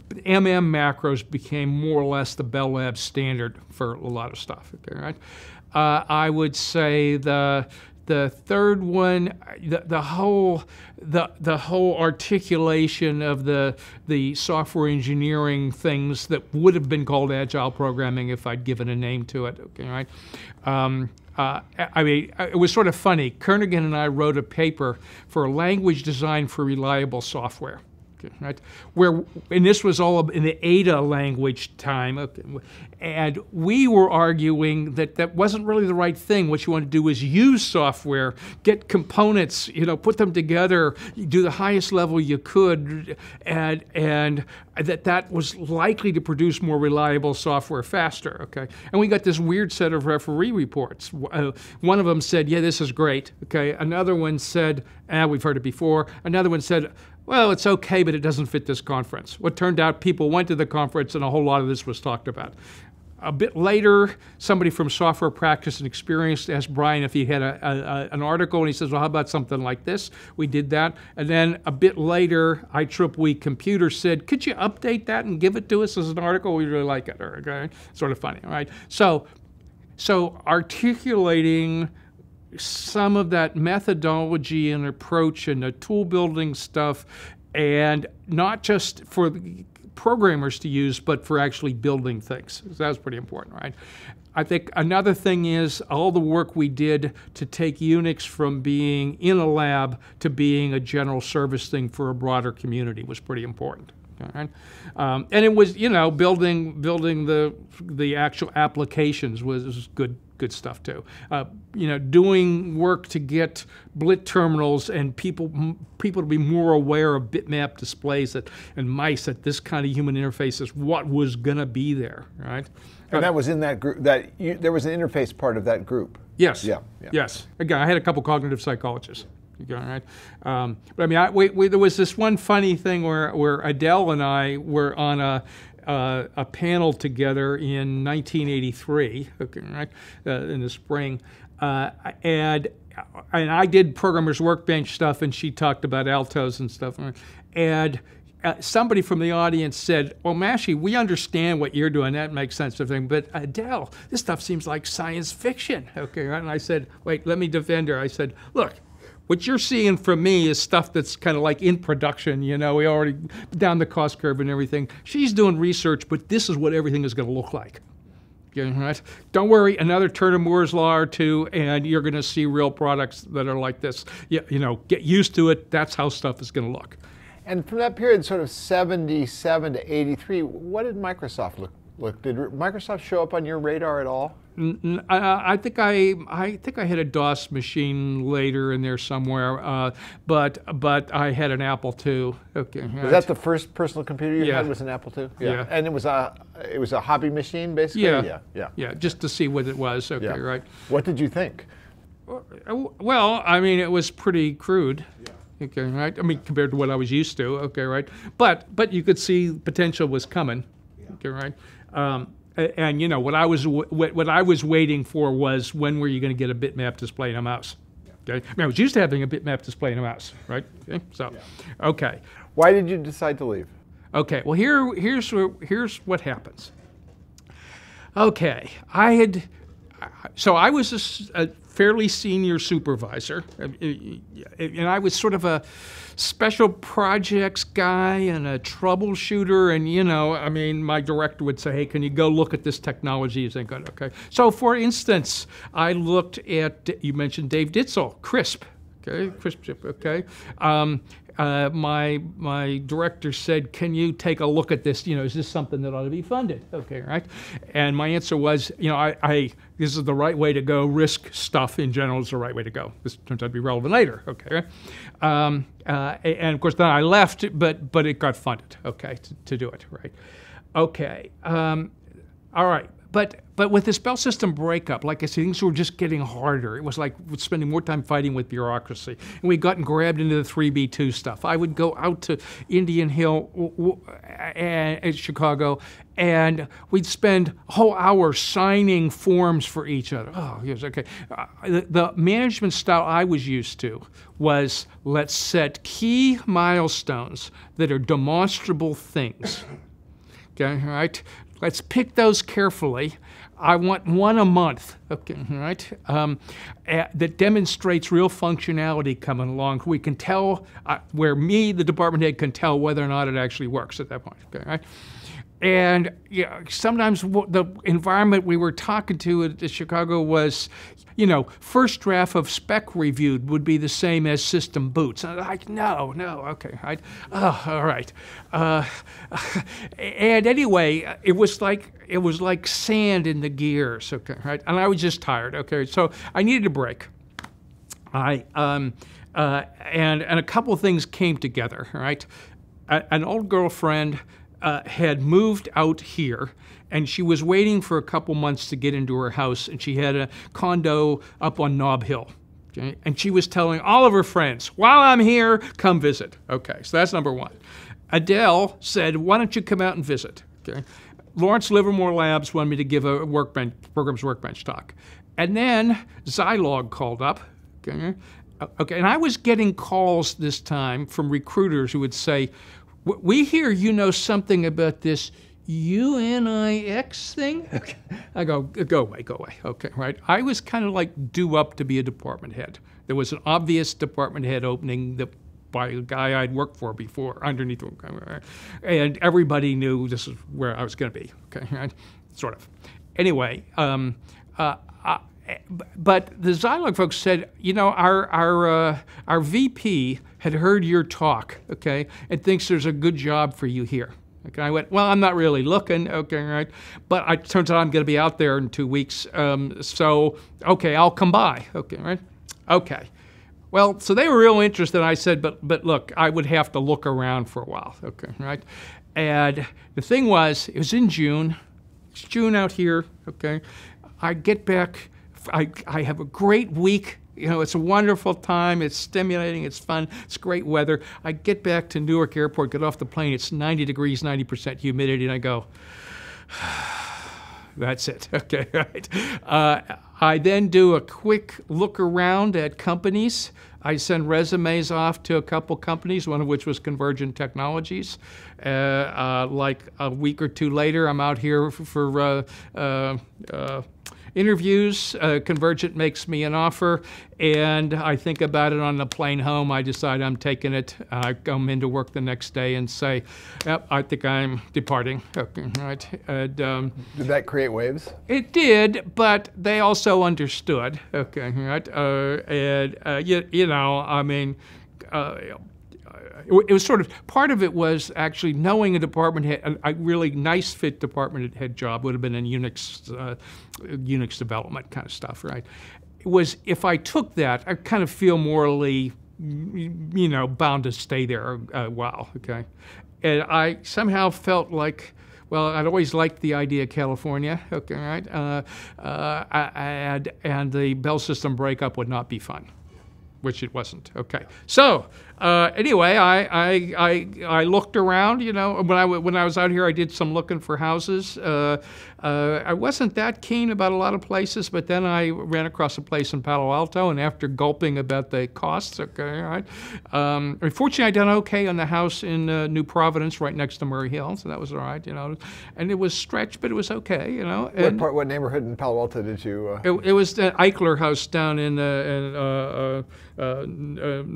macros became more or less the Bell Lab standard for a lot of stuff. Okay, right? I would say the third one, the whole articulation of the software engineering things that would have been called agile programming if I'd given a name to it. Okay, right? I mean, it was sort of funny. Kernighan and I wrote a paper for a language design for reliable software. Right? And this was all in the Ada language time, and we were arguing that that wasn't really the right thing. What you want to do is use software, get components, you know, put them together, do the highest level you could, and that was likely to produce more reliable software faster. Okay, and we got this weird set of referee reports. One of them said, "Yeah, this is great." Okay, another one said, "We've heard it before." Another one said, "Well, it's okay, but it doesn't fit this conference." What turned out, people went to the conference and a whole lot of this was talked about. A bit later, somebody from Software Practice and Experience asked Brian if he had an article, and he says, "Well, how about something like this?" We did that. And then a bit later, IEEE Computer said, "Could you update that and give it to us as an article? We really like it." Okay? Sort of funny, right? So articulating some of that methodology and approach and the tool building stuff, and not just for programmers to use, but for actually building things. So that was pretty important, right? I think another thing is all the work we did to take Unix from being in a lab to being a general service thing for a broader community was pretty important. Right? And it was, you know, building the actual applications was good stuff too. You know, doing work to get blit terminals and people to be more aware of bitmap displays and mice at this kind of human interface is what was going to be there, right? And that was in that group. There was an interface part of that group. Yes. Yeah. Yes. Again, I had a couple cognitive psychologists. Right? But I mean, there was this one funny thing where Adele and I were on a panel together in 1983, okay, right, in the spring, and I did Programmer's Workbench stuff, and she talked about altos and stuff, and somebody from the audience said, "Well, Mashey, we understand what you're doing. That makes sense, everything. But Adele, this stuff seems like science fiction." Okay, right? And I said, "Wait, let me defend her." I said, "Look, what you're seeing from me is stuff that's kind of like in production, you know, we already down the cost curve and everything. She's doing research, but this is what everything is going to look like." Right? Don't worry, another turn of Moore's Law or two, and you're going to see real products that are like this. You know, get used to it. That's how stuff is going to look. And from that period, sort of 77 to 83, what did Microsoft look? Did Microsoft show up on your radar at all? I think I had a DOS machine later in there somewhere, but I had an Apple II. Okay, right. Was that the first personal computer you Yeah. had? Was an Apple II? Yeah. And it was a hobby machine, basically. Yeah. Yeah. Just to see what it was. Okay, Yeah. right. What did you think? Well, I mean, it was pretty crude. Yeah. Okay, right. I mean, compared to what I was used to. Okay, right. But you could see potential was coming. Yeah. Okay, right. And you know what I was waiting for was, when were you going to get a bitmap display and a mouse? Okay, I mean, I was used to having a bitmap display and a mouse, right? Okay, so, okay. Why did you decide to leave? Okay, well here's what happens. Okay, I was fairly senior supervisor, and I was sort of a special projects guy and a troubleshooter, and I mean, my director would say, hey, can you go look at this technology? You think, okay. So for instance, I looked at, you mentioned Dave Ditzel, CRISP, okay, CRISP chip, okay. My director said, can you take a look at this? Is this something that ought to be funded? Okay, right? And my answer was, this is the right way to go. RISC stuff in general is the right way to go. This turns out to be relevant later, okay? Right? And of course, then I left, but it got funded, okay, to do it, right? Okay, all right. But with this Bell System breakup, like I said, things were just getting harder. It was like spending more time fighting with bureaucracy. And we'd gotten grabbed into the 3B2 stuff. I would go out to Indian Hill at Chicago, and we'd spend a whole hour signing forms for each other. Oh, yes, okay. The management style I was used to was, let's set key milestones that are demonstrable things. Okay, all right? Let's pick those carefully. I want one a month, okay, right? That demonstrates real functionality coming along. We can tell where the department head, can tell whether or not it actually works at that point, okay, right? And sometimes the environment we were talking to at Chicago was, first draft of spec reviewed would be the same as system boots. And I'm like, no, okay, right? Oh, all right. And anyway, it was like sand in the gears, okay, right? And I was just tired, okay? So I needed a break. And a couple of things came together, right? An old girlfriend had moved out here, and she was waiting for a couple months to get into her house, and she had a condo up on Nob Hill. Okay? And she was telling all of her friends, while I'm here, come visit. Okay, so that's number one. Adele said, why don't you come out and visit? Okay? Lawrence Livermore Labs wanted me to give a Programs Workbench talk. And then Zilog called up. Okay, and I was getting calls this time from recruiters who would say, we hear you know something about this UNIX thing? Okay. I go away, okay, right? I was kind of like due up to be a department head. There was an obvious department head opening by a guy I'd worked for before, underneath, and everybody knew this is where I was going to be, okay, right? Sort of. Anyway, but the Zilog folks said, our VP had heard your talk, okay, and thinks there's a good job for you here. Okay, I went, well, I'm not really looking, okay, right, but it turns out I'm going to be out there in 2 weeks, so, okay, I'll come by, okay, right, okay. Well, so they were real interested. I said, but look, I would have to look around for a while, okay, right, and the thing was, it was in June. It's June out here, okay. I get back. I have a great week. It's a wonderful time. It's stimulating. It's fun. It's great weather. I get back to Newark Airport, get off the plane. It's 90 degrees, 90% humidity, and I go, that's it. Okay, right. I then do a quick look around at companies. I send resumes off to a couple companies, one of which was Convergent Technologies. Like a week or two later, I'm out here for interviews. Convergent makes me an offer, and I think about it on the plane home. I decide I'm taking it. I come into work the next day and say, yep, I think I'm departing. Okay, right. And, did that create waves? It did, but they also understood. Okay, right. I mean, it was sort of, part of it was actually knowing a department head, a really nice fit department head job would have been in Unix development kind of stuff, right? It was, if I took that, I kind of feel morally, bound to stay there a while, okay? And I somehow felt like, well, I'd always liked the idea of California, okay, right? And the Bell System breakup would not be fun, which it wasn't. Okay, so Anyway, I looked around. You know, when I was out here, I did some looking for houses. I wasn't that keen about a lot of places, but then I ran across a place in Palo Alto, and after gulping about the costs, okay, all right. Unfortunately, I done okay on the house in New Providence, right next to Murray Hill, so that was all right, you know. And it was stretched, but it was okay, you know. And what neighborhood in Palo Alto did you? It was the Eichler house down in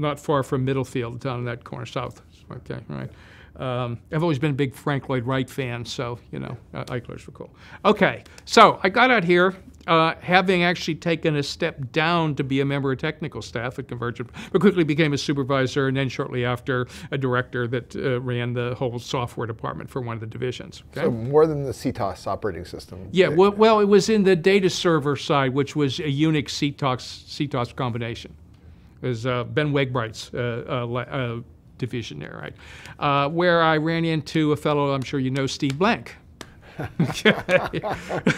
not far from Middlefield, down in that corner south. Okay, all right. I've always been a big Frank Lloyd Wright fan, so, you know, Eichlers were cool. Okay, so I got out here having actually taken a step down to be a member of technical staff at Convergent, but quickly became a supervisor, and then shortly after a director that ran the whole software department for one of the divisions. Okay? So more than the CTOS operating system. Yeah, well, it was in the data server side, which was a Unix CTOS combination. It was Ben Wegbright's division there, right? Where I ran into a fellow, I'm sure you know, Steve Blank. Okay.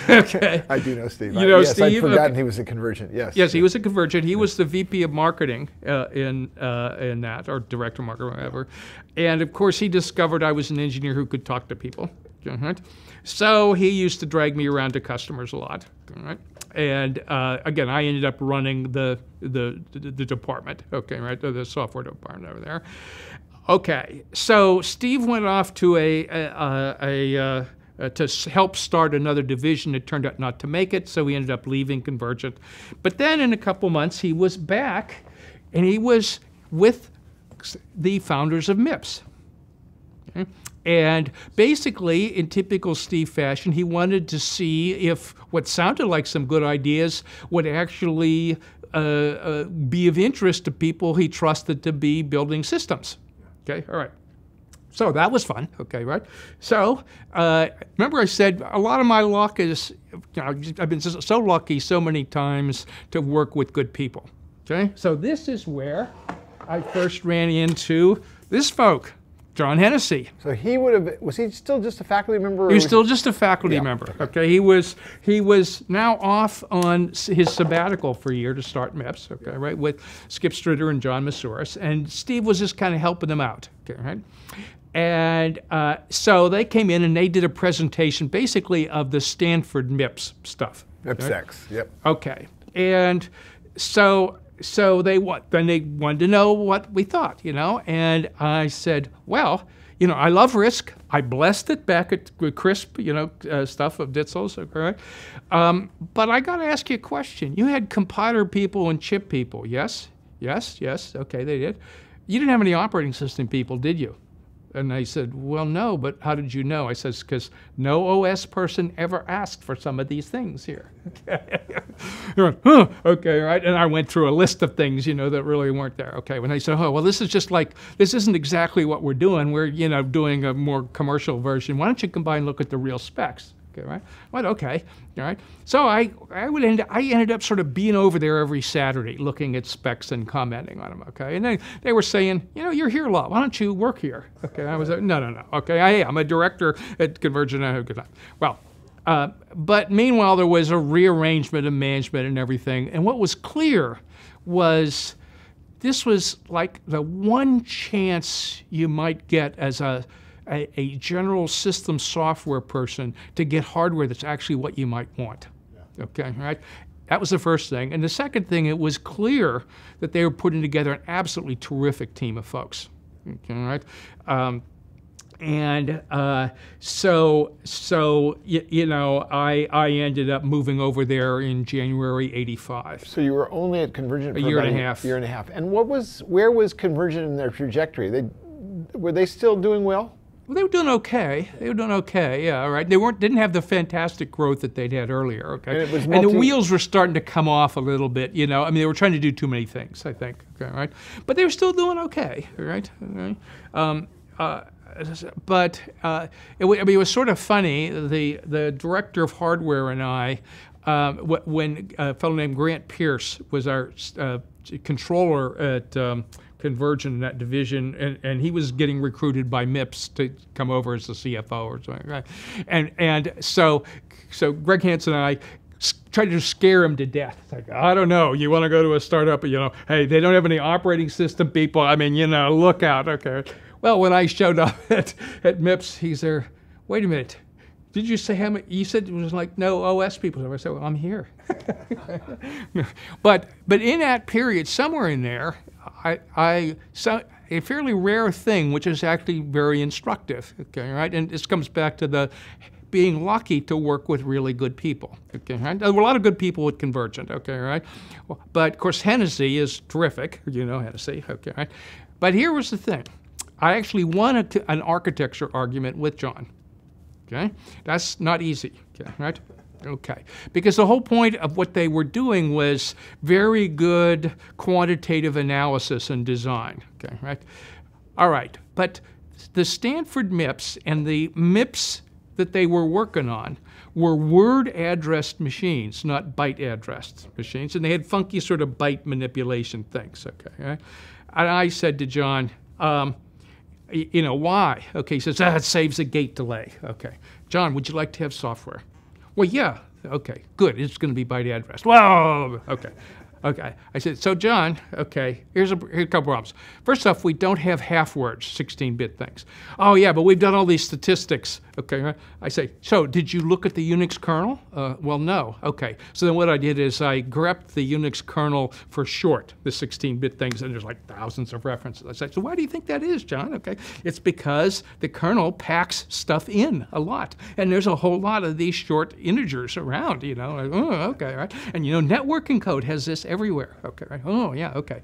Okay. I do know Steve. You know yes, Steve? I'd forgotten he was a Convergent. Yes. Yes, he was a Convergent. He was the VP of marketing in that, or director of marketing, or whatever. And of course, he discovered I was an engineer who could talk to people. Right? So he used to drag me around to customers a lot. Right? And again, I ended up running the department. Okay, right, the software department over there. Okay, so Steve went off to to help start another division. It turned out not to make it, so he ended up leaving Convergent. But then in a couple months, he was back, and he was with the founders of MIPS. Okay? And basically, in typical Steve fashion, he wanted to see if what sounded like some good ideas would actually be of interest to people he trusted to be building systems. Okay, all right. So that was fun, okay, right? So remember I said a lot of my luck is, you know, I've been so lucky so many times to work with good people, okay? So this is where I first ran into this folk. John Hennessy. So was he still just a faculty member? He was still just a faculty member. Okay, he was now off on his sabbatical for a year to start MIPS. Okay, right, with Skip Stritter and John Masuris, and Steve was just kind of helping them out. Okay, right, and so they came in and they did a presentation basically of the Stanford MIPS stuff. MIPS right? X. Yep. Okay, and so they wanted to know what we thought, you know, and I said, well, you know, I love RISC. I blessed it back at CRISP, you know, stuff of Ditzel's, okay? But I got to ask you a question. You had compiler people and chip people, yes? Yes, yes, okay, they did. You didn't have any operating system people, did you? And they said, well, no, but how did you know? I said, because no OS person ever asked for some of these things here. You're like, huh, okay, right? And I went through a list of things, you know, that really weren't there. Okay, when they said, oh, well, this is just like, this isn't exactly what we're doing. We're, you know, doing a more commercial version. Why don't you combine and look at the real specs? Okay, right? Well, okay, all right. So I ended up sort of being over there every Saturday looking at specs and commenting on them, okay? And they were saying, you know, you're here a lot. Why don't you work here? Okay, I was like, no. Okay, I'm a director at Convergent. I have a good time. Well, but meanwhile, there was a rearrangement of management and everything. And what was clear was this was like the one chance you might get as a general system software person to get hardware that's actually what you might want. Yeah. Okay, right? That was the first thing. And the second thing, it was clear that they were putting together an absolutely terrific team of folks. Okay, right? So you know, I ended up moving over there in January '85. So you were only at Convergent for a year and a half. And where was Convergent in their trajectory? Were they still doing well? Well, they were doing okay. Yeah, right. They didn't have the fantastic growth that they'd had earlier. Okay, and the wheels were starting to come off a little bit. You know, I mean, they were trying to do too many things, I think. Okay, right. But they were still doing okay. Right. But it was sort of funny. The director of hardware and I, when a fellow named Grant Pierce was our controller at Convergent in that division, and he was getting recruited by MIPS to come over as the CFO or something, right? And so Greg Hansen and I tried to scare him to death. It's like, I don't know, you want to go to a startup, you know, hey, they don't have any operating system people. I mean, you know, look out, okay. Well, when I showed up at MIPS, he's there, wait a minute, did you say how many? You said it was like no OS people. I said, well, I'm here. but in that period, somewhere in there, I saw a fairly rare thing, which is actually very instructive. Okay, right? And this comes back to the being lucky to work with really good people. Okay, right? There were a lot of good people at Convergent. Okay, right? But of course, Hennessy is terrific. You know Hennessy. Okay, right? But here was the thing: I actually won an architecture argument with John. Okay, that's not easy, okay, right? Okay, because the whole point of what they were doing was very good quantitative analysis and design, okay, right? All right, but the Stanford MIPS and the MIPS that they were working on were word-addressed machines, not byte-addressed machines, and they had funky sort of byte manipulation things, okay, right? And I said to John, you know, why? Okay, he says, it saves a gate delay. Okay. John, would you like to have software? Well, yeah. Okay, good. It's going to be byte address. Well, okay. Okay. I said, so John, okay, here's a couple problems. First off, we don't have half words, 16-bit things. Oh, yeah, but we've done all these statistics. Okay, right? I say, so did you look at the Unix kernel? Well, no. Okay. So then what I did is I grepped the Unix kernel for short, the 16-bit things, and there's like thousands of references. I said, so why do you think that is, John? Okay. It's because the kernel packs stuff in a lot. And there's a whole lot of these short integers around, you know. Like, oh, okay, right? And, you know, networking code has this everywhere. Okay, right? Oh, yeah, okay.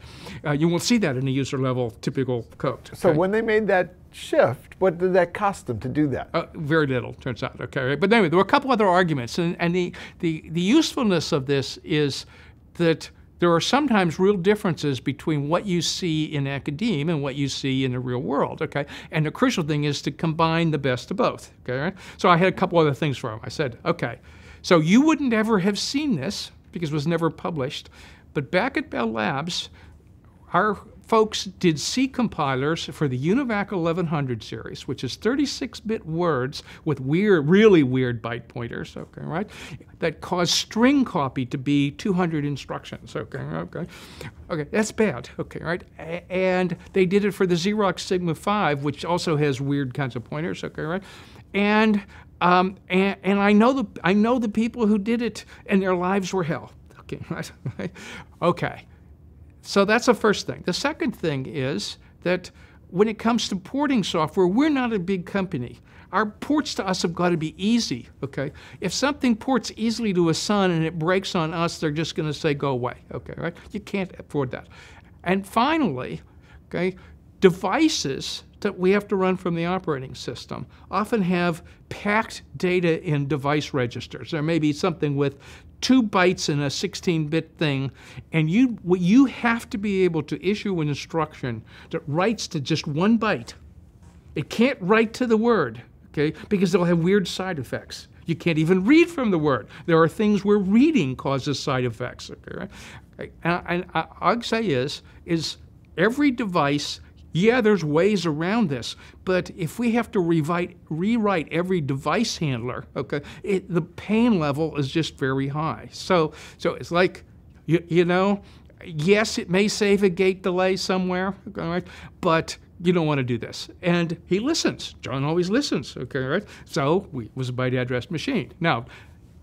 You won't see that in a user-level typical code. Okay? So when they made that shift, what did that cost them to do that? Very little, turns out. Okay, right? But anyway, there were a couple other arguments, and the usefulness of this is that there are sometimes real differences between what you see in academia and what you see in the real world. Okay, and the crucial thing is to combine the best of both. Okay, right? So I had a couple other things for him. I said, okay, so you wouldn't ever have seen this because it was never published, but back at Bell Labs, our folks did C compilers for the UNIVAC 1100 series, which is 36-bit words with weird, really weird byte pointers, okay, right? That cause string copy to be 200 instructions, okay, okay. Okay, that's bad, okay, right? And they did it for the Xerox Sigma 5, which also has weird kinds of pointers, okay, right? And I know the people who did it, and their lives were hell, okay, right? Okay. So that's the first thing. The second thing is that when it comes to porting software, we're not a big company. Our ports to us have got to be easy, okay? If something ports easily to a Sun and it breaks on us, they're just going to say, go away, okay, right? You can't afford that. And finally, okay, devices that we have to run from the operating system often have packed data in device registers. There may be something with 2 bytes in a 16-bit thing, and you have to be able to issue an instruction that writes to just 1 byte. It can't write to the word, okay, because they'll have weird side effects. You can't even read from the word. There are things where reading causes side effects, okay, right? And I'd say is every device, yeah, there's ways around this, but if we have to rewrite every device handler, okay, the pain level is just very high. So it's like, you know, yes, it may save a gate delay somewhere, okay, right? But you don't want to do this. And he listens. John always listens, okay, right? So it was a byte address machine. Now,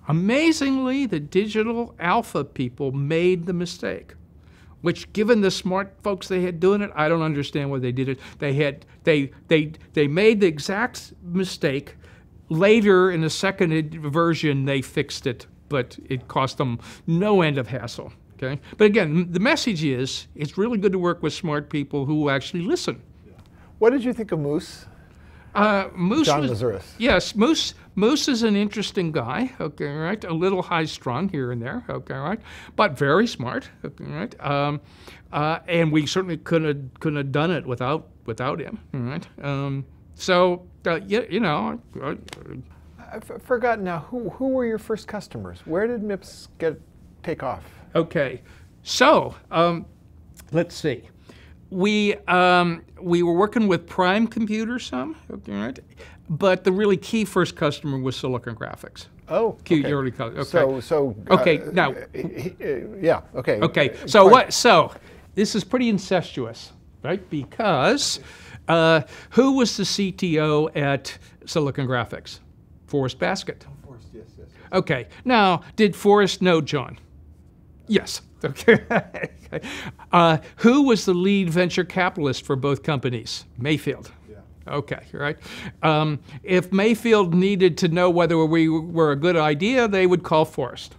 amazingly, the digital alpha people made the mistake, which, given the smart folks they had doing it, I don't understand why they did it. They made the exact mistake. Later, in the second version, they fixed it, but it cost them no end of hassle. Okay, but again, the message is it's really good to work with smart people who actually listen. What did you think of Moose? Moose John was, Mazuris. Yes, Moose is an interesting guy, okay, right? A little high-strung here and there, okay, right? But very smart, okay, right? And we certainly couldn't have done it without him, right? You know. I've forgotten now, who were your first customers? Where did MIPS take off? Okay, so let's see. We were working with Prime Computers some, okay, right? But the really key first customer was Silicon Graphics. Oh, Okay. Early college. Okay. Okay, now. Yeah, okay. Okay, so what? So this is pretty incestuous, right? Because who was the CTO at Silicon Graphics? Forrest Baskett. Forrest, yes. Okay, now did Forrest know John? Yes. Okay. Who was the lead venture capitalist for both companies? Mayfield. Okay, right. If Mayfield needed to know whether we were a good idea, they would call Forrest.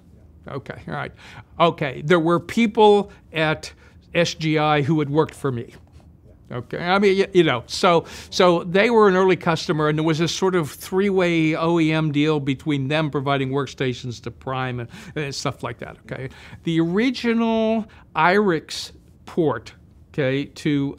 Okay, all right. Okay, there were people at SGI who had worked for me. Okay, I mean, you know, so they were an early customer, and there was this sort of three-way OEM deal between them providing workstations to Prime and stuff like that. Okay, the original IRIX port, okay, to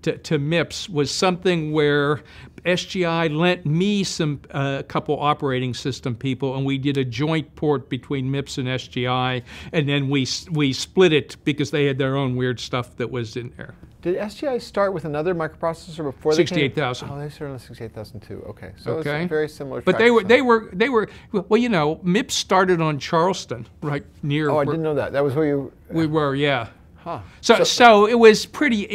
MIPS was something where SGI lent me a couple operating system people, and we did a joint port between MIPS and SGI, and then we split it because they had their own weird stuff that was in there. Did SGI start with another microprocessor before they 68,000. Oh, they started on 68,000 too. Okay, so Okay. it's very similar. But they were well, you know, MIPS started on Charleston, right near. Oh, I didn't know that. That was where you. We were, yeah. Huh. So it was pretty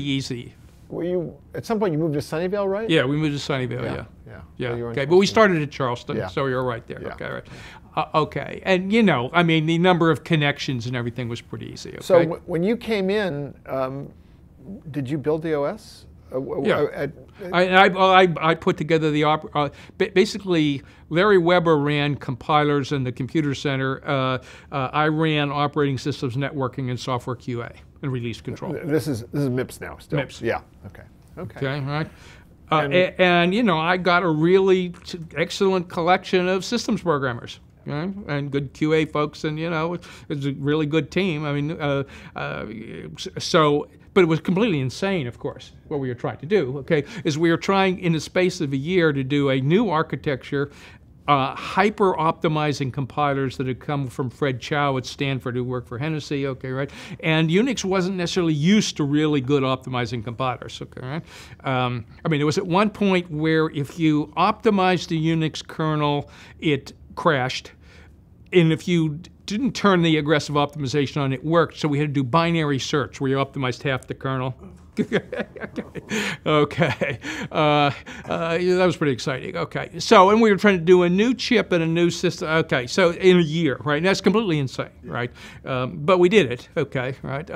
easy. Were you at some point you moved to Sunnyvale, right? Yeah, we moved to Sunnyvale. Yeah. So you were in Okay, but we Charleston. started at Charleston, Yeah. so you're right there. Yeah. Okay, right. Okay, and you know, I mean, the number of connections and everything was pretty easy. Okay? So when you came in, did you build the OS? Yeah. I put together the basically Larry Weber ran compilers in the computer center. I ran operating systems, networking, and software QA and release control. This is MIPS now still. MIPS. Yeah. Okay. Okay. Right. And you know, I got a really excellent collection of systems programmers. Okay? And good QA folks, and you know, it's a really good team. I mean, but it was completely insane, of course, what we were trying to do, okay, is we were trying in the space of a year to do a new architecture, hyper-optimizing compilers that had come from Fred Chow at Stanford, who worked for Hennessy, okay, right? And Unix wasn't necessarily used to really good optimizing compilers, okay, right? I mean, there was at one point where if you optimized the Unix kernel, it crashed, and if you didn't turn the aggressive optimization on, it worked. So we had to do binary search where you optimized half the kernel. Okay. That was pretty exciting. Okay. So, and we were trying to do a new chip and a new system. Okay. So in a year, right? And that's completely insane, right? But we did it. Okay. Right.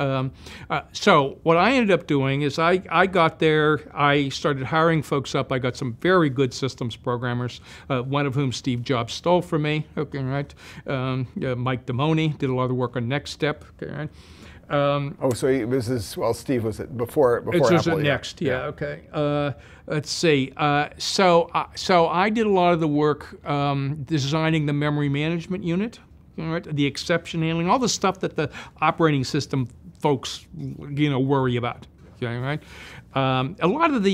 So what I ended up doing is I got there. I started hiring folks up. I got some very good systems programmers, one of whom Steve Jobs stole from me. Okay. Right. Mike Damoni did a lot of the work on Next Step. Okay. Right. Steve was it before It's Apple. Next, yeah. Okay. Let's see. So I did a lot of the work designing the memory management unit, right? The exception handling, all the stuff that the operating system folks, you know, worry about. Okay, right? A lot of the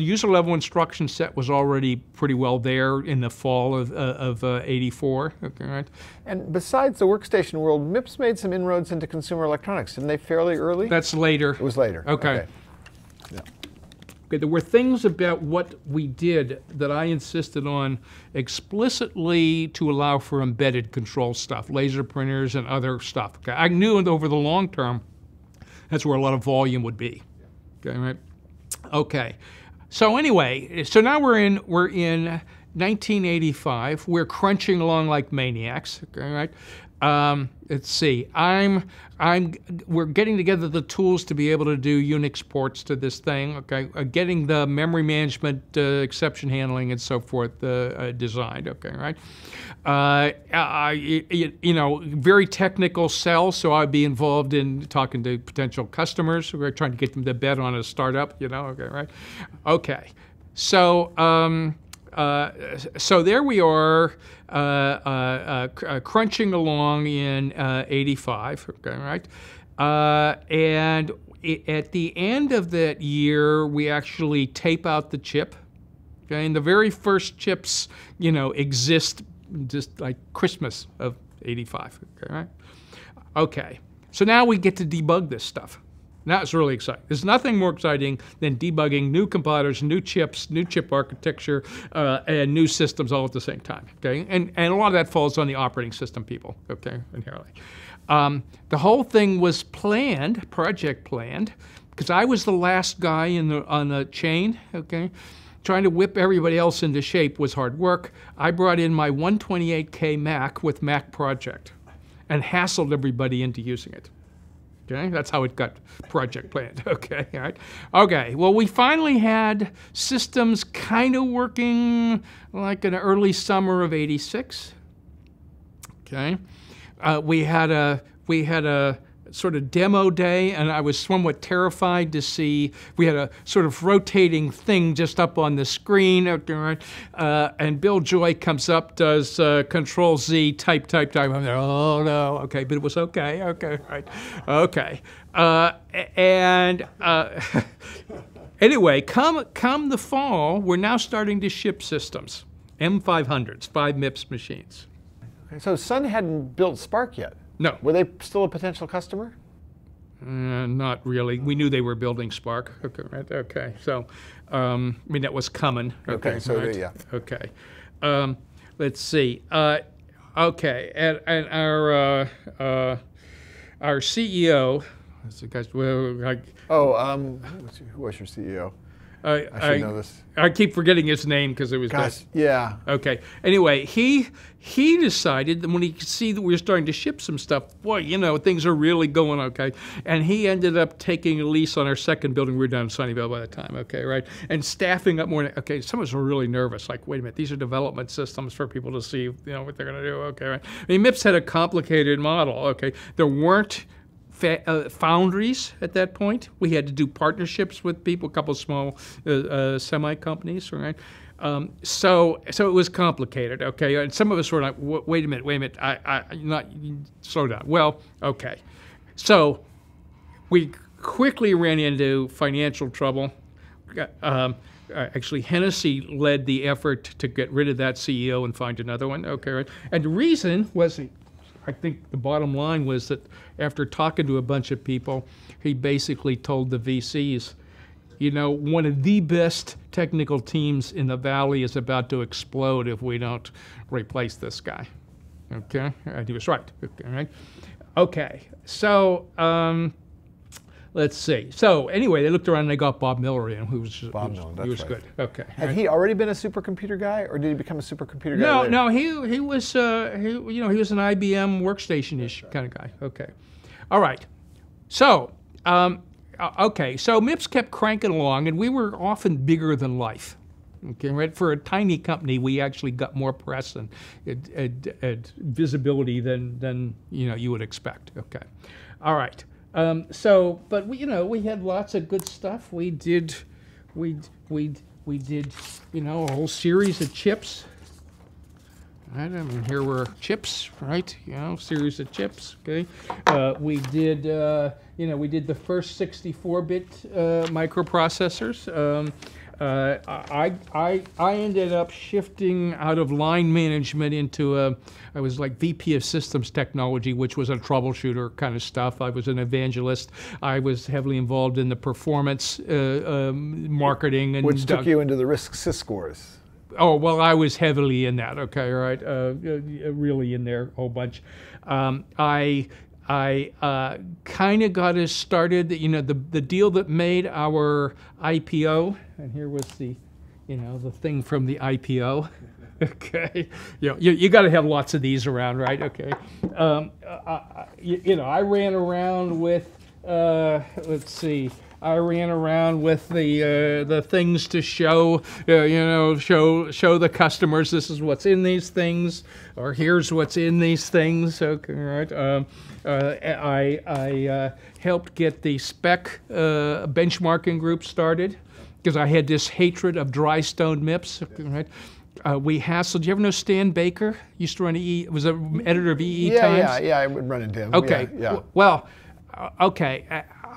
user level instruction set was already pretty well there in the fall of '84. Okay, right? And besides the workstation world, MIPS made some inroads into consumer electronics, didn't they? Fairly early. That's later. It was later. Okay. Yeah. Okay, there were things about what we did that I insisted on explicitly to allow for embedded control stuff, laser printers and other stuff. Okay, I knew over the long term, that's where a lot of volume would be. Okay, right? Okay. So anyway, so now we're in 1985. We're crunching along like maniacs. Okay, right? Let's see. We're getting together the tools to be able to do Unix ports to this thing. Okay, getting the memory management, exception handling, and so forth designed. Okay, right? You know, very technical sell. So I'd be involved in talking to potential customers. We're trying to get them to bet on a startup. You know. Okay, right? Okay. So. So there we are, crunching along in '85, okay, right? And at the end of that year, we actually tape out the chip. Okay, and the very first chips, you know, exist just like Christmas of '85. Okay, right? Okay, so now we get to debug this stuff. That's really exciting. There's nothing more exciting than debugging new compilers, new chips, new chip architecture, and new systems all at the same time. Okay, and a lot of that falls on the operating system people. Okay, inherently. The whole thing was planned, project planned, because I was the last guy on the chain. Okay, trying to whip everybody else into shape was hard work. I brought in my 128K Mac with Mac Project, and hassled everybody into using it. Okay, that's how it got project planned. Okay, all right. Okay, well, we finally had systems kind of working like in the early summer of '86. Okay, we had a sort of demo day, and I was somewhat terrified to see, we had a sort of rotating thing just up on the screen, and Bill Joy comes up, does Control Z, type. I'm there, oh no, okay, but it was okay, right, okay. Anyway, come the fall, we're now starting to ship systems, M500s, 5 MIPS machines. So Sun hadn't built Spark yet? No. Were they still a potential customer? Not really. We knew they were building Spark. Okay, right. Okay. So, I mean, that was coming. Okay. So right? yeah. Okay. Let's see. Okay. And our CEO. That's the guy's. Well, who was your CEO? I should know this. I keep forgetting his name because it was. Gosh, yeah. Okay. Anyway, he decided that when he could see that we were starting to ship some stuff, boy, you know, things are really going okay. And he ended up taking a lease on our second building. We were down in Sunnyvale by the time. Okay, right. And staffing up more. Okay, some of us were really nervous. Like, wait a minute, these are development systems for people to see, you know, what they're going to do. Okay, right. I mean, MIPS had a complicated model. Okay, there weren't foundries at that point. We had to do partnerships with people, a couple of small semi companies, right? So it was complicated, okay? And some of us were like, wait a minute, not slow down. Well, okay. So we quickly ran into financial trouble. Actually, Hennessy led the effort to get rid of that CEO and find another one, okay, right? And the reason was, I think the bottom line was that after talking to a bunch of people, he basically told the VCs, you know, one of the best technical teams in the Valley is about to explode if we don't replace this guy. Okay, and he was right. Okay, right? Okay. So let's see. So anyway, they looked around and they got Bob Miller in, who was right. good. Okay. Had he already been a supercomputer guy, or did he become a supercomputer guy later? No, he was he was an IBM workstation-ish kind of guy. Okay. All right. So okay. So MIPS kept cranking along, and we were often bigger than life. Okay, right. For a tiny company, we actually got more press and visibility than you would expect. Okay. All right. But we had lots of good stuff. We did a whole series of chips. Right? I mean, here were chips, right? Series of chips. Okay. We did the first 64-bit microprocessors. I ended up shifting out of line management into I was like VP of Systems Technology, which was a troubleshooter kind of stuff. I was an evangelist. I was heavily involved in the performance marketing. And which took you into the RISC scores. Oh, well, I was heavily in that, okay, right? Really in there a whole bunch. I kind of got us started, the deal that made our IPO, and here was the thing from the IPO. Okay, you got to have lots of these around, right? Okay, I ran around with, let's see. I ran around with the things to show the customers this is what's in these things, or here's what's in these things. Okay, right. I helped get the spec benchmarking group started because I had this hatred of dry stone MIPS. Okay, right. We hassled. Did you ever know Stan Baker? Used to run EE. Was an editor of EE Times. Yeah. I would run into him. Okay. Yeah. Well, okay.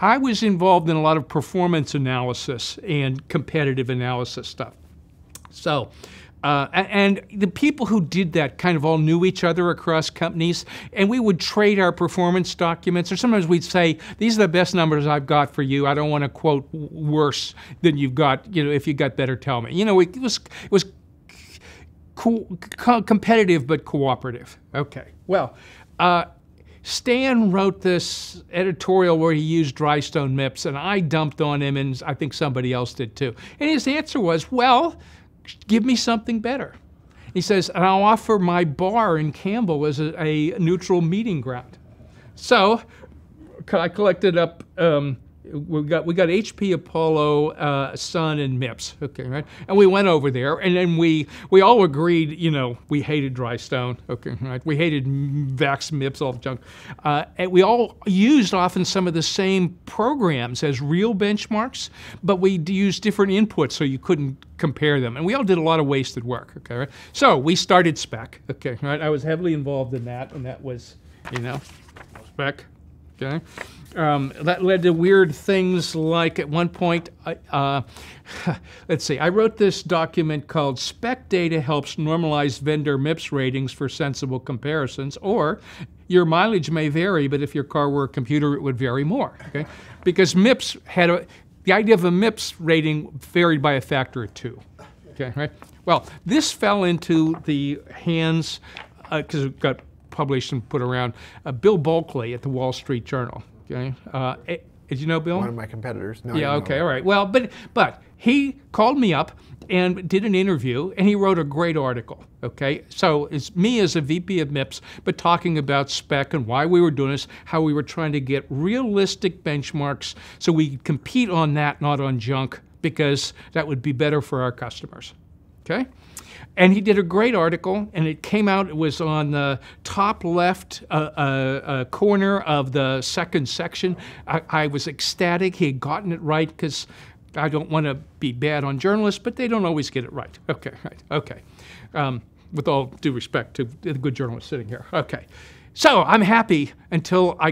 I was involved in a lot of performance analysis and competitive analysis stuff. So And the people who did that kind of all knew each other across companies, and we would trade our performance documents, or sometimes we'd say, these are the best numbers I've got for you. I don't want to quote worse than you've got. You know, if you got better, tell me. You know, it was competitive but cooperative. Okay, well, Stan wrote this editorial where he used Drystone MIPS, and I dumped on him, and I think somebody else did too. And his answer was, well, give me something better. He says, and I'll offer my bar in Campbell as a neutral meeting ground. So I collected up, we got HP, Apollo, Sun, and MIPS, okay, right? And we went over there, and then we all agreed, you know, we hated Drystone, okay, right? We hated VAX, MIPS, all the junk. And we all used often some of the same programs as real benchmarks, but we used different inputs so you couldn't compare them. And we all did a lot of wasted work, okay, right? So we started spec, okay, right? I was heavily involved in that, and that was, you know, spec, okay? That led to weird things like at one point, let's see, I wrote this document called Spec Data Helps Normalize Vendor MIPS Ratings for Sensible Comparisons, or your mileage may vary, but if your car were a computer, it would vary more, okay? Because MIPS had the idea of a MIPS rating varied by a factor of 2, okay, right? Well, this fell into the hands, because it got published and put around, Bill Bulkley at the Wall Street Journal. Okay, did you know Bill? One of my competitors. No, yeah. Okay. All right. Well, but he called me up and did an interview, and he wrote a great article. Okay. So it's me as a VP of MIPS, but talking about spec and why we were doing this, how we were trying to get realistic benchmarks so we could compete on that, not on junk, because that would be better for our customers. Okay. And he did a great article, and it came out, it was on the top left corner of the second section. I was ecstatic. He had gotten it right, because I don't want to be bad on journalists, but they don't always get it right. Okay, right, okay. With all due respect to the good journalists sitting here. Okay, so I'm happy until I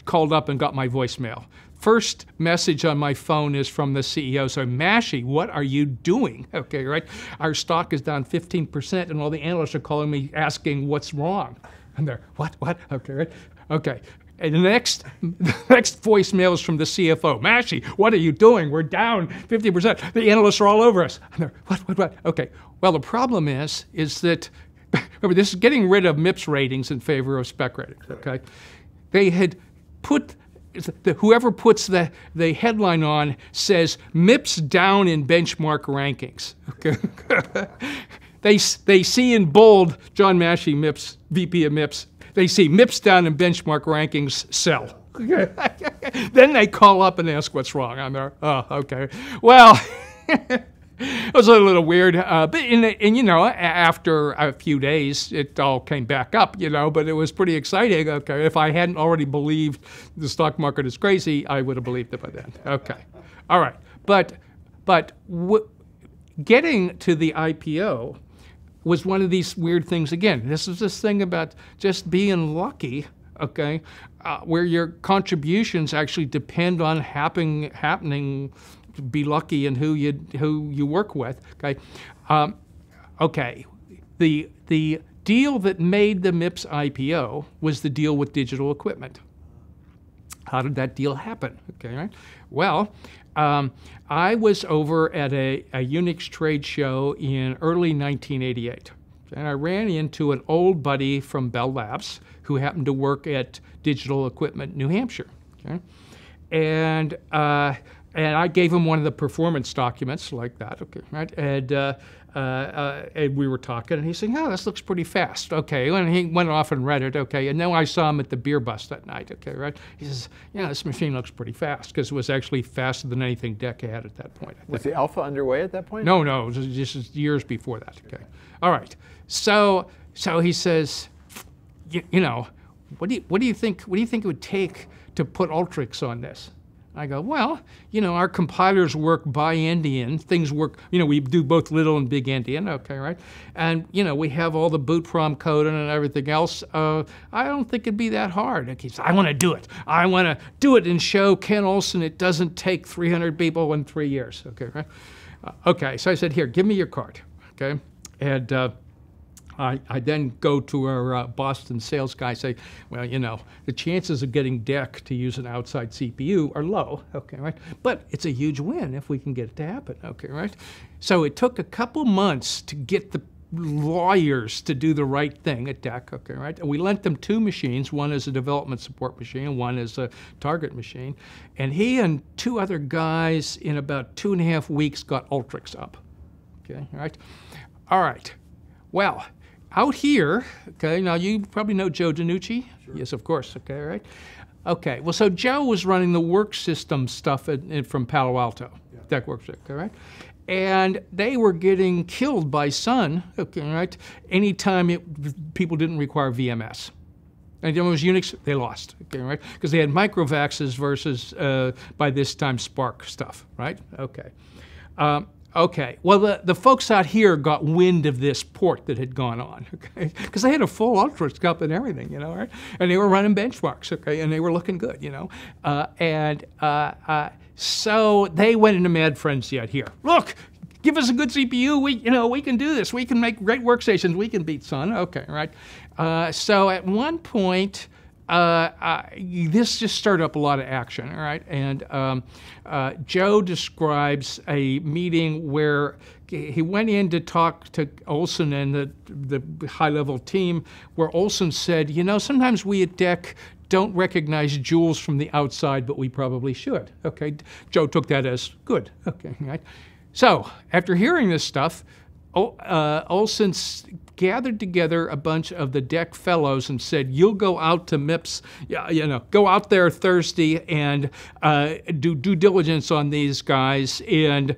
called up and got my voicemail. First message on my phone is from the CEO. So, Mashey, what are you doing? Okay, right? Our stock is down 15%, and all the analysts are calling me asking what's wrong. And they're, what? Okay, right? Okay. And the next voicemail is from the CFO. Mashey, what are you doing? We're down 50%. The analysts are all over us. And they're, what? Okay. Well, the problem is that, remember, this is getting rid of MIPS ratings in favor of spec ratings, okay? They had put, whoever puts the headline on says MIPS down in benchmark rankings. Okay, they see in bold John Mashey, MIPS, VP of MIPS. They see MIPS down in benchmark rankings, sell. Then they call up and ask what's wrong. I'm there. Oh, okay. Well. It was a little weird, but you know, after a few days, it all came back up, you know, but it was pretty exciting. Okay, if I hadn't already believed the stock market is crazy, I would have believed it by then. Okay, all right, but getting to the IPO was one of these weird things again. This is this thing about just being lucky, okay, where your contributions actually depend on happening. Be lucky in who you work with. Okay, okay. The deal that made the MIPS IPO was the deal with Digital Equipment. How did that deal happen? Okay, right. Well, I was over at a Unix trade show in early 1988, and I ran into an old buddy from Bell Labs who happened to work at Digital Equipment, New Hampshire. Okay, and I gave him one of the performance documents like that, okay, right? And we were talking, and he's saying, "Oh, this looks pretty fast." Okay, and he went off and read it. Okay, and then I saw him at the beer bus that night. Okay, right? He says, "Yeah, this machine looks pretty fast," because it was actually faster than anything DEC had at that point. Was the alpha underway at that point? No, it was just years before that. Okay, all right. So he says, "You know, what do you think? What do you think it would take to put Ultrix on this?" I go, well, you know, our compilers work bi-endian. Things work, you know, we do both little and big endian, okay, right? And, you know, we have all the boot prom code and everything else. I don't think it'd be that hard. Okay, so I want to do it. I want to do it and show Ken Olsen it doesn't take 300 people in 3 years, okay, right? Okay, so I said, here, give me your card, okay? And I then go to our Boston sales guy and say, well, you know, the chances of getting DEC to use an outside CPU are low, okay, right? But it's a huge win if we can get it to happen, okay, right? So it took a couple months to get the lawyers to do the right thing at DEC, okay, right? And we lent them 2 machines. One is a development support machine, and one is a target machine. And he and 2 other guys in about 2.5 weeks got Ultrix up, okay, right? All right, well, out here, okay, now you probably know Joe DiNucci. Sure. Yes, of course, okay, right? Okay, well, so Joe was running the work system stuff from Palo Alto, DEC Works, okay, right? And they were getting killed by Sun, okay, right? Anytime people didn't require VMS. And it was Unix, they lost, okay, right? Because they had microvaxes versus, by this time, Spark stuff, right? Okay. Okay, well, the folks out here got wind of this port that had gone on, okay? Because they had a full Ultrix cup and everything, you know, right? And they were running benchmarks, okay? And they were looking good, you know? So they went into mad frenzy out here. Look, give us a good CPU. We can do this. We can make great workstations. We can beat Sun, okay, right? So at one point, this just stirred up a lot of action, all right? And Joe describes a meeting where he went in to talk to Olson and the high-level team, where Olson said, you know, sometimes we at DEC don't recognize jewels from the outside, but we probably should, okay? Joe took that as good, okay, right? So after hearing this stuff, Olson gathered together a bunch of the DEC fellows and said, you'll go out to MIPS, you know, go out there Thursday and do due diligence on these guys and,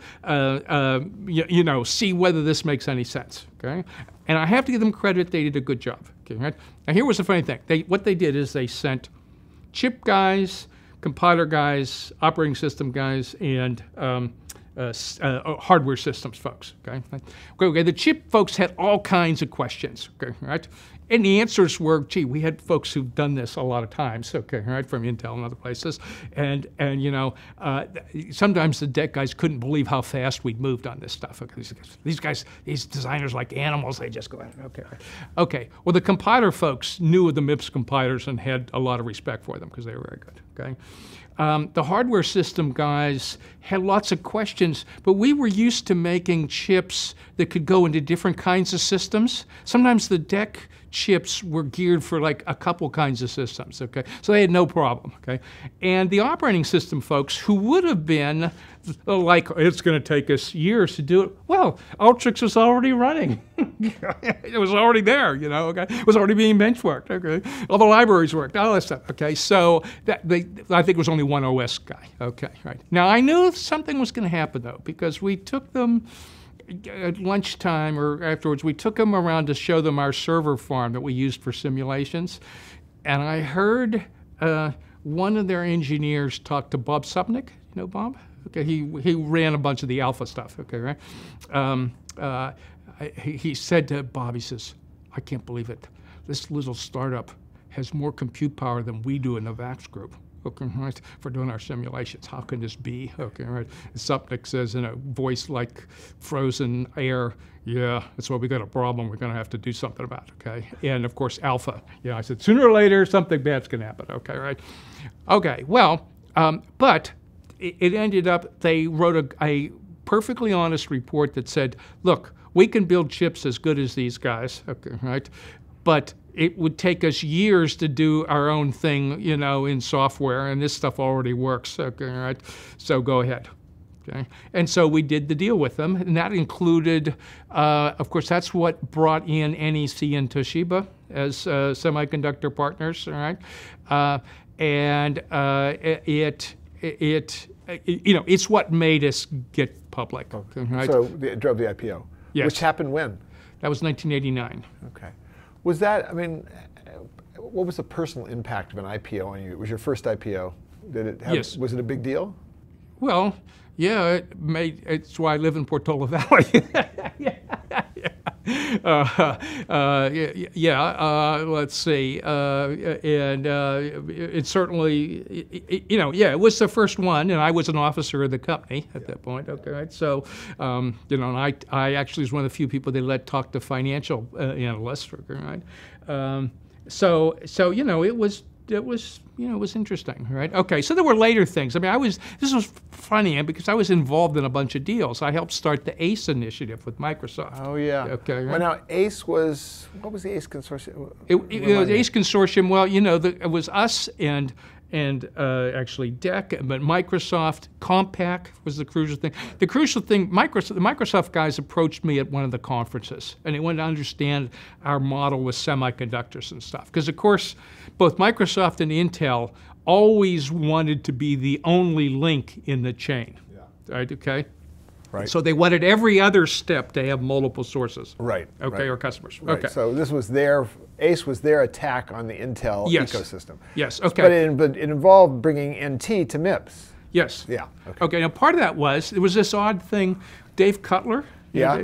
you know, see whether this makes any sense, okay? And I have to give them credit, they did a good job, okay, right? Now here was the funny thing. What they did is they sent chip guys, compiler guys, operating system guys, and hardware systems folks, okay? Okay, the chip folks had all kinds of questions, okay, right? And the answers were, gee, we had folks who've done this a lot of times, okay, right, from Intel and other places. And you know, sometimes the DEC guys couldn't believe how fast we'd moved on this stuff. Okay, these designers like animals, they just go at it, okay. Okay, well, the compiler folks knew of the MIPS compilers and had a lot of respect for them because they were very good, okay? The hardware system guys had lots of questions, but we were used to making chips that could go into different kinds of systems. Sometimes the DEC chips were geared for like a couple kinds of systems, okay? So they had no problem, okay? And the operating system folks who would have been like, it's going to take us years to do it, well, Ultrix was already running. It was already there, you know, okay? It was already being benchmarked, okay? All the libraries worked, all that stuff, okay? So I think it was only one OS guy, okay, right? Now, I knew something was going to happen, though, because we took them at lunchtime or afterwards, we took them around to show them our server farm that we used for simulations. And I heard one of their engineers talk to Bob Supnick. You know Bob? Okay, he ran a bunch of the alpha stuff, okay, right? He said to Bob, he says, I can't believe it. This little startup has more compute power than we do in the VAX group. Okay, right, for doing our simulations. How can this be? Okay, right. Supnick says in a voice like frozen air, yeah, that's why we got a problem. We're going to have to do something about it, okay? And of course, alpha. Yeah, I said, sooner or later, something bad's going to happen, okay, right? Okay, well, but it ended up, they wrote a perfectly honest report that said, look, we can build chips as good as these guys, okay, right? But it would take us years to do our own thing, you know, in software, and this stuff already works, okay, right? So go ahead, okay? And so we did the deal with them, and that included, of course, that's what brought in NEC and Toshiba as semiconductor partners, all right? You know, it's what made us get public, okay, right? So it drove the IPO, yes. Which happened when? That was 1989. Okay. Was that, I mean, what was the personal impact of an IPO on you? It was your first IPO. Did it have, yes. Was it a big deal? Well, yeah, it's why I live in Portola Valley. Let's see. And it certainly, yeah, it was the first one, and I was an officer of the company at that point. Okay, right. So, and I actually was one of the few people they let talk to financial analysts. Right. So it was interesting, right? Okay, so there were later things. I mean, this was funny because I was involved in a bunch of deals. I helped start the ACE initiative with Microsoft. Oh, yeah. Okay. Right? Well, now, ACE was, what was the ACE consortium? The ACE consortium, well, it was us and actually DEC, but Microsoft, Compaq was the crucial thing. The crucial thing, the Microsoft guys approached me at one of the conferences, and they wanted to understand our model with semiconductors and stuff. Because, of course, both Microsoft and Intel always wanted to be the only link in the chain. Yeah. Right, okay? Right. So they wanted every other step to have multiple sources. Right. Okay, right. or customers. Right. Okay. So this was ACE was their attack on the Intel ecosystem. Yes, okay. But it involved bringing NT to MIPS. Yes. Yeah. Okay, now part of that was, there was this odd thing, Dave Cutler. Yeah,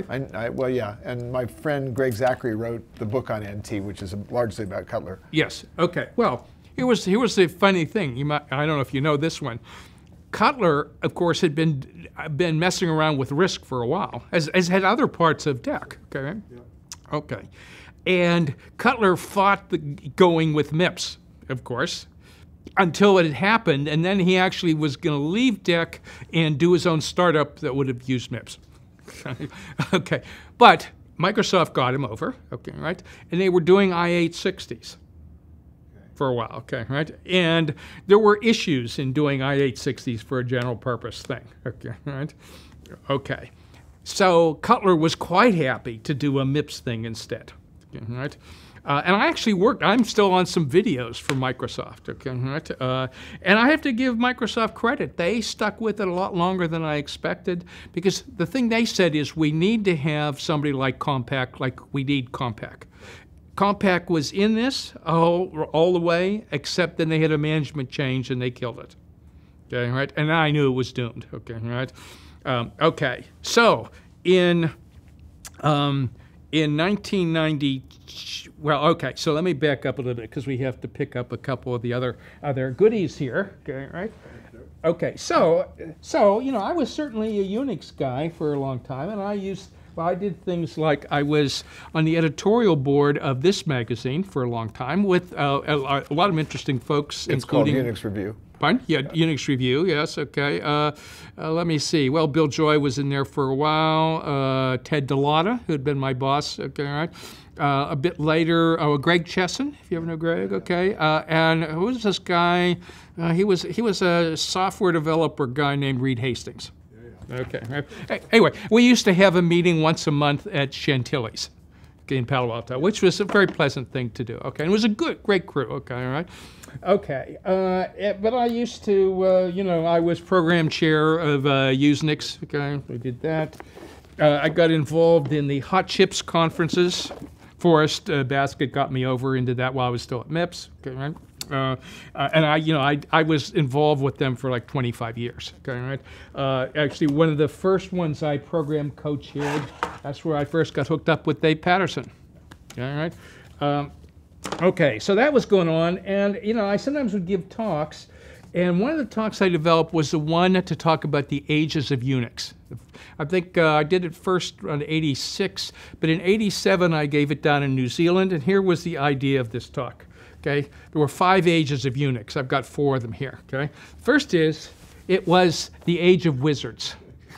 well, yeah, and my friend Greg Zachary wrote the book on NT, which is largely about Cutler. Yes, okay. Well, here was the funny thing. I don't know if you know this one. Cutler, of course, had been messing around with RISC for a while, as had other parts of DEC, okay? Yeah. Okay. And Cutler fought going with MIPS, of course, until it had happened, and then he actually was going to leave DEC and do his own startup that would have used MIPS. Okay, but Microsoft got him over, okay, right? And they were doing i860s for a while, okay, right? And there were issues in doing i860s for a general purpose thing, okay, right? Okay, so Cutler was quite happy to do a MIPS thing instead, okay, right? And I actually I'm still on some videos for Microsoft, okay, right? And I have to give Microsoft credit. They stuck with it a lot longer than I expected, because the thing they said is we need to have somebody like Compaq, like we need Compaq. Compaq was in this all the way, except then they had a management change and they killed it, okay, right? And I knew it was doomed, okay, right? Okay, so in 1990, well, okay, so let me back up a little bit because we have to pick up a couple of the other goodies here, okay, right? Okay, so I was certainly a Unix guy for a long time, and I did things like I was on the editorial board of this magazine for a long time with a lot of interesting folks, including... It's called Unix Review. Pardon? Yeah, Unix Review, yes, okay. Let me see. Well, Bill Joy was in there for a while. Ted DeLatta, who had been my boss, okay, right. A bit later, Greg Chesson, if you ever know Greg, okay. And who was this guy? He was a software developer guy named Reed Hastings. Okay. Anyway, we used to have a meeting once a month at Chantilly's in Palo Alto, which was a very pleasant thing to do. Okay, and it was a great crew. Okay, all right. Okay, but I used to, I was program chair of Unix. Okay, we did that. I got involved in the Hot Chips conferences. Forrest Basket got me over into that while I was still at MIPS. Okay, right. And I was involved with them for like 25 years. Okay, right. Actually, one of the first ones I program co-chaired. That's where I first got hooked up with Dave Patterson. Okay, right. Okay, so that was going on, and I sometimes would give talks, and one of the talks I developed was the one to talk about the ages of Unix. I think I did it first around '86, but in '87 I gave it down in New Zealand, and here was the idea of this talk. Okay, there were 5 ages of Unix. I've got 4 of them here. Okay, first is it was the age of wizards.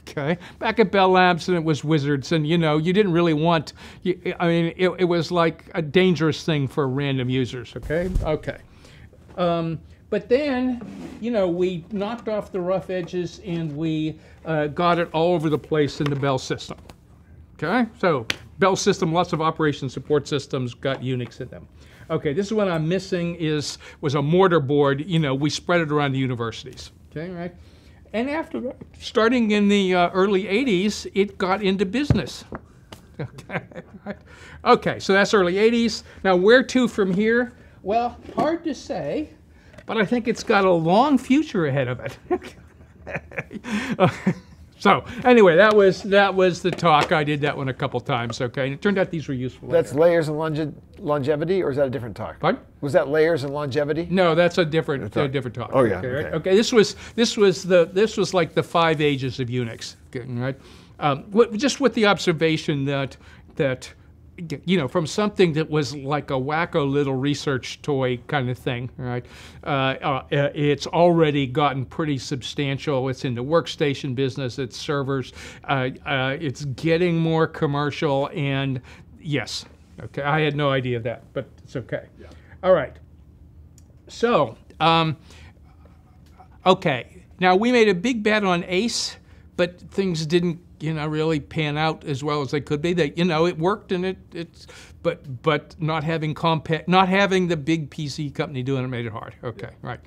Okay, back at Bell Labs, and it was wizards, and you didn't really want. It was like a dangerous thing for random users. Okay, okay. But then, we knocked off the rough edges, and we got it all over the place in the Bell system. Okay, so Bell system, lots of operation support systems got Unix in them. Okay, this is what I'm missing was a mortar board. We spread it around the universities. Okay, right. And after starting in the early 80s, it got into business. Okay, right. Okay, so that's early 80s. Now, where to from here? Well, hard to say, but I think it's got a long future ahead of it. So anyway, that was the talk. I did that one a couple times, okay? And it turned out these were useful. That's layers and longevity, or is that a different talk? Pardon? Was that layers and longevity? No, that's a different talk. Oh yeah. Okay, right? Okay. This was like the 5 ages of Unix, okay, right? Just with the observation that from something that was like a wacko little research toy kind of thing, right? It's already gotten pretty substantial. It's in the workstation business. It's servers. It's getting more commercial. And yes, okay, I had no idea of that, but it's okay. Yeah. All right. So, okay. Now we made a big bet on ACE, but things didn't really pan out as well as they could be. It worked, and but not having the big PC company doing it made it hard. Okay, yeah. Right.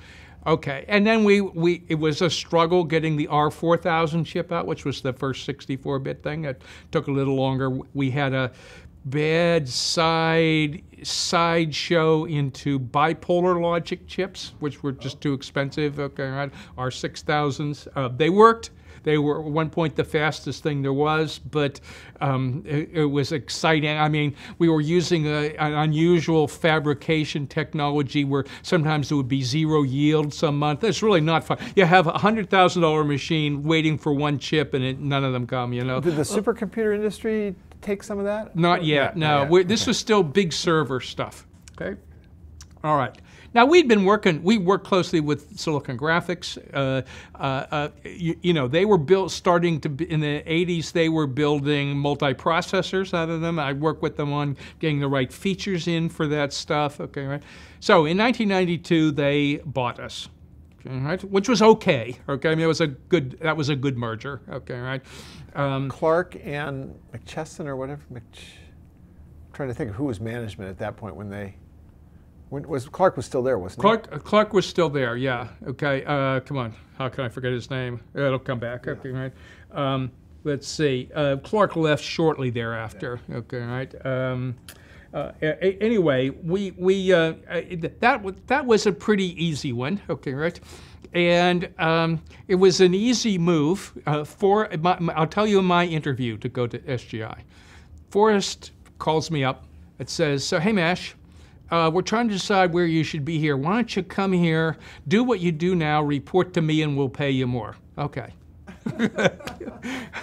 Okay, and then it was a struggle getting the R4000 chip out, which was the first 64-bit thing. It took a little longer. We had a bad side show into bipolar logic chips, which were just too expensive. Okay, right. R6000s. They worked. They were at one point the fastest thing there was, but it was exciting. I mean, we were using an unusual fabrication technology where sometimes it would be 0 yield some month. It's really not fun. You have a $100,000 machine waiting for one chip, and none of them come. Did the supercomputer industry take some of that? Not yet. No. This was still big server stuff. Okay. All right. Now we worked closely with Silicon Graphics. They were starting to, in the 80s, they were building multiprocessors out of them. I worked with them on getting the right features in for that stuff, okay, right? So in 1992, they bought us, okay, right? Which was okay, okay? I mean, that was a good merger, okay, right? Clark and McChesson or whatever, I'm trying to think of who was management at that point when they... Clark was still there, wasn't he? Clark was still there, yeah. Okay, come on. How can I forget his name? It'll come back. Okay, right. Let's see. Clark left shortly thereafter. Yeah. Okay, right. Anyway, that was a pretty easy one. Okay, right. And it was an easy move I'll tell you in my interview to go to SGI. Forrest calls me up. It says, so, hey, Mash. We're trying to decide where you should be here. Why don't you come here, do what you do now, report to me, and we'll pay you more. Okay.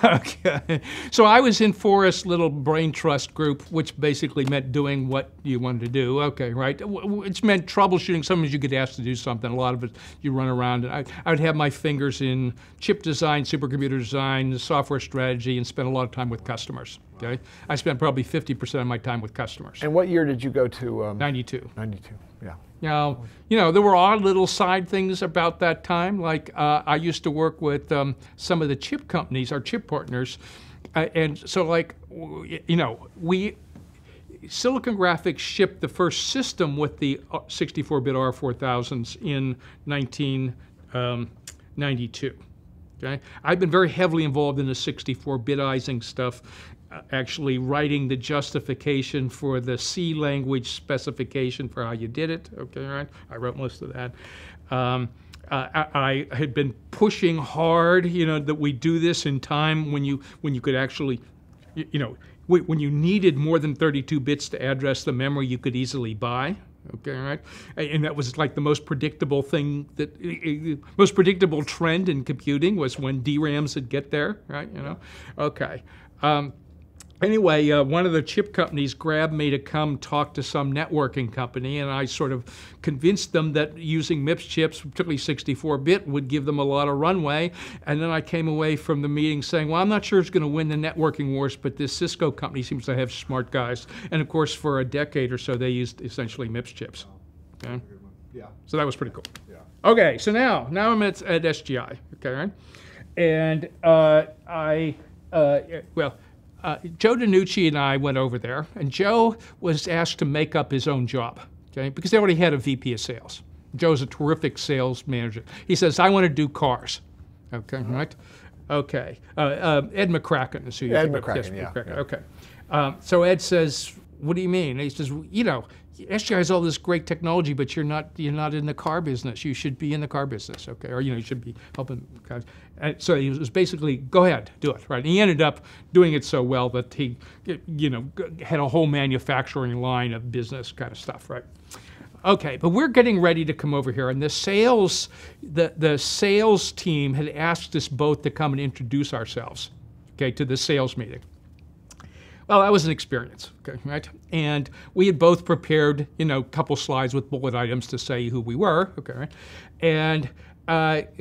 Okay. So I was in Forrest's little brain trust group, which basically meant doing what you wanted to do. Okay, right? It's meant troubleshooting. Sometimes you get asked to do something. A lot of it, you run around. And I would have my fingers in chip design, supercomputer design, software strategy, and spend a lot of time with customers. Okay, I spent probably 50% of my time with customers. And what year did you go to? 92. 92, yeah. Now, there were odd little side things about that time. Like I used to work with some of the chip companies, our chip partners, and so Silicon Graphics shipped the first system with the 64-bit R4000s in 1992. Okay, I've been very heavily involved in the 64-bitizing stuff. Actually writing the justification for the C language specification for how you did it. Okay, right? I wrote most of that. I had been pushing hard, that we do this in time when you could actually, when you needed more than 32 bits to address the memory you could easily buy. Okay, right? And that was like the most predictable thing most predictable trend in computing was when DRAMs would get there, right? Okay. Anyway, one of the chip companies grabbed me to come talk to some networking company, and I sort of convinced them that using MIPS chips, particularly 64-bit, would give them a lot of runway. And then I came away from the meeting saying, well, I'm not sure it's going to win the networking wars, but this Cisco company seems to have smart guys. And of course, for a decade or so, they used essentially MIPS chips. Okay? Yeah. So that was pretty cool. Yeah. Okay, so now I'm at SGI. Okay, right? And Joe DiNucci and I went over there, and Joe was asked to make up his own job, okay, because they already had a VP of sales. Joe's a terrific sales manager. He says, I want to do cars, okay, right? Okay. Ed McCracken is who you Ed McCracken, yeah. McCracken. Okay. So Ed says, what do you mean? And he says, you know, SGI has all this great technology, but you're not in the car business. You should be in the car business, okay? Or, you know, you should be helping cars. And so he was basically, go ahead, do it, right? And he ended up doing it so well that he, you know, had a whole manufacturing line of business kind of stuff, right? Okay, but we're getting ready to come over here, and the sales team had asked us both to come and introduce ourselves, okay, to the sales meeting. Well, that was an experience, okay, right? And we had both prepared, you know, a couple slides with bullet items to say who we were, okay, right? And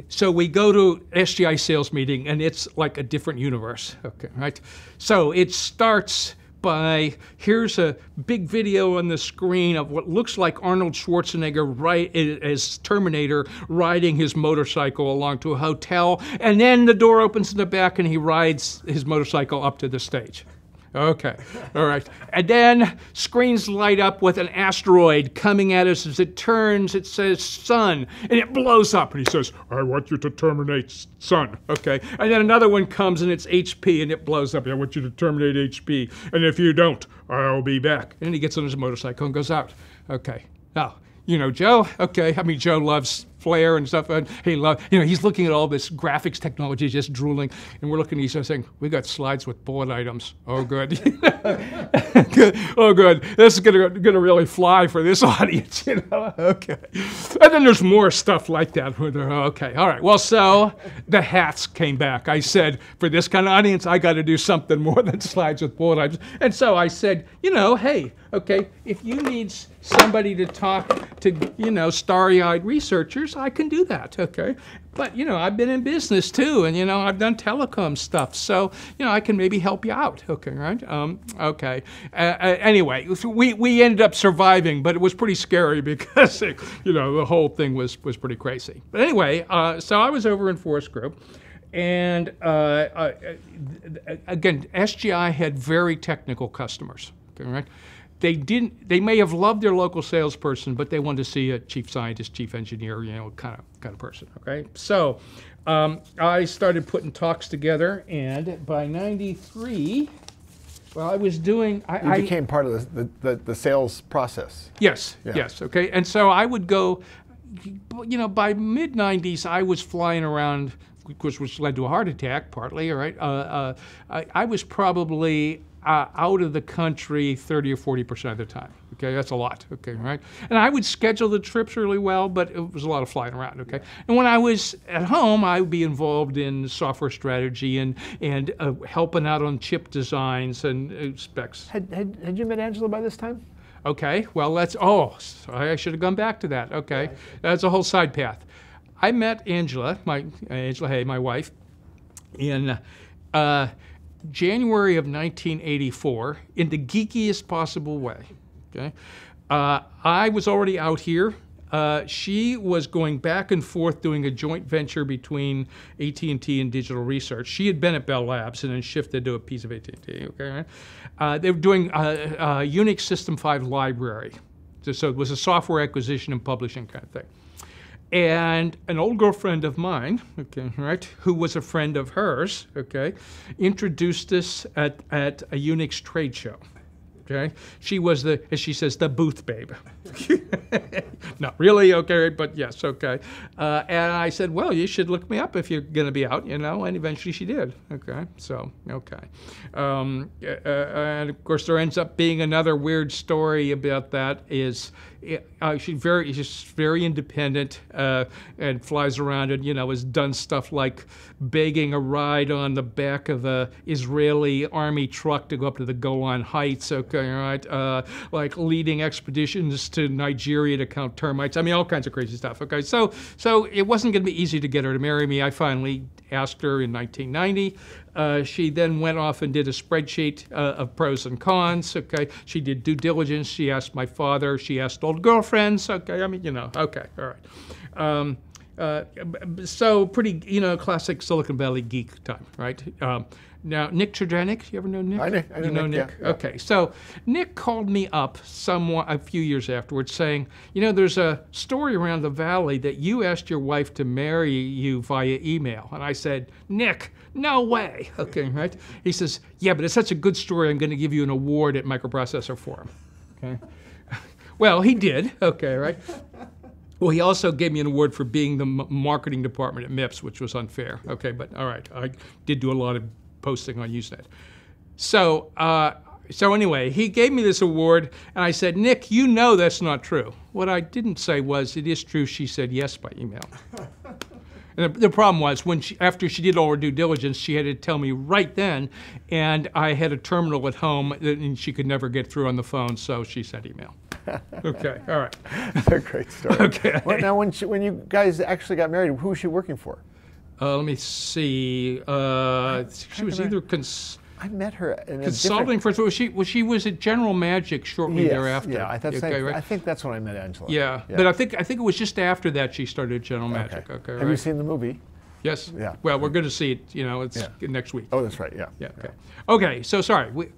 so we go to SGI sales meeting, and it's like a different universe, okay, right? So it starts by, here's a big video on the screen of what looks like Arnold Schwarzenegger as Terminator riding his motorcycle along to a hotel, and then the door opens in the back and he rides his motorcycle up to the stage. Okay, all right. And then screens light up with an asteroid coming at us. As it turns, it says sun, and it blows up. And he says, I want you to terminate sun. Okay. And then another one comes, and it's HP, and it blows up. I want you to terminate HP. And if you don't, I'll be back. And then he gets on his motorcycle and goes out. Okay. Now, you know, Joe, okay. I mean, Joe loves Flare and stuff, and you know, he's looking at all this graphics technology, just drooling, and we're looking at each other saying, we got slides with bullet items. Oh, good. Oh, good. This is gonna really fly for this audience, you know? Okay. And then there's more stuff like that. Okay, all right. Well, so the hats came back. I said, for this kind of audience, I got to do something more than slides with bullet items. And so I said, you know, hey, okay, if you need somebody to talk to, you know, starry-eyed researchers, I can do that, okay? But, you know, I've been in business too, and, you know, I've done telecom stuff, so, you know, I can maybe help you out, okay, right? Okay. Anyway, we ended up surviving, but it was pretty scary because, you know, the whole thing was pretty crazy. But anyway, so I was over in Forest Group, and again, SGI had very technical customers, okay, right? They may have loved their local salesperson, but they wanted to see a chief scientist, chief engineer, you know, kind of person, okay? So I started putting talks together, and by 93, well, I was doing... You became part of the sales process. Yes, yeah. Yes, okay? And so I would go, you know, by mid-90s, I was flying around, which led to a heart attack, partly, all right? I was probably... out of the country 30 or 40% of the time. Okay, that's a lot. Okay, right? And I would schedule the trips really well, but it was a lot of flying around. Okay, and when I was at home, I would be involved in software strategy and helping out on chip designs and specs. Had you met Angela by this time? Okay, well I should have gone back to that. Okay, yeah. That's a whole side path. I met Angela, my wife, in January of 1984 in the geekiest possible way. Okay, I was already out here. She was going back and forth doing a joint venture between AT&T and Digital Research. She had been at Bell Labs and then shifted to a piece of AT&T. Okay, right? They were doing Unix System 5 library, so it was a software acquisition and publishing kind of thing. And an old girlfriend of mine, okay, right, who was a friend of hers, okay, introduced us at a Unix trade show. Okay, she was as she says, the booth babe. Not really, okay, but yes, okay. And I said, well, you should look me up if you're going to be out, you know, and eventually she did. Okay, so, okay. And of course, there ends up being another weird story about that is she's very independent and flies around and, you know, has done stuff like begging a ride on the back of a Israeli army truck to go up to the Golan Heights, okay, right? Like leading expeditions to Nigeria to count termites. I mean, all kinds of crazy stuff, okay? So it wasn't going to be easy to get her to marry me. I finally asked her in 1990. She then went off and did a spreadsheet of pros and cons, okay? She did due diligence. She asked my father. She asked old girlfriends, okay? I mean, you know, okay, all right. So pretty, classic Silicon Valley geek time, right? Now, Nick Trejanik, you ever know Nick? I know Nick. Yeah. Okay, so Nick called me up a few years afterwards saying, there's a story around the valley that you asked your wife to marry you via email. And I said, Nick, no way. Okay, right? He says, yeah, but it's such a good story, I'm going to give you an award at Microprocessor Forum. Okay. Well, he did. Okay, right? Well, he also gave me an award for being the marketing department at MIPS, which was unfair. Okay, but all right, I did do a lot of posting on Usenet. So anyway, he gave me this award, and I said, Nick, that's not true. What I didn't say was, it is true, she said yes by email. And the problem was, after she did all her due diligence, she had to tell me right then, and I had a terminal at home, and she could never get through on the phone, so she said email. Okay, all right. That's a great story. Okay. Well, now, when you guys actually got married, who was she working for? Let me see. She was either I met her in consulting for. She was at General Magic shortly thereafter. Yeah, right? I think that's when I met Angela. Yeah, but I think it was just after that she started at General Magic. Okay, right? Have you seen the movie? Yes. Yeah. Well, we're going to see it. It's next week. Oh, that's right. Yeah. Yeah. Okay. Okay. So sorry.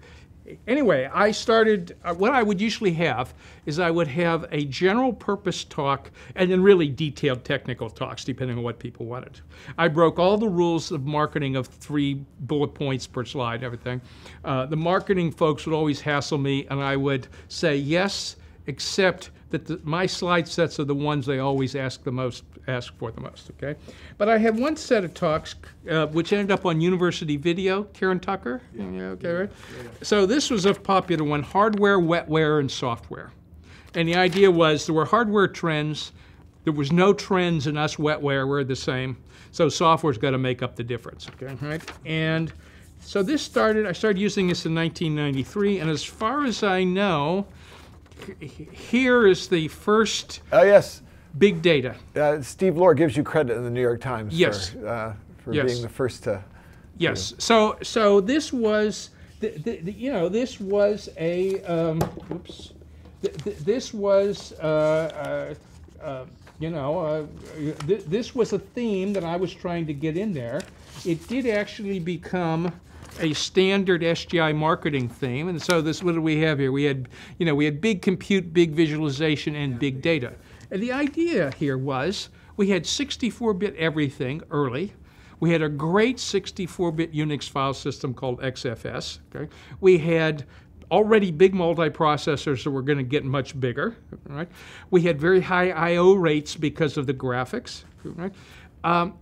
Anyway, I started, what I would usually have is I would have a general purpose talk and then really detailed technical talks, depending on what people wanted. I broke all the rules of marketing of 3 bullet points per slide and everything. The marketing folks would always hassle me, and I would say yes, except that my slide sets are the ones they always ask for the most, okay? But I have one set of talks which ended up on University Video, Karen Tucker, okay, right? So this was a popular one, hardware, wetware, and software. And the idea was there were hardware trends, there was no trends in us wetware, we're the same, so software's got to make up the difference, okay, right? And so I started using this in 1993, and as far as I know, here is the first big data. Steve Lohr gives you credit in the New York Times for being the first to. Yes. So this was this was a this was this was a theme that I was trying to get in there. It did actually become a standard SGI marketing theme, and so what do we have here? We had big compute, big visualization, and big data. And the idea here was we had 64-bit everything early. We had a great 64-bit Unix file system called XFS. Okay, we had already big multiprocessors that were going to get much bigger. Right, we had very high I/O rates because of the graphics. Right,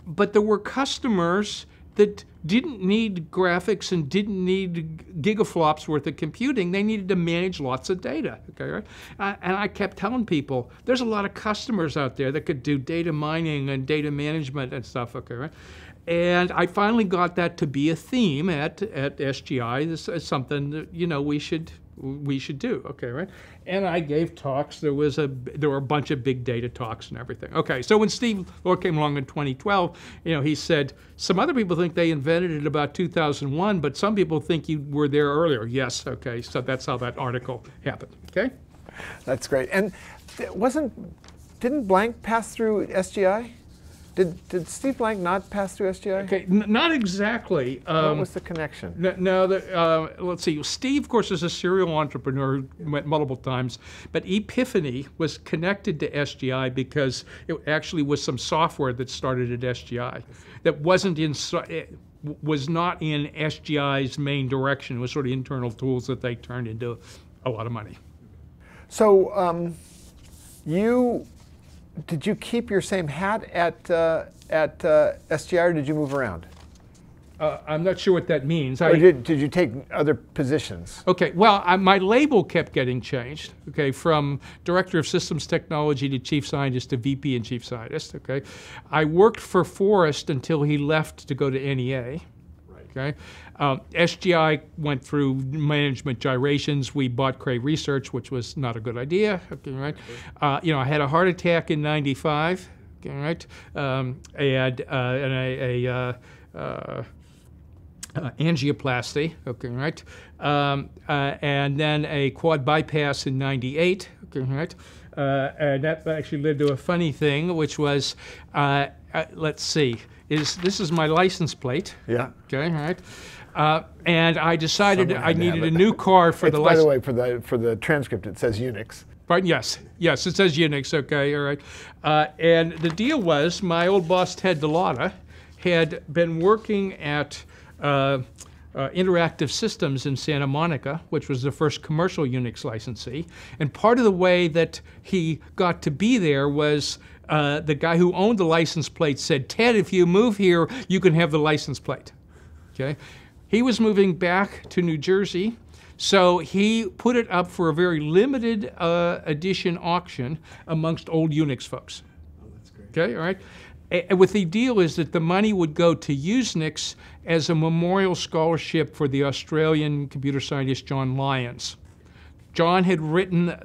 but there were customers that didn't need graphics and didn't need gigaflops worth of computing. They needed to manage lots of data, okay, right? And I kept telling people, there's a lot of customers out there that could do data mining and data management and stuff, okay, right? And I finally got that to be a theme at SGI. This is something that, we should do, okay, right? And I gave talks. There were a bunch of big data talks and everything. Okay, so when Steve Lohr came along in 2012, he said, some other people think they invented it about 2001, but some people think you were there earlier. Yes, okay, so that's how that article happened, okay? That's great. And didn't Blank pass through SGI? Did Steve Blank not pass through SGI? Okay, not exactly. What was the connection? No, let's see. Steve, of course, is a serial entrepreneur who went multiple times, but Epiphany was connected to SGI because it actually was some software that started at SGI that was not in SGI's main direction. It was sort of internal tools that they turned into a lot of money. So did you keep your same hat at SGI, or did you move around? I'm not sure what that means. Or did you take other positions? Okay, well, my label kept getting changed, okay, from Director of Systems Technology to Chief Scientist to VP and Chief Scientist, okay. I worked for Forrest until he left to go to NEA. Okay. SGI went through management gyrations. We bought Cray Research, which was not a good idea. Okay, right. I had a heart attack in '95. Okay, right. angioplasty, okay, right? And then a quad bypass in '98, okay, right? And that actually led to a funny thing, which was, let's see, this is my license plate. Yeah. Okay, all right. And I decided Someone I had to needed have a it. new car for It's, the by the license. way, for the transcript, it says Unix. Right, yes, it says Unix, okay, all right. And the deal was, my old boss, Ted DeLauda, had been working at Interactive Systems in Santa Monica, which was the first commercial Unix licensee. And part of the way that he got to be there was the guy who owned the license plate said, Ted, if you move here, you can have the license plate, okay? He was moving back to New Jersey, so he put it up for a very limited edition auction amongst old Unix folks. Oh, that's great. Okay, all right? And with the deal is that the money would go to Usenix as a memorial scholarship for the Australian computer scientist John Lyons. John had written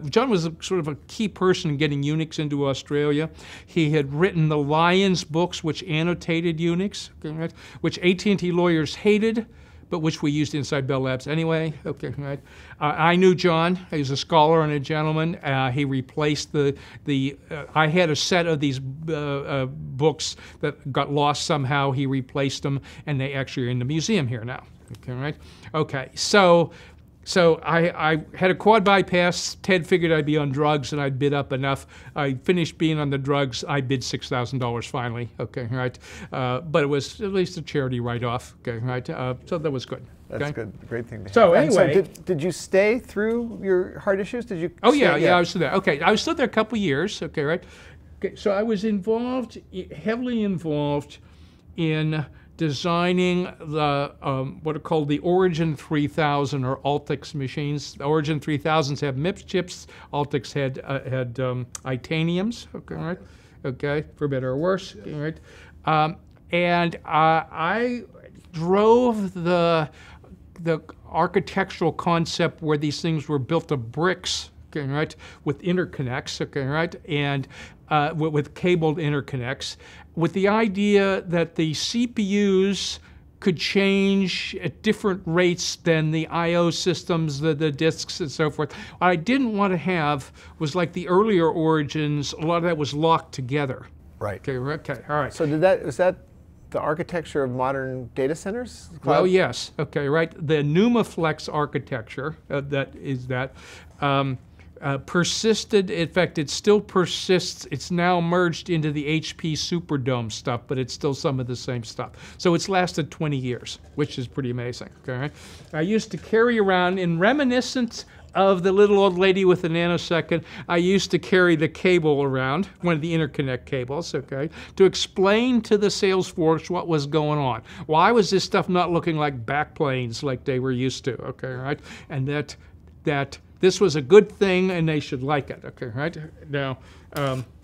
John was sort of a key person in getting Unix into Australia. He had written the Lyons books, which annotated Unix, okay, right? Which AT&T lawyers hated, but which we used inside Bell Labs anyway. Okay, right. I knew John. He was a scholar and a gentleman. He replaced I had a set of these books that got lost somehow. He replaced them, and they actually are in the museum here now. Okay, right. Okay, so I had a quad bypass. Ted figured I'd be on drugs, and I'd bid up enough. I finished being on the drugs. I bid $6,000 finally. Okay, right. But it was at least a charity write-off. Okay, right. So that was good. That's okay? good. Great thing to have. So And anyway, did you stay through your hard issues? Did you? oh stay? yeah, I was still there. Okay, I was still there a couple years. Okay, right. Okay, so I was heavily involved in designing the what are called the Origin 3000 or Altix machines. The Origin 3000s have MIPS chips. Altix had Itaniums. Okay, right. Okay, for better or worse. Okay, right. And I drove the architectural concept where these things were built of bricks. Okay, right, with interconnects. Okay, right, and with cabled interconnects, with the idea that the CPUs could change at different rates than the I/O systems, the disks, and so forth. What I didn't want to have was like the earlier Origins. A lot of that was locked together. Right. Okay, all right. So was that the architecture of modern data centers? Well, yes. Okay, right. The NumaFlex architecture persisted. In fact, it still persists. It's now merged into the HP Superdome stuff, but it's still some of the same stuff. So it's lasted 20 years, which is pretty amazing. Okay, I used to carry around, in reminiscence of the little old lady with the nanosecond, I used to carry the cable around, one of the interconnect cables, okay, to explain to the sales force what was going on. Why was this stuff not looking like backplanes like they were used to, okay, right? And that this was a good thing and they should like it, okay, right? Now,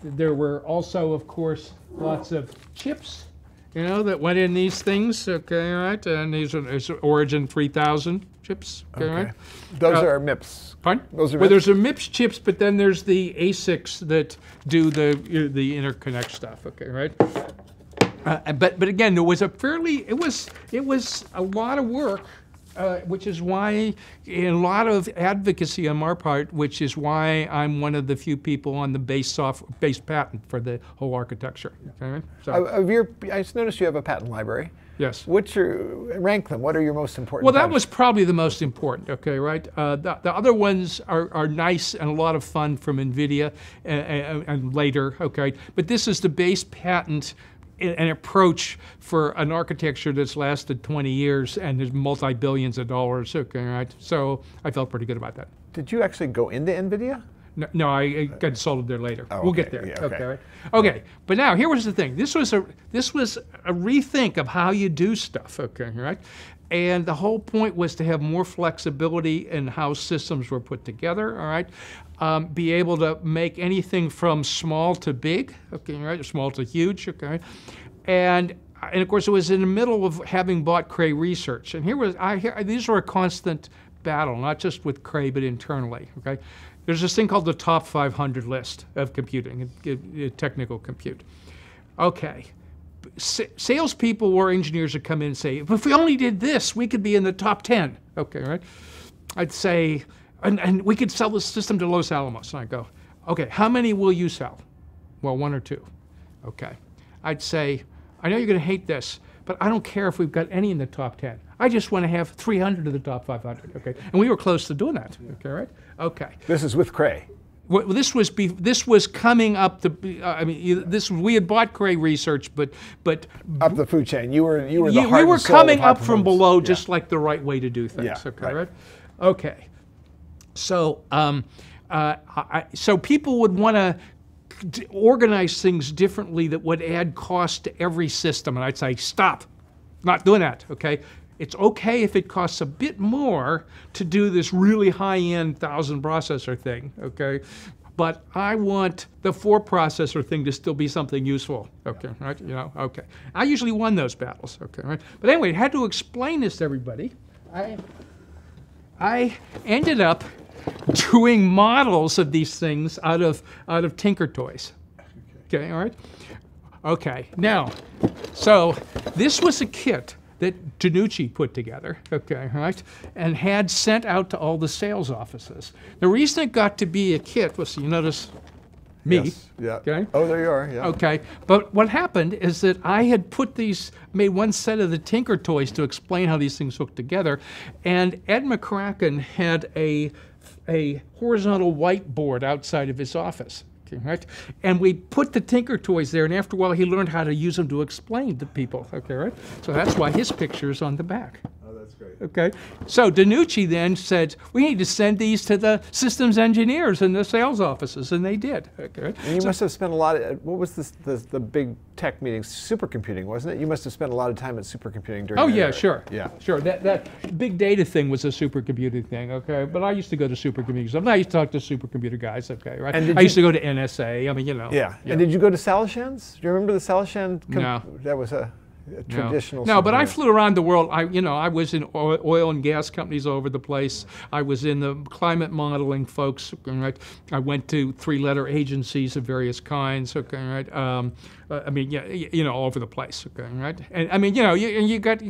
there were also, of course, lots of chips, that went in these things, okay, right? And these are Origin 3000 chips, okay, right? Those are MIPS. Pardon? Those are well, MIPS? there's a MIPS chips, but then there's the ASICs that do the interconnect stuff, okay, right? But again, it was a lot of work. Which is why, a lot of advocacy on our part, which is why I'm one of the few people on the base patent for the whole architecture. Okay? So, I just noticed you have a patent library. yes. Rank them. What are your most important? Well, that patents? was probably the most important. Okay, right. The other ones are nice and a lot of fun from NVIDIA and later. Okay, but this is the base patent. An approach for an architecture that's lasted 20 years and there's multi-billions of dollars. Okay, right. So I felt pretty good about that. Did you actually go into NVIDIA? No, I got consulted there later. Oh, We'll okay. get there. Yeah, okay, right. Okay, but now here was the thing. This was a rethink of how you do stuff. Okay, right. And the whole point was to have more flexibility in how systems were put together. All right. Be able to make anything from small to big, okay, right, small to huge, okay, and of course it was in the middle of having bought Cray Research, and these were a constant battle, not just with Cray but internally, okay. There's this thing called the top 500 list of computing, technical compute, okay. salespeople or engineers would come in and say, if we only did this, we could be in the top 10. Okay, right? I'd say, and we could sell this system to Los Alamos. And I'd go, okay, how many will you sell? Well, 1 or 2. Okay. I'd say, I know you're going to hate this, but I don't care if we've got any in the top 10. I just want to have 300 of the top 500. Okay. And we were close to doing that. Okay, right? Okay. This is with Cray. Well, this was coming up the. We had bought Cray Research, but up the food chain. You were the heart we were and soul coming of high up from performance. below, just like the right way to do things. Yeah, Okay, right. right? Okay. So so people would want to organize things differently that would add cost to every system, and I'd say, stop, not doing that. Okay. It's okay if it costs a bit more to do this really high-end 1,000 processor thing, okay? But I want the 4 processor thing to still be something useful, okay, right? You know, okay. I usually won those battles, okay, right? But anyway, I had to explain this to everybody. I ended up doing models of these things out of Tinker Toys, okay, all right? Okay, now, so this was a kit that Danucci put together, okay, right, and had sent out to all the sales offices. The reason it got to be a kit was, you notice me, Yes, yeah. okay? Oh, there you are, yeah. Okay, but what happened is that I had made one set of the Tinker Toys to explain how these things hook together, and Ed McCracken had a horizontal whiteboard outside of his office. Okay, right? And we put the Tinker Toys there, and after a while he learned how to use them to explain to people. Okay, right? So that's why his picture is on the back. Oh, that's great. Okay, so Danucci then said, we need to send these to the systems engineers in the sales offices, and they did. Okay, right? And you must have spent a lot of, what was the big tech meetings? Supercomputing, wasn't it? You must have spent a lot of time at supercomputing during Oh that yeah, era. sure. Yeah. Sure. That big data thing was a supercomputing thing, okay? But I used to go to supercomputing stuff. I used to talk to supercomputer guys, okay, right? And I used to go to NSA. I mean, you know. Yeah. And did you go to Salishan's? Do you remember the Salishan? No. That was a traditional. No, but I supercomputer. flew around the world. I was in oil and gas companies all over the place. I was in the climate modeling folks, right? I went to 3-letter agencies of various kinds, okay, right? I mean, yeah, all over the place, okay, right? And I mean, you got.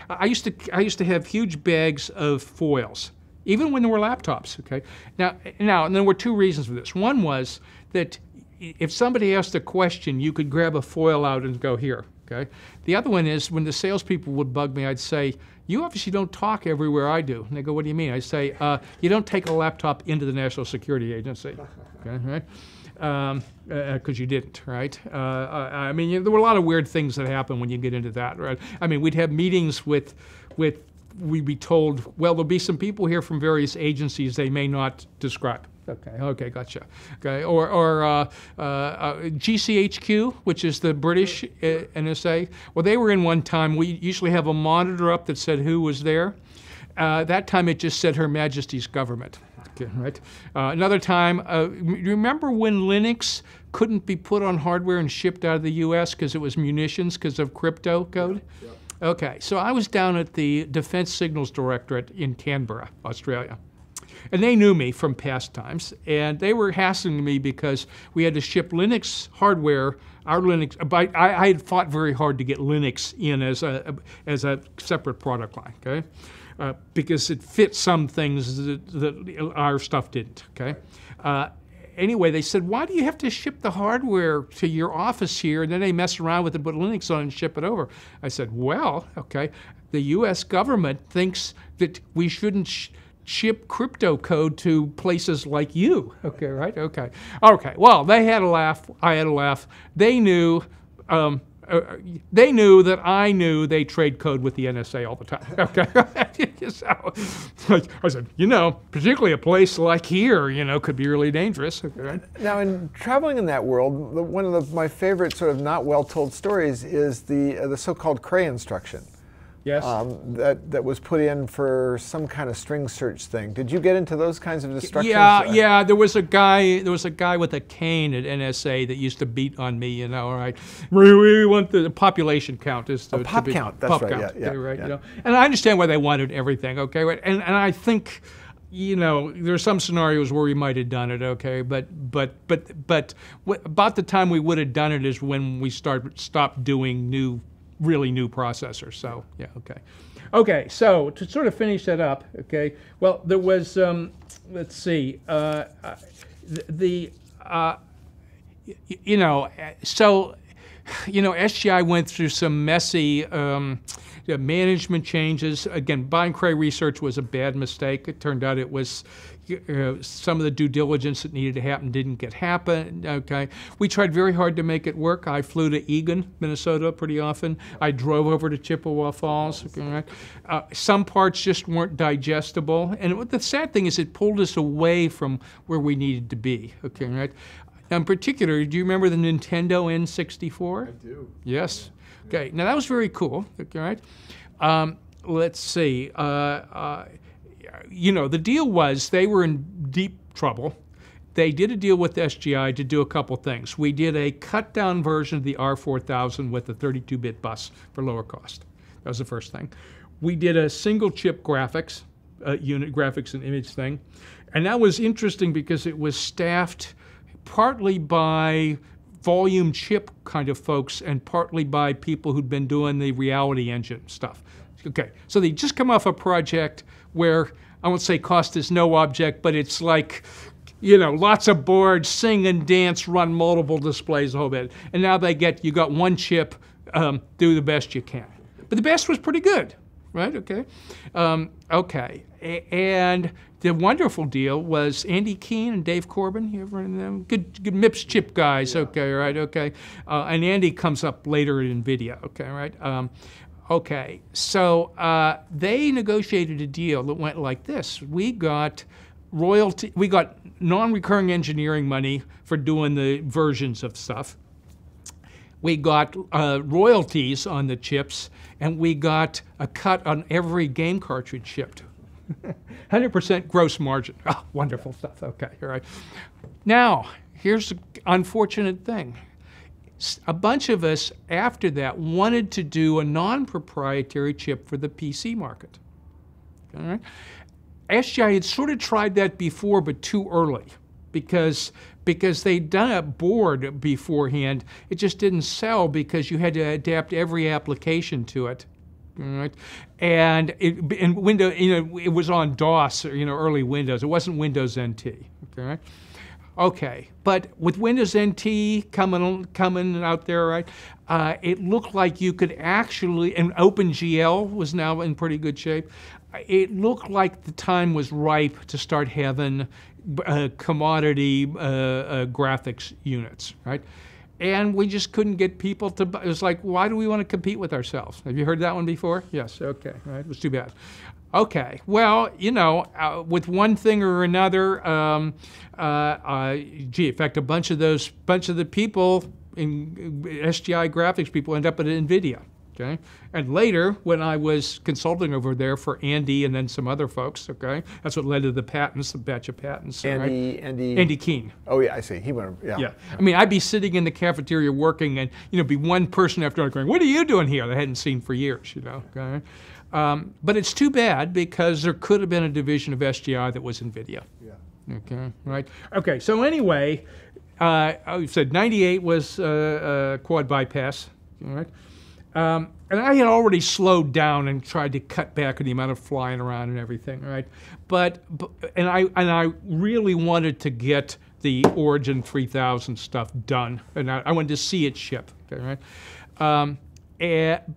I used to have huge bags of foils, even when there were laptops, okay. Now, and there were 2 reasons for this. One was that if somebody asked a question, you could grab a foil out and go here. Okay. The other one is when the salespeople would bug me, I'd say, you obviously don't talk everywhere I do. And they go, what do you mean? I say, you don't take a laptop into the National Security Agency. Okay, right? Because you didn't, right? I mean, there were a lot of weird things that happen when you get into that, right? I mean, we'd have meetings with we'd be told, well, there'll be some people here from various agencies they may not describe. Okay, gotcha. Okay, or GCHQ, which is the British NSA. Well, they were in one time. We usually have a monitor up that said who was there. That time it just said Her Majesty's government. Okay, right. Another time, remember when Linux couldn't be put on hardware and shipped out of the U.S. because it was munitions because of crypto code? Yeah. Okay, so I was down at the Defense Signals Directorate in Canberra, Australia. And they knew me from past times, and they were hassling me because we had to ship Linux hardware. Our Linux, I had fought very hard to get Linux in as a separate product line, okay? Because it fit some things that our stuff didn't, okay? Anyway, they said, why do you have to ship the hardware to your office here, and then they mess around with it, put Linux on it, and ship it over? I said, well, okay, the U.S. government thinks that we shouldn't ship crypto code to places like you. Okay, right? Okay. Okay, well, they had a laugh. I had a laugh. They knew that I knew they trade code with the NSA all the time. Okay. So I said, particularly a place like here, could be really dangerous. Okay. Now, in traveling in that world, one of my favorite sort of not well-told stories is the so-called Cray instruction. Yes. That was put in for some kind of string search thing. Did you get into those kinds of instructions? Yeah. There was a guy with a cane at NSA that used to beat on me. All right. We want the population count is to pop be, count. That's pop right. Count, Yeah. right. And I understand why they wanted everything. Okay. Right. And I think you know, there's some scenarios where we might have done it, okay, but about the time we would have done it is when we stopped doing really new processors. So yeah, okay. Okay, so to sort of finish that up, okay, well, there was, let's see, you know, so, you know, SGI went through some messy management changes. Again, buying Cray Research was a bad mistake. It turned out it was some of the due diligence that needed to happen didn't happen. Okay, we tried very hard to make it work. I flew to Eagan, Minnesota, pretty often. I drove over to Chippewa Falls. Okay, right? Some parts just weren't digestible, and the sad thing is, it pulled us away from where we needed to be. Okay, right. Now, in particular, do you remember the Nintendo N64? I do. Yes. Okay. Now that was very cool. Okay, right. Let's see. You know, the deal was they were in deep trouble. They did a deal with SGI to do a couple things. We did a cut-down version of the R4000 with a 32-bit bus for lower cost. That was the first thing. We did a single-chip graphics unit, graphics and image thing, and that was interesting because it was staffed partly by volume chip kind of folks and partly by people who'd been doing the reality engine stuff. Okay, so they just come off a project where I won't say cost is no object, but it's like, you know, lots of boards, sing and dance, run multiple displays, a whole bit. And now you got one chip, do the best you can. But the best was pretty good, right? Okay. Okay. And the wonderful deal was Andy Keene and Dave Corbin. You ever know them? Good MIPS chip guys. Yeah. Okay, right. Okay. And Andy comes up later at NVIDIA. Okay, right. Okay, so they negotiated a deal that went like this. We got non-recurring engineering money for doing the versions of stuff. We got royalties on the chips, and we got a cut on every game cartridge shipped. 100% gross margin. Oh, wonderful stuff. Okay, all right. Now, here's the unfortunate thing. A bunch of us, after that, wanted to do a non-proprietary chip for the PC market. All right? SGI had sort of tried that before, but too early, because they'd done a board beforehand. It just didn't sell because you had to adapt every application to it. All right? And Windows, you know, it was on DOS, or, you know, early Windows. It wasn't Windows NT. Okay. Okay, but with Windows NT coming out there, right? It looked like you could actually, and OpenGL was now in pretty good shape. It looked like the time was ripe to start having commodity graphics units, right? And we just couldn't get people to buy. It was like, why do we want to compete with ourselves? Have you heard that one before? Yes, okay, right, it was too bad. Okay, well, you know, with one thing or another, in fact, a bunch of the people in SGI graphics people end up at NVIDIA. Okay, and later when I was consulting over there for Andy and then some other folks, okay, that's what led to the patents, the batch of patents. Andy Keene. Oh yeah, I see. He went. Yeah. I mean, I'd be sitting in the cafeteria working, and you know, be one person after another going, "What are you doing here?" They hadn't seen for years, you know. Okay. But it's too bad because there could have been a division of SGI that was NVIDIA. Yeah. Okay, right. Okay, so anyway, I said 98 was quad bypass, all right? And I had already slowed down and tried to cut back on the amount of flying around and everything, right? But I really wanted to get the Origin 3000 stuff done, and I wanted to see it ship, okay, right?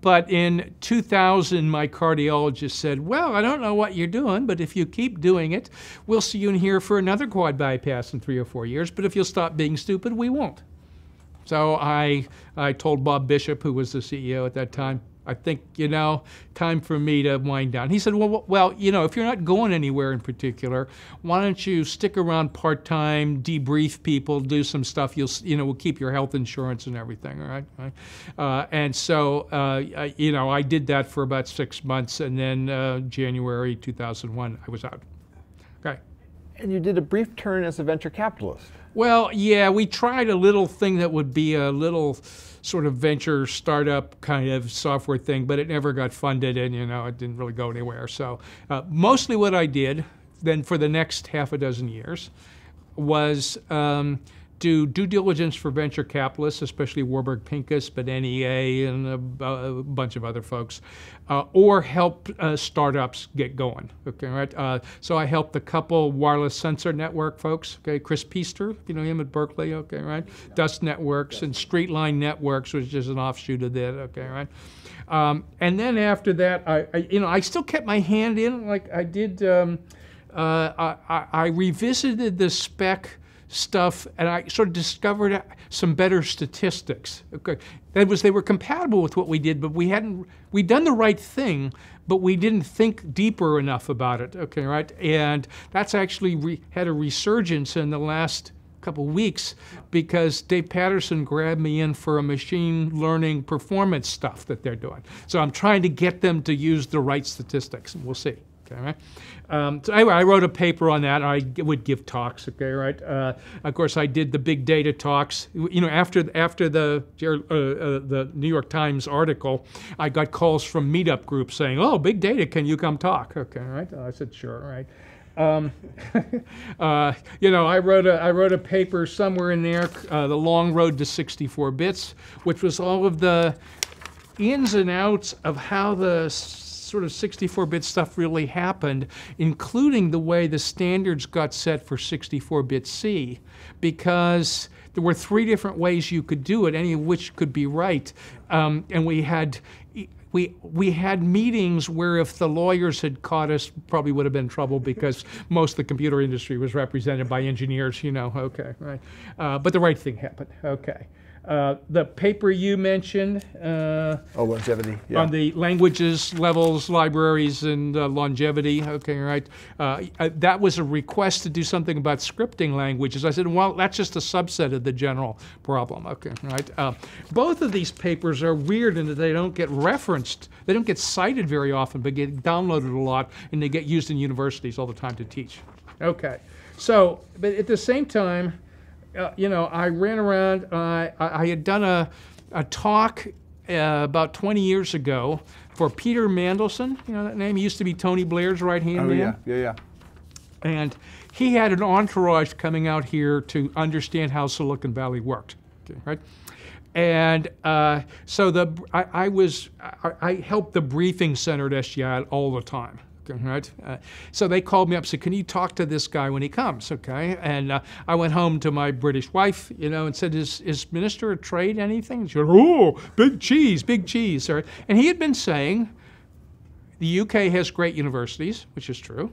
But in 2000, my cardiologist said, well, I don't know what you're doing, but if you keep doing it, we'll see you in here for another quad bypass in 3 or 4 years, but if you'll stop being stupid, we won't. So I told Bob Bishop, who was the CEO at that time, I think, you know, time for me to wind down. He said, well, you know, if you're not going anywhere in particular, why don't you stick around part-time, debrief people, do some stuff, we'll keep your health insurance and everything, all right? And so, you know, I did that for about 6 months, and then January 2001, I was out. Okay. And you did a brief turn as a venture capitalist. Well, yeah, we tried a little thing that would be a little sort of venture startup kind of software thing, but it never got funded, and, you know, it didn't really go anywhere. So mostly what I did then for the next half a dozen years was do due diligence for venture capitalists, especially Warburg Pincus, but NEA and a bunch of other folks, or help startups get going. Okay, right. So I helped a couple wireless sensor network folks. Okay, Chris Peaster, you know him at Berkeley. Okay, right. Dust Networks and Streetline Networks, which is an offshoot of that. Okay, right. And then after that, I still kept my hand in, like I did. I revisited the spec stuff, and I sort of discovered some better statistics. Okay, that was, they were compatible with what we did, but we'd done the right thing, but we didn't think deeper enough about it. Okay, right, and that's actually had a resurgence in the last couple weeks because Dave Patterson grabbed me in for a machine learning performance stuff that they're doing. So I'm trying to get them to use the right statistics, and we'll see. Okay, right? So anyway, I wrote a paper on that. I would give talks. Okay, right? Of course, I did the big data talks. You know, after the New York Times article, I got calls from meetup groups saying, "Oh, big data, can you come talk?" Okay, right? I said, "Sure." Right. You know, I wrote a paper somewhere in there, The Long Road to 64 Bits, which was all of the ins and outs of how the sort of 64-bit stuff really happened, including the way the standards got set for 64-bit C, because there were 3 different ways you could do it, any of which could be right, and we had meetings where if the lawyers had caught us, probably would have been trouble because most of the computer industry was represented by engineers, you know, okay, right. But the right thing happened, okay. The paper you mentioned longevity, yeah. On the languages, levels, libraries, and longevity, okay, right. That was a request to do something about scripting languages. I said, well, that's just a subset of the general problem, okay, right. Both of these papers are weird in that they don't get referenced, they don't get cited very often, but get downloaded a lot, and they get used in universities all the time to teach. Okay, so, but at the same time, you know, I ran around, I had done a talk about 20 years ago for Peter Mandelson, you know that name? He used to be Tony Blair's right-hand man. Yeah. And he had an entourage coming out here to understand how Silicon Valley worked, okay, right? And so I helped the briefing center at SGI all the time. Right? So they called me up and said, can you talk to this guy when he comes, okay? And I went home to my British wife, you know, and said, is Minister of Trade anything? And she said, oh, big cheese, big cheese. Right? And he had been saying, the UK has great universities, which is true,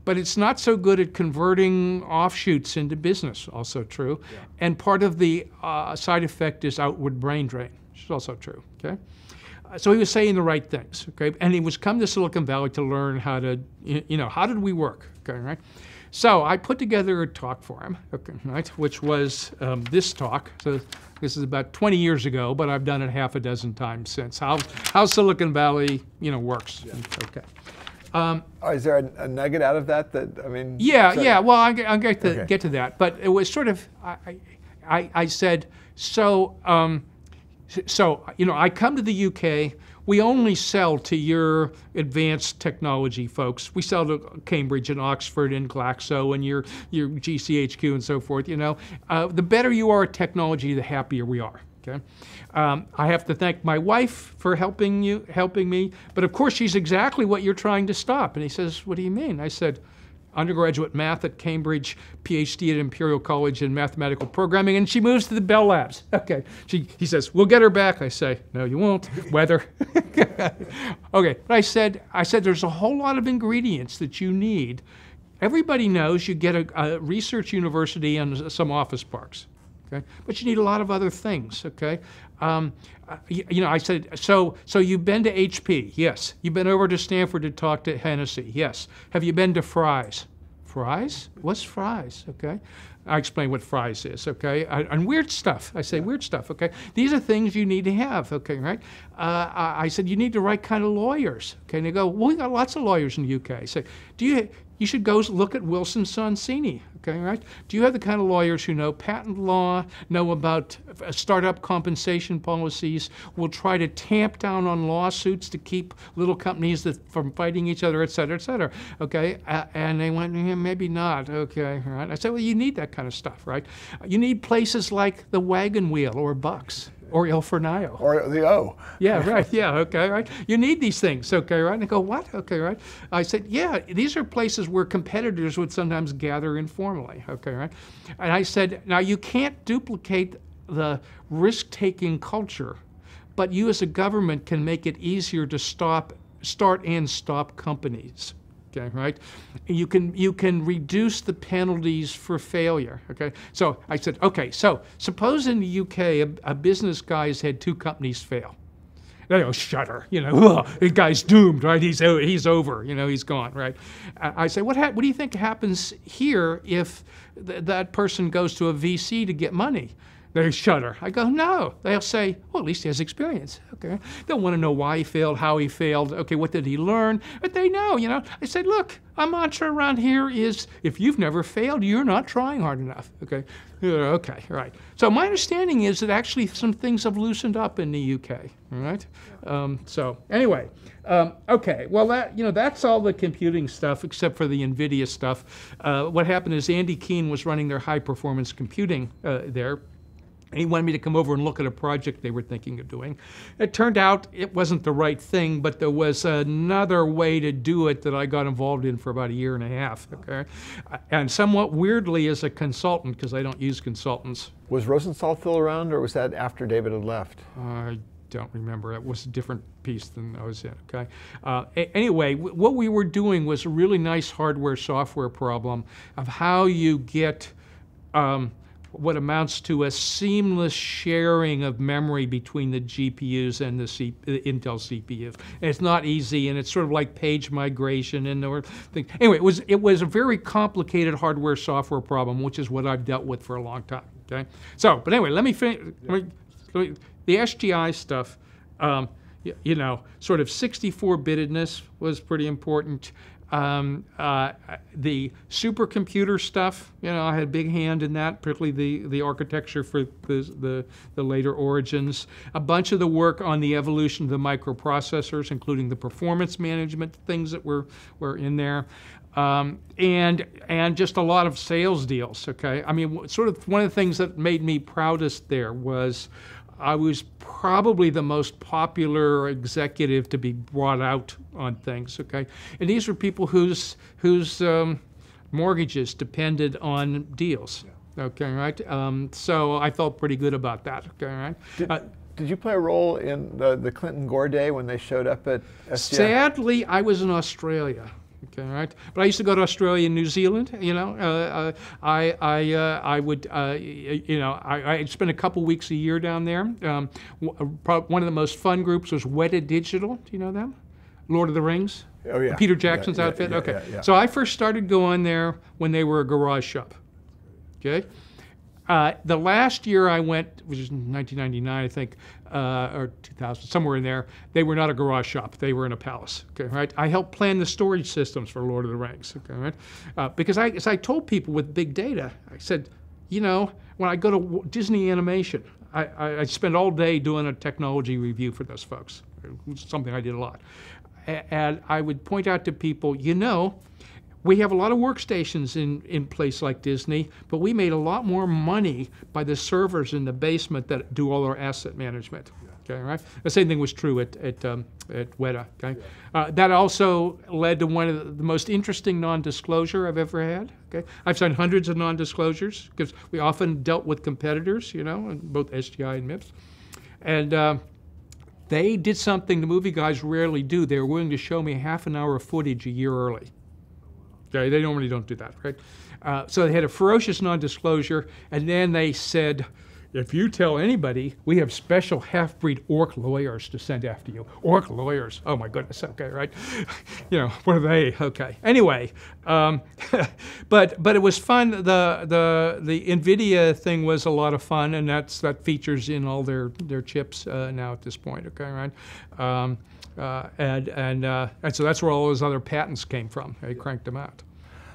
but it's not so good at converting offshoots into business, also true. Yeah. And part of the side effect is outward brain drain, which is also true, okay? So he was saying the right things, okay? And he was come to Silicon Valley to learn how to, you know, how did we work, okay, right? So I put together a talk for him, okay, right, which was this talk. So this is about 20 years ago, but I've done it half a dozen times since. How Silicon Valley, you know, works, yeah. Okay. Is there a nugget out of that? I mean. Yeah, yeah. Well, I'll get to that, but it was sort of. I said so. So, you know, I come to the UK, we only sell to your advanced technology folks. We sell to Cambridge and Oxford and Glaxo and your GCHQ and so forth, you know. The better you are at technology, the happier we are, okay? I have to thank my wife for helping me, but of course she's exactly what you're trying to stop. And he says, what do you mean? I said, undergraduate math at Cambridge, PhD at Imperial College in mathematical programming, and she moves to the Bell Labs. Okay, he says, we'll get her back. I say, no, you won't. Weather. Okay, but I said, there's a whole lot of ingredients that you need. Everybody knows you get a research university and some office parks, okay? But you need a lot of other things, okay? You know, I said, so you've been to HP? Yes. You've been over to Stanford to talk to Hennessy? Yes. Have you been to Fry's? Fry's? What's Fry's? Okay. I explain what Fry's is, okay? And weird stuff. I say weird stuff, okay? These are things you need to have, okay, right? I said, you need the right kind of lawyers, okay? And they go, well, we got lots of lawyers in the UK. I say, do you should go look at Wilson Sonsini, okay, right? Do you have the kind of lawyers who know patent law, know about startup compensation policies, will try to tamp down on lawsuits to keep little companies from fighting each other, et cetera, okay? And they went, yeah, maybe not, okay, right? I said, well, you need that kind of stuff, right? You need places like the Wagon Wheel or Bucks. Or El Fornillo. Or the O. Yeah, right, yeah, okay, right. You need these things, okay, right? And they go, what? Okay, right. I said, yeah, these are places where competitors would sometimes gather informally, okay, right? And I said, now you can't duplicate the risk-taking culture, but you as a government can make it easier to start and stop companies. Okay, right? You can reduce the penalties for failure. Okay, so I said, okay, so suppose in the UK a business guy has had 2 companies fail. They go, shudder, you know, the guy's doomed, right? He's over, you know, he's gone, right? I say, what do you think happens here if that person goes to a VC to get money? They shudder. I go, no. They'll say, well, at least he has experience. Okay. They'll want to know why he failed, how he failed. Okay, what did he learn? But they know, you know. I said, look, our mantra around here is, if you've never failed, you're not trying hard enough. Okay. Okay, right. So my understanding is that actually some things have loosened up in the UK. All right. So anyway, okay. Well, that's all the computing stuff except for the NVIDIA stuff. What happened is Andy Keene was running their high-performance computing there. He wanted me to come over and look at a project they were thinking of doing. It turned out it wasn't the right thing, but there was another way to do it that I got involved in for about 1.5 years, okay? And somewhat weirdly as a consultant, because I don't use consultants. Was Rosenthal still around, or was that after David had left? I don't remember. It was a different piece than I was in, okay? Anyway, what we were doing was a really nice hardware-software problem of how you get what amounts to a seamless sharing of memory between the GPUs and the Intel CPUs. And it's not easy, and it's sort of like page migration and the thing. Anyway, it was a very complicated hardware-software problem, which is what I've dealt with for a long time. Okay, so but anyway, let me finish. The SGI stuff. You know, sort of 64-bitedness was pretty important. The supercomputer stuff, you know, I had a big hand in that, particularly the architecture for the later origins. A bunch of the work on the evolution of the microprocessors, including the performance management things that were in there. And just a lot of sales deals, okay? I mean, sort of one of the things that made me proudest there was I was probably the most popular executive to be brought out on things, okay? And these were people whose mortgages depended on deals, okay, right? So I felt pretty good about that, okay, right? Did you play a role in the Clinton-Gore day when they showed up at SGI? Sadly, I was in Australia. Okay, right. But I used to go to Australia and New Zealand. You know, I would, you know, I spent a couple weeks a year down there. One of the most fun groups was Weta Digital. Do you know them? Lord of the Rings. Oh yeah. Peter Jackson's outfit. Okay. So I first started going there when they were a garage shop. Okay. The last year I went, which was 1999, I think, or 2000, somewhere in there, they were not a garage shop. They were in a palace, okay, right? I helped plan the storage systems for Lord of the Rings, okay, right? Because as I told people with big data, I said, you know, when I go to Disney Animation, I spend all day doing a technology review for those folks. It's something I did a lot. And I would point out to people, you know, we have a lot of workstations in place like Disney, but we made a lot more money by the servers in the basement that do all our asset management. Okay, right? The same thing was true at Weta. Okay, that also led to one of the most interesting non-disclosure I've ever had. Okay, I've signed hundreds of non-disclosures because we often dealt with competitors, you know, in both SGI and MIPS, and they did something the movie guys rarely do. They were willing to show me half an hour of footage a year early. Okay, they normally don't do that, right? So they had a ferocious non-disclosure, and then they said, if you tell anybody, we have special half-breed orc lawyers to send after you. Orc lawyers, oh my goodness, okay, right? You know, what are they? Okay. Anyway, but it was fun. The NVIDIA thing was a lot of fun, and that features in all their chips now at this point, okay, right? And so that's where all those other patents came from. They cranked them out.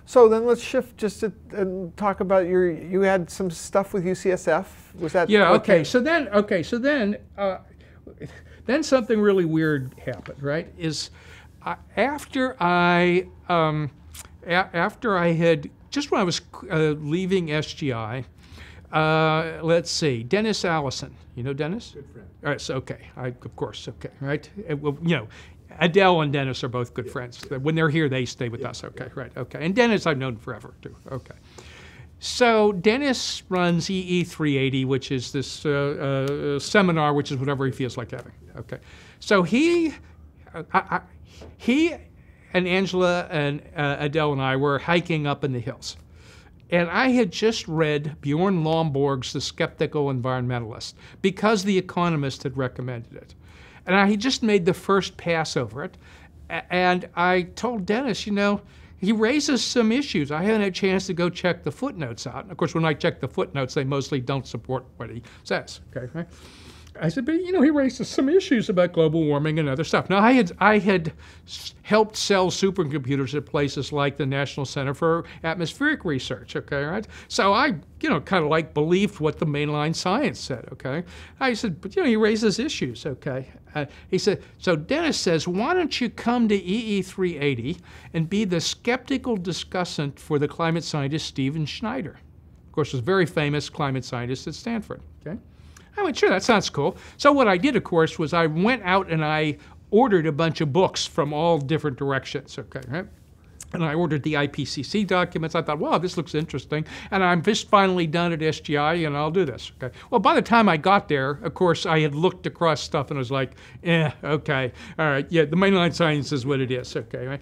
So then let's shift just to, and talk about you had some stuff with UCSF. Was that? Yeah. Okay. So then something really weird happened. Right? After I had just when I was leaving SGI, let's see, Dennis Allison. You know Dennis? Good friend. All right. So okay. Of course. Okay. Right. Well, Adele and Dennis are both good friends. When they're here, they stay with us. Okay, right, okay. And Dennis I've known forever, too. Okay. So Dennis runs EE380, which is this seminar, which is whatever he feels like having. Okay. So he and Angela and Adele and I were hiking up in the hills. And I had just read Bjorn Lomborg's The Skeptical Environmentalist because The Economist had recommended it. And I had just made the first pass over it. And I told Dennis, he raises some issues. I hadn't had a chance to go check the footnotes out. And of course, when I check the footnotes, they mostly don't support what he says. Okay, right? I said, but he raises some issues about global warming and other stuff. Now, I had helped sell supercomputers at places like the National Center for Atmospheric Research, okay, right? So I, kind of like believed what the mainline science said, okay? I said, but, he raises issues, okay? He said, so Dennis says, why don't you come to EE380 and be the skeptical discussant for the climate scientist Stephen Schneider? Of course, was a very famous climate scientist at Stanford, okay? I went, sure, that sounds cool. So what I did, of course, was I went out and I ordered a bunch of books from all different directions, okay, right? And I ordered the IPCC documents. I thought, wow, this looks interesting. And I'm just finally done at SGI, and I'll do this. Okay. Well, by the time I got there, of course, I had looked across stuff and was like, okay, all right, yeah, the mainline science is what it is, okay, right?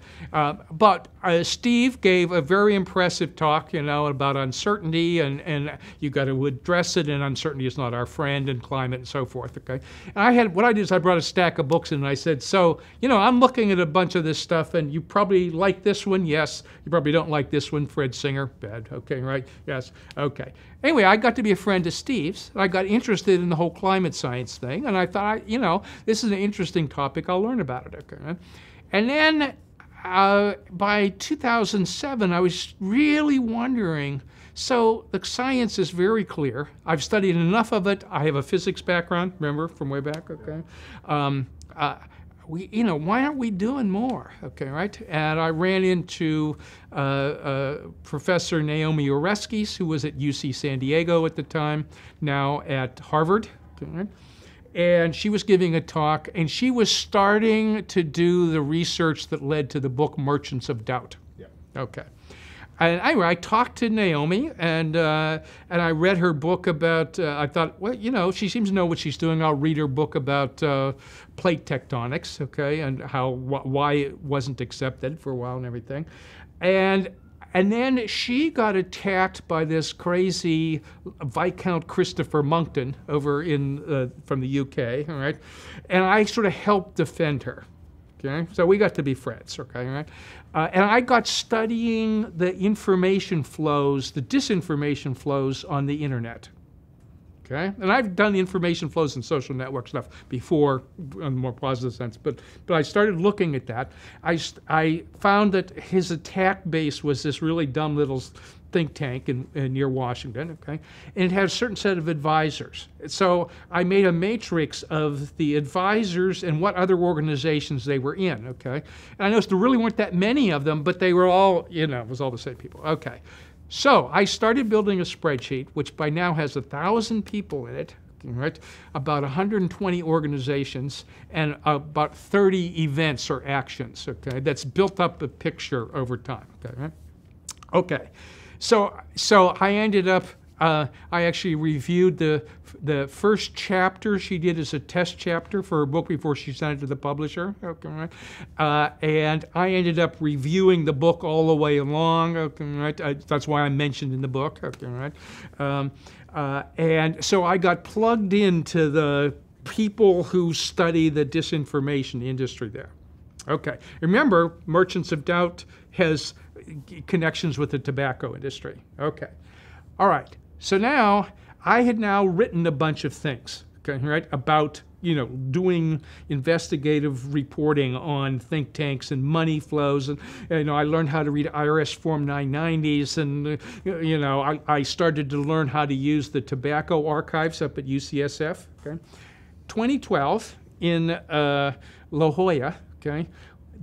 But Steve gave a very impressive talk, about uncertainty, and you got to address it, and uncertainty is not our friend, and climate and so forth, okay? And what I did is I brought a stack of books in, and I said, so, I'm looking at a bunch of this stuff, and you probably like this one. Yes. You probably don't like this one, Fred Singer. Bad. Okay, right? Yes. Okay. Anyway, I got to be a friend of Steve's. I got interested in the whole climate science thing, and I thought, this is an interesting topic. I'll learn about it. Okay. And then by 2007, I was really wondering, so the science is very clear. I've studied enough of it. I have a physics background, remember, from way back, okay? Why aren't we doing more? Okay, right? And I ran into Professor Naomi Oreskes, who was at UC San Diego at the time, now at Harvard. Okay, right? And she was giving a talk, and she was starting to do the research that led to the book Merchants of Doubt. Yeah. Okay. And anyway, I talked to Naomi, and I read her book about, I thought, well, she seems to know what she's doing. I'll read her book about plate tectonics, okay, and why it wasn't accepted for a while and everything. And then she got attacked by this crazy Viscount Christopher Monckton over from the UK, all right? And I sort of helped defend her. Okay, so we got to be friends, okay, right? And I got studying the information flows, the disinformation flows on the internet, okay? And I've done the information flows and social network stuff before in a more positive sense, but I started looking at that. I found that his attack base was this really dumb little think tank near Washington, okay? And it had a certain set of advisors. So I made a matrix of the advisors and what other organizations they were in, okay? And I noticed there really weren't that many of them, but they were all, it was all the same people, okay. So I started building a spreadsheet, which by now has 1,000 people in it, right? About 120 organizations and about 30 events or actions, okay? That's built up a picture over time, okay, right? Okay. So I ended up, I actually reviewed the first chapter she did as a test chapter for her book before she sent it to the publisher, okay, right? And I ended up reviewing the book all the way along, okay, right? That's why I mentioned in the book, okay, right? And so I got plugged into the people who study the disinformation industry there. Okay, remember, Merchants of Doubt has connections with the tobacco industry. Okay, all right. So now I had written a bunch of things. okay, right, about doing investigative reporting on think tanks and money flows, and I learned how to read IRS Form 990s, and I started to learn how to use the tobacco archives up at UCSF. Okay, 2012 in La Jolla. Okay,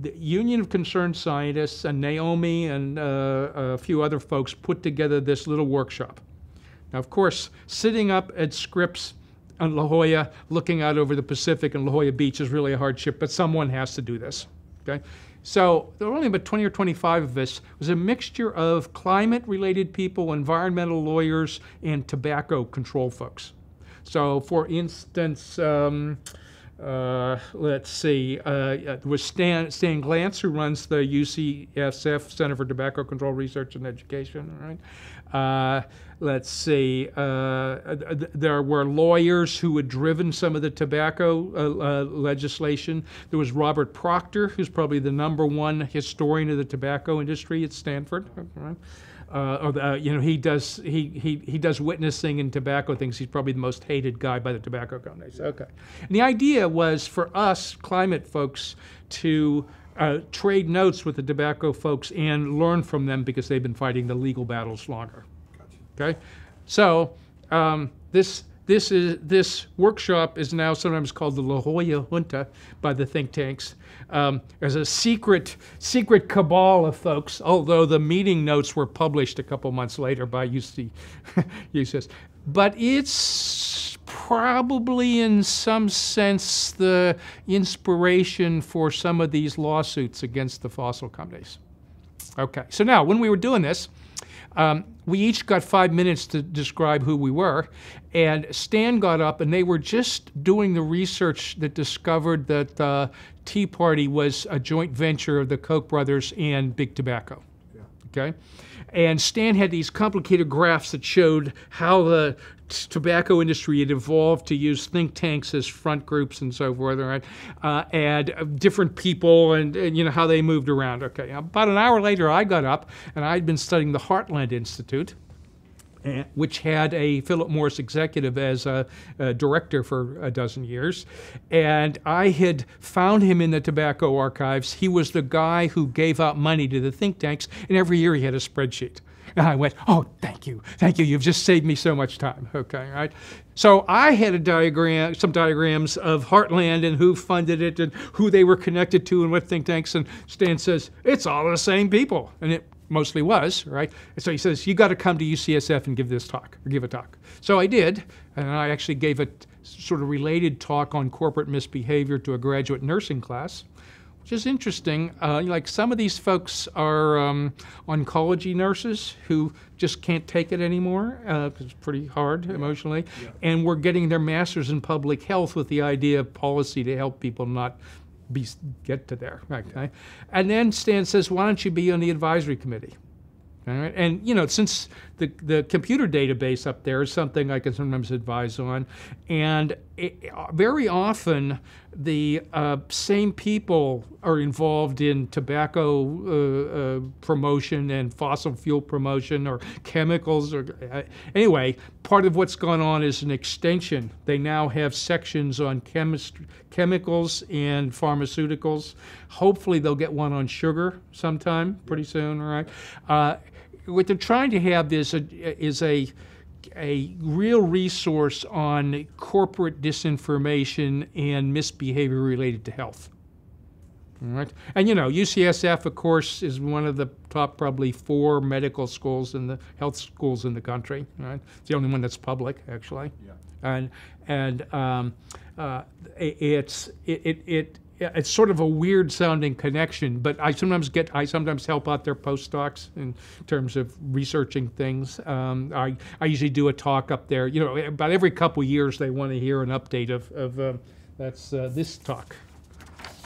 the Union of Concerned Scientists and Naomi and a few other folks put together this little workshop. Now, of course, sitting up at Scripps on La Jolla, looking out over the Pacific and La Jolla Beach is really a hardship, but someone has to do this. Okay, so there were only about 20 or 25 of us. It was a mixture of climate-related people, environmental lawyers, and tobacco control folks. So, for instance, let's see, it was Stan Glantz, who runs the UCSF Center for Tobacco Control Research and Education. All right. Let's see, there were lawyers who had driven some of the tobacco legislation. There was Robert Proctor, who's probably the #1 historian of the tobacco industry at Stanford. Right? He does witnessing and tobacco things. He's probably the most hated guy by the tobacco companies. Okay, and the idea was for us climate folks to trade notes with the tobacco folks and learn from them because they've been fighting the legal battles longer. Gotcha. Okay, so this workshop is now sometimes called the La Jolla Junta by the think tanks. There's a secret cabal of folks, although the meeting notes were published a couple months later by UCS. But it's probably in some sense the inspiration for some of these lawsuits against the fossil companies. Okay, so now when we were doing this, we each got 5 minutes to describe who we were, and Stan got up, and they were just doing the research that discovered that Tea Party was a joint venture of the Koch brothers and Big Tobacco. Yeah. Okay, and Stan had these complicated graphs that showed how the tobacco industry had evolved to use think tanks as front groups and so forth, right? And different people and how they moved around. Okay, about an hour later, I got up and I'd been studying the Heartland Institute, which had a Philip Morris executive as a director for a dozen years. And I had found him in the tobacco archives. He was the guy who gave out money to the think tanks, and every year he had a spreadsheet. And I went, oh, thank you, you've just saved me so much time. Okay, right? So I had some diagrams of Heartland and who funded it and who they were connected to and what think tanks, and Stan says, it's all the same people. And it mostly was, right? And so he says, you got to come to UCSF and give a talk. So I did, and I actually gave a sort of related talk on corporate misbehavior to a graduate nursing class, which is interesting. Like some of these folks are oncology nurses who just can't take it anymore because it's pretty hard emotionally, and we're getting their masters in public health with the idea of policy to help people not get to there. Okay? And then Stan says, why don't you be on the advisory committee? All right? And since the computer database up there is something I can sometimes advise on, and very often the same people are involved in tobacco promotion and fossil fuel promotion or chemicals. Anyway, part of what's gone on is an extension. They now have sections on chemicals and pharmaceuticals. Hopefully they'll get one on sugar sometime pretty soon, all right? What they're trying to have is a real resource on corporate disinformation and misbehavior related to health. All right? And UCSF, of course, is one of the top probably 4 medical schools in the health schools in the country. Right? It's the only one that's public, actually. Yeah. And it's sort of a weird sounding connection, but I sometimes help out their postdocs in terms of researching things. I usually do a talk up there. About every couple years they want to hear an update of that's this talk.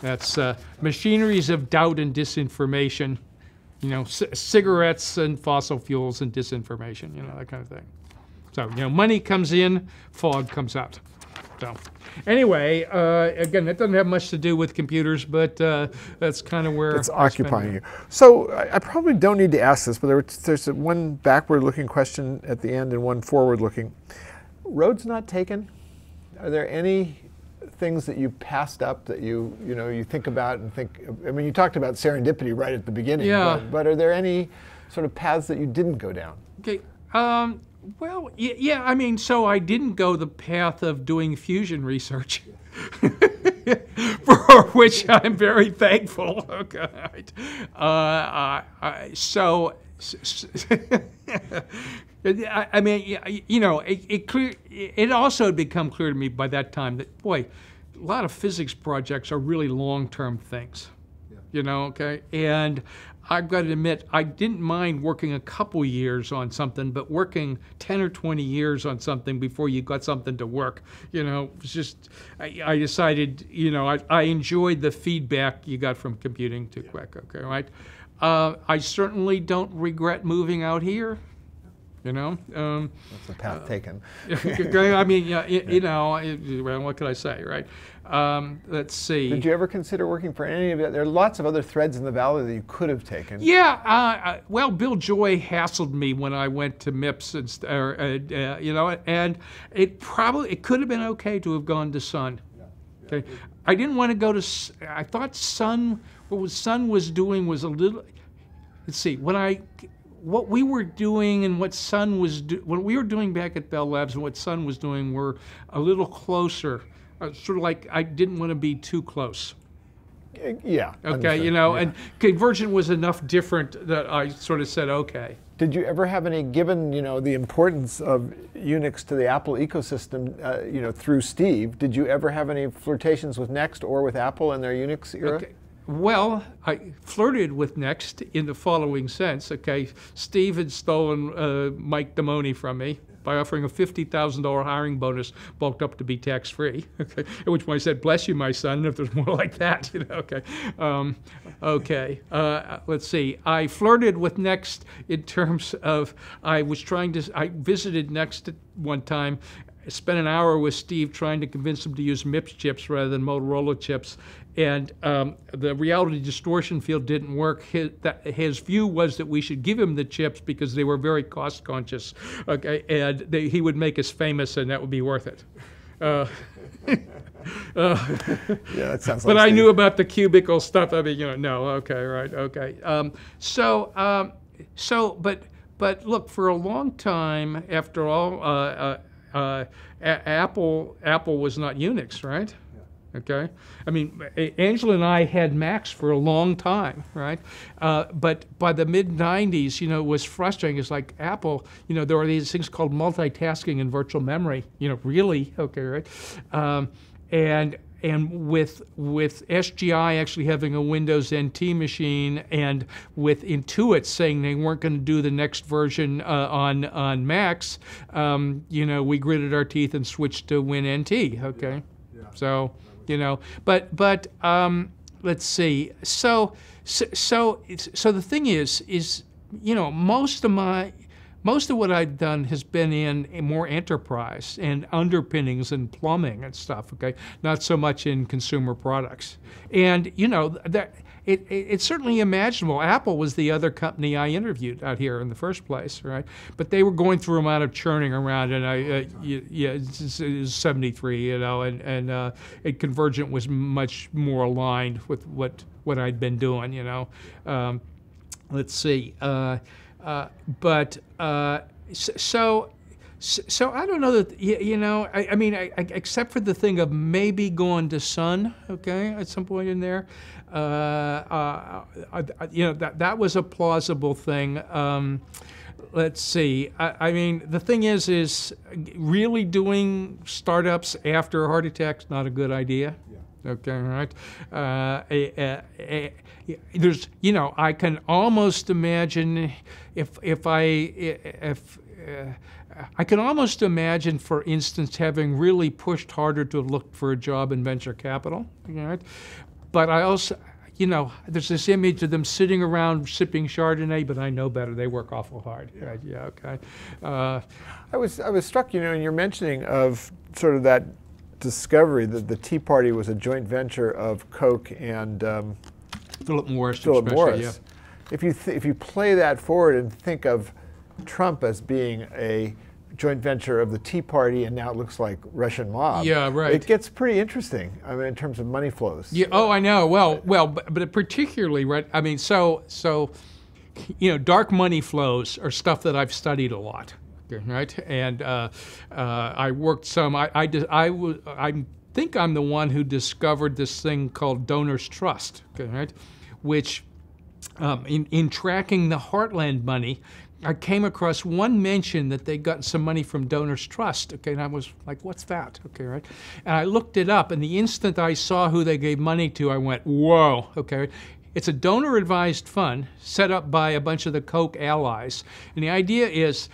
That's machineries of doubt and disinformation. Cigarettes and fossil fuels and disinformation. That kind of thing. So money comes in, fog comes out. So. Anyway, again, that doesn't have much to do with computers, but that's kind of where it's occupying you. So I probably don't need to ask this, but there's one backward-looking question at the end and one forward-looking. Roads not taken? Are there any things that you passed up that you think about and think? I mean, you talked about serendipity right at the beginning. Yeah. But are there any sort of paths that you didn't go down? Okay. Well, yeah. I mean, so I didn't go the path of doing fusion research, for which I'm very thankful. Okay. I mean, it also had become clear to me by that time that, boy, a lot of physics projects are really long-term things, okay? And I've got to admit, I didn't mind working a couple years on something, but working 10 or 20 years on something before you got something to work, was just, I decided, I enjoyed the feedback you got from computing too quick, okay, right? I certainly don't regret moving out here. That's the path taken. I mean, well, what could I say, right? Let's see. Did you ever consider working for any of it? There are lots of other threads in the valley that you could have taken. Yeah, well, Bill Joy hassled me when I went to MIPS, and it could have been okay to have gone to Sun. Okay, I didn't want to go to. I thought Sun. What Sun was doing was a little. Let's see. What we were doing and what Sun was what we were doing back at Bell Labs and what Sun was doing were a little closer. Sort of like I didn't want to be too close. Yeah. Okay, and Convergent was enough different that I sort of said okay. Did you ever have any, given the importance of Unix to the Apple ecosystem, through Steve? Did you ever have any flirtations with Next or with Apple in their Unix era? Okay. Well, I flirted with Next in the following sense. Okay, Steve had stolen Mike Damoni from me by offering a $50,000 hiring bonus bulked up to be tax-free. Okay, at which point I said, "Bless you, my son, if there's more like that." Okay, let's see. I flirted with Next in terms of I visited Next at one time. Spent an hour with Steve trying to convince him to use MIPS chips rather than Motorola chips, and the reality distortion field didn't work. His view was that we should give him the chips because they were very cost conscious, okay, and he would make us famous, and that would be worth it. Yeah, that sounds like But I Steve. knew about the cubicle stuff. I mean, no, okay, right, okay. But look, for a long time, after all. Apple was not Unix, right? Yeah. Okay. I mean, Angela and I had Macs for a long time, right? But by the mid-90s, it was frustrating. It's like Apple, there were these things called multitasking and virtual memory, really, okay, right? And with SGI actually having a Windows NT machine, and with Intuit saying they weren't going to do the next version on Macs, we gritted our teeth and switched to WinNT. Okay, yeah. So but let's see. So the thing is most of what I've done has been in more enterprise and underpinnings and plumbing and stuff, okay? Not so much in consumer products. And, that it's certainly imaginable. Apple was the other company I interviewed out here in the first place, right? But they were going through a amount of churning around, and it was 73, and Convergent was much more aligned with what I'd been doing, let's see. So I don't know that, I mean, except for the thing of maybe going to Sun, okay, at some point in there, that was a plausible thing. Let's see. I mean, the thing is really doing startups after a heart attack's not a good idea. Yeah. Okay, right. There's, I can almost imagine I can almost imagine, for instance, having really pushed harder to look for a job in venture capital, right? But I also, there's this image of them sitting around sipping Chardonnay, but I know better. They work awful hard. Yeah, right? Yeah, okay. I was struck, in your mentioning of sort of that discovery that the Tea Party was a joint venture of Koch and Philip Morris. Yeah. If you play that forward and think of Trump as being a joint venture of the Tea Party, and now it looks like Russian mob. Yeah, right. It gets pretty interesting. I mean, in terms of money flows. Yeah. Oh, I know. Well, but particularly, right? I mean, so dark money flows are stuff that I've studied a lot, right? And I worked some. I think I'm the one who discovered this thing called donors trust, right? Which in tracking the Heartland money, I came across one mention that they got some money from Donors Trust, okay, and I was like, what's that, okay, right? And I looked it up, and the instant I saw who they gave money to, I went, whoa, okay. It's a donor-advised fund set up by a bunch of the Koch allies, and the idea is,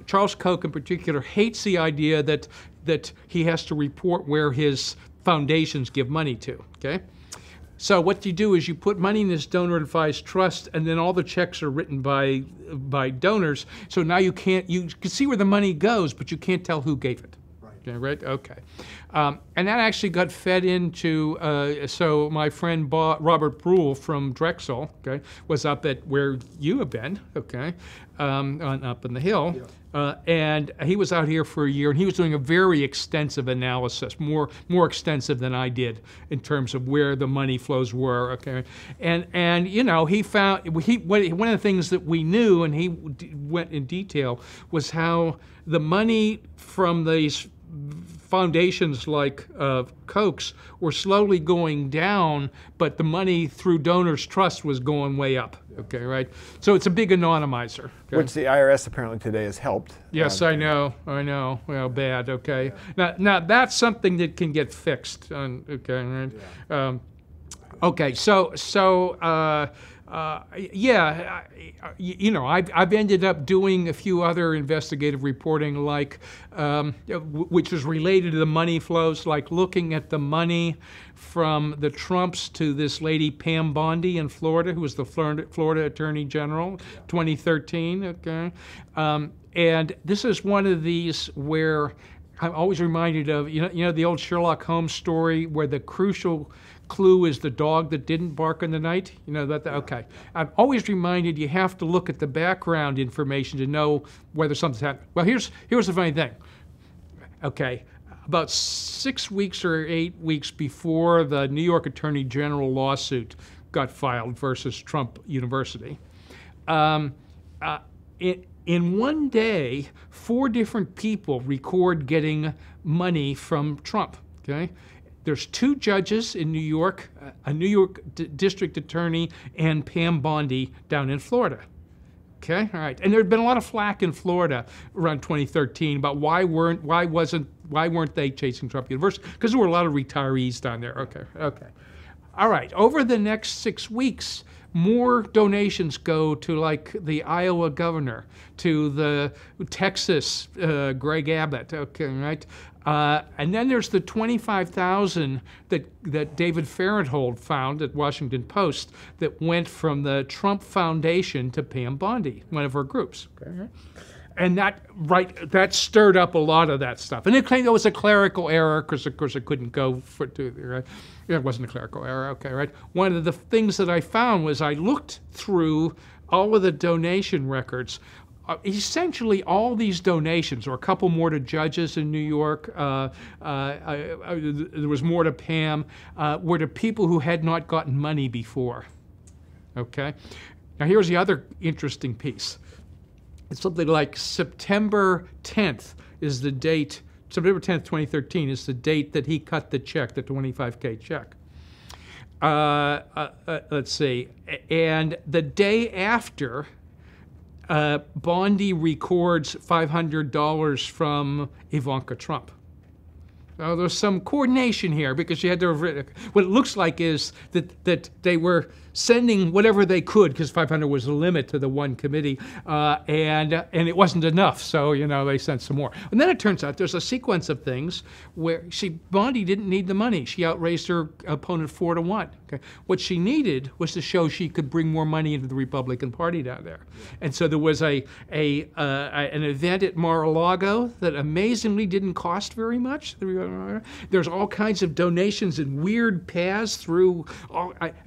Charles Koch in particular hates the idea that he has to report where his foundations give money to, okay? So what you do is you put money in this donor-advised trust, and then all the checks are written by donors. So now you can see where the money goes, but you can't tell who gave it. Right. Okay, right? Okay. And that actually got fed into. So my friend Robert Brule from Drexel, okay, was up at where you have been, okay, up in the hill. Yeah. And he was out here for a year, and he was doing a very extensive analysis, more extensive than I did in terms of where the money flows were. Okay, and he found one of the things that we knew, and he went in detail, was how the money from these foundations like Koch's were slowly going down, but the money through Donors Trust was going way up. Okay, right? So it's a big anonymizer. Okay? Which the IRS apparently today has helped. Yes, I know. Well, bad, okay. Yeah. Now that's something that can get fixed. Okay, right? Yeah. Okay, I've ended up doing a few other investigative reporting, like which is related to the money flows, like looking at the money from the Trumps to this lady Pam Bondi in Florida, who was the Florida Attorney General, 2013. Okay, and this is one of these where I'm always reminded of the old Sherlock Holmes story where the crucial clue is the dog that didn't bark in the night. Okay. I'm always reminded you have to look at the background information to know whether something's happened. Well, here's the funny thing. Okay, about 6 weeks or 8 weeks before the New York Attorney General lawsuit got filed versus Trump University, in one day, 4 different people record getting money from Trump. Okay. There's 2 judges in New York, a New York district attorney, and Pam Bondi down in Florida. Okay, all right. And there had been a lot of flack in Florida around 2013 about why weren't they chasing Trump University? Because there were a lot of retirees down there. Okay. All right. Over the next 6 weeks, more donations go to like the Iowa governor, to the Texas Greg Abbott. Okay, right. And then there's the 25,000 that David Farenthold found at Washington Post that went from the Trump Foundation to Pam Bondi, one of her groups. Okay, right? And that stirred up a lot of that stuff. And it claimed it was a clerical error because, of course, it couldn't go right? It wasn't a clerical error. Okay, right. One of the things that I found was I looked through all of the donation records. Essentially, all these donations, or a couple more to judges in New York, there was more to Pam, were to people who had not gotten money before. Okay? Now, here's the other interesting piece. It's something like September 10th is the date, September 10th, 2013 is the date that he cut the check, the $25K check. Let's see. And the day after, Bondi records $500 from Ivanka Trump. Now, there's some coordination here because she had to. What it looks like is that they were sending whatever they could because 500 was the limit to the one committee, and it wasn't enough. So they sent some more. And then it turns out there's a sequence of things where Bondi didn't need the money. She outraised her opponent 4-1. Okay, what she needed was to show she could bring more money into the Republican Party down there. Yeah. And so there was an event at Mar-a-Lago that amazingly didn't cost very much. There's all kinds of donations in weird paths through.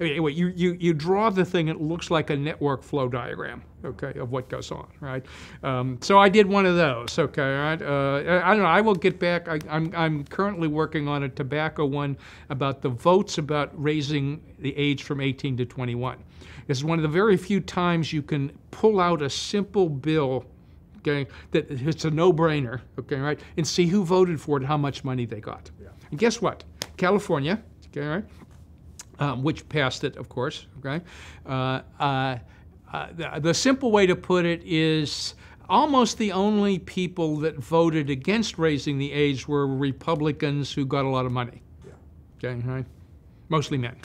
Anyway, you draw the thing, it looks like a network flow diagram. okay, of what goes on, right? So I did one of those, okay, right? I don't know, I will get back. I'm currently working on a tobacco one about the votes about raising the age from 18 to 21. This is one of the very few times you can pull out a simple bill, okay, that it's a no-brainer, okay, right, and see who voted for it and how much money they got. Yeah. And guess what? California, okay, right, which passed it, of course, okay. The simple way to put it is almost the only people that voted against raising the age were Republicans who got a lot of money, yeah. Okay, right, mostly men.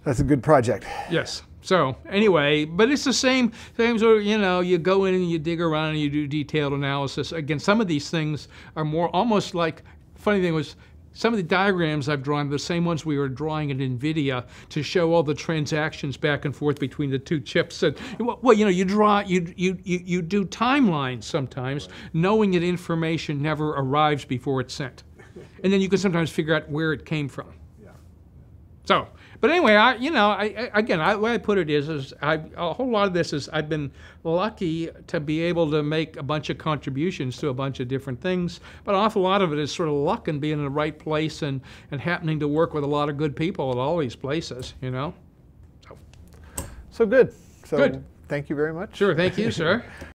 That's a good project. Yes. So anyway, but it's the same sort of, you know, you go in and you dig around and you do detailed analysis. Again, some of these things are more almost like, funny thing was, some of the diagrams I've drawn are the same ones we were drawing at NVIDIA to show all the transactions back and forth between the two chips. And, well, you know, you do timelines sometimes, knowing that information never arrives before it's sent. And then you can sometimes figure out where it came from. Yeah. So, but anyway, the way I put it is a whole lot of this is I've been lucky to be able to make a bunch of contributions to a bunch of different things, but an awful lot of it is sort of luck and being in the right place and happening to work with a lot of good people at all these places, you know. So good. So good. Thank you very much. Sure, thank you, sir.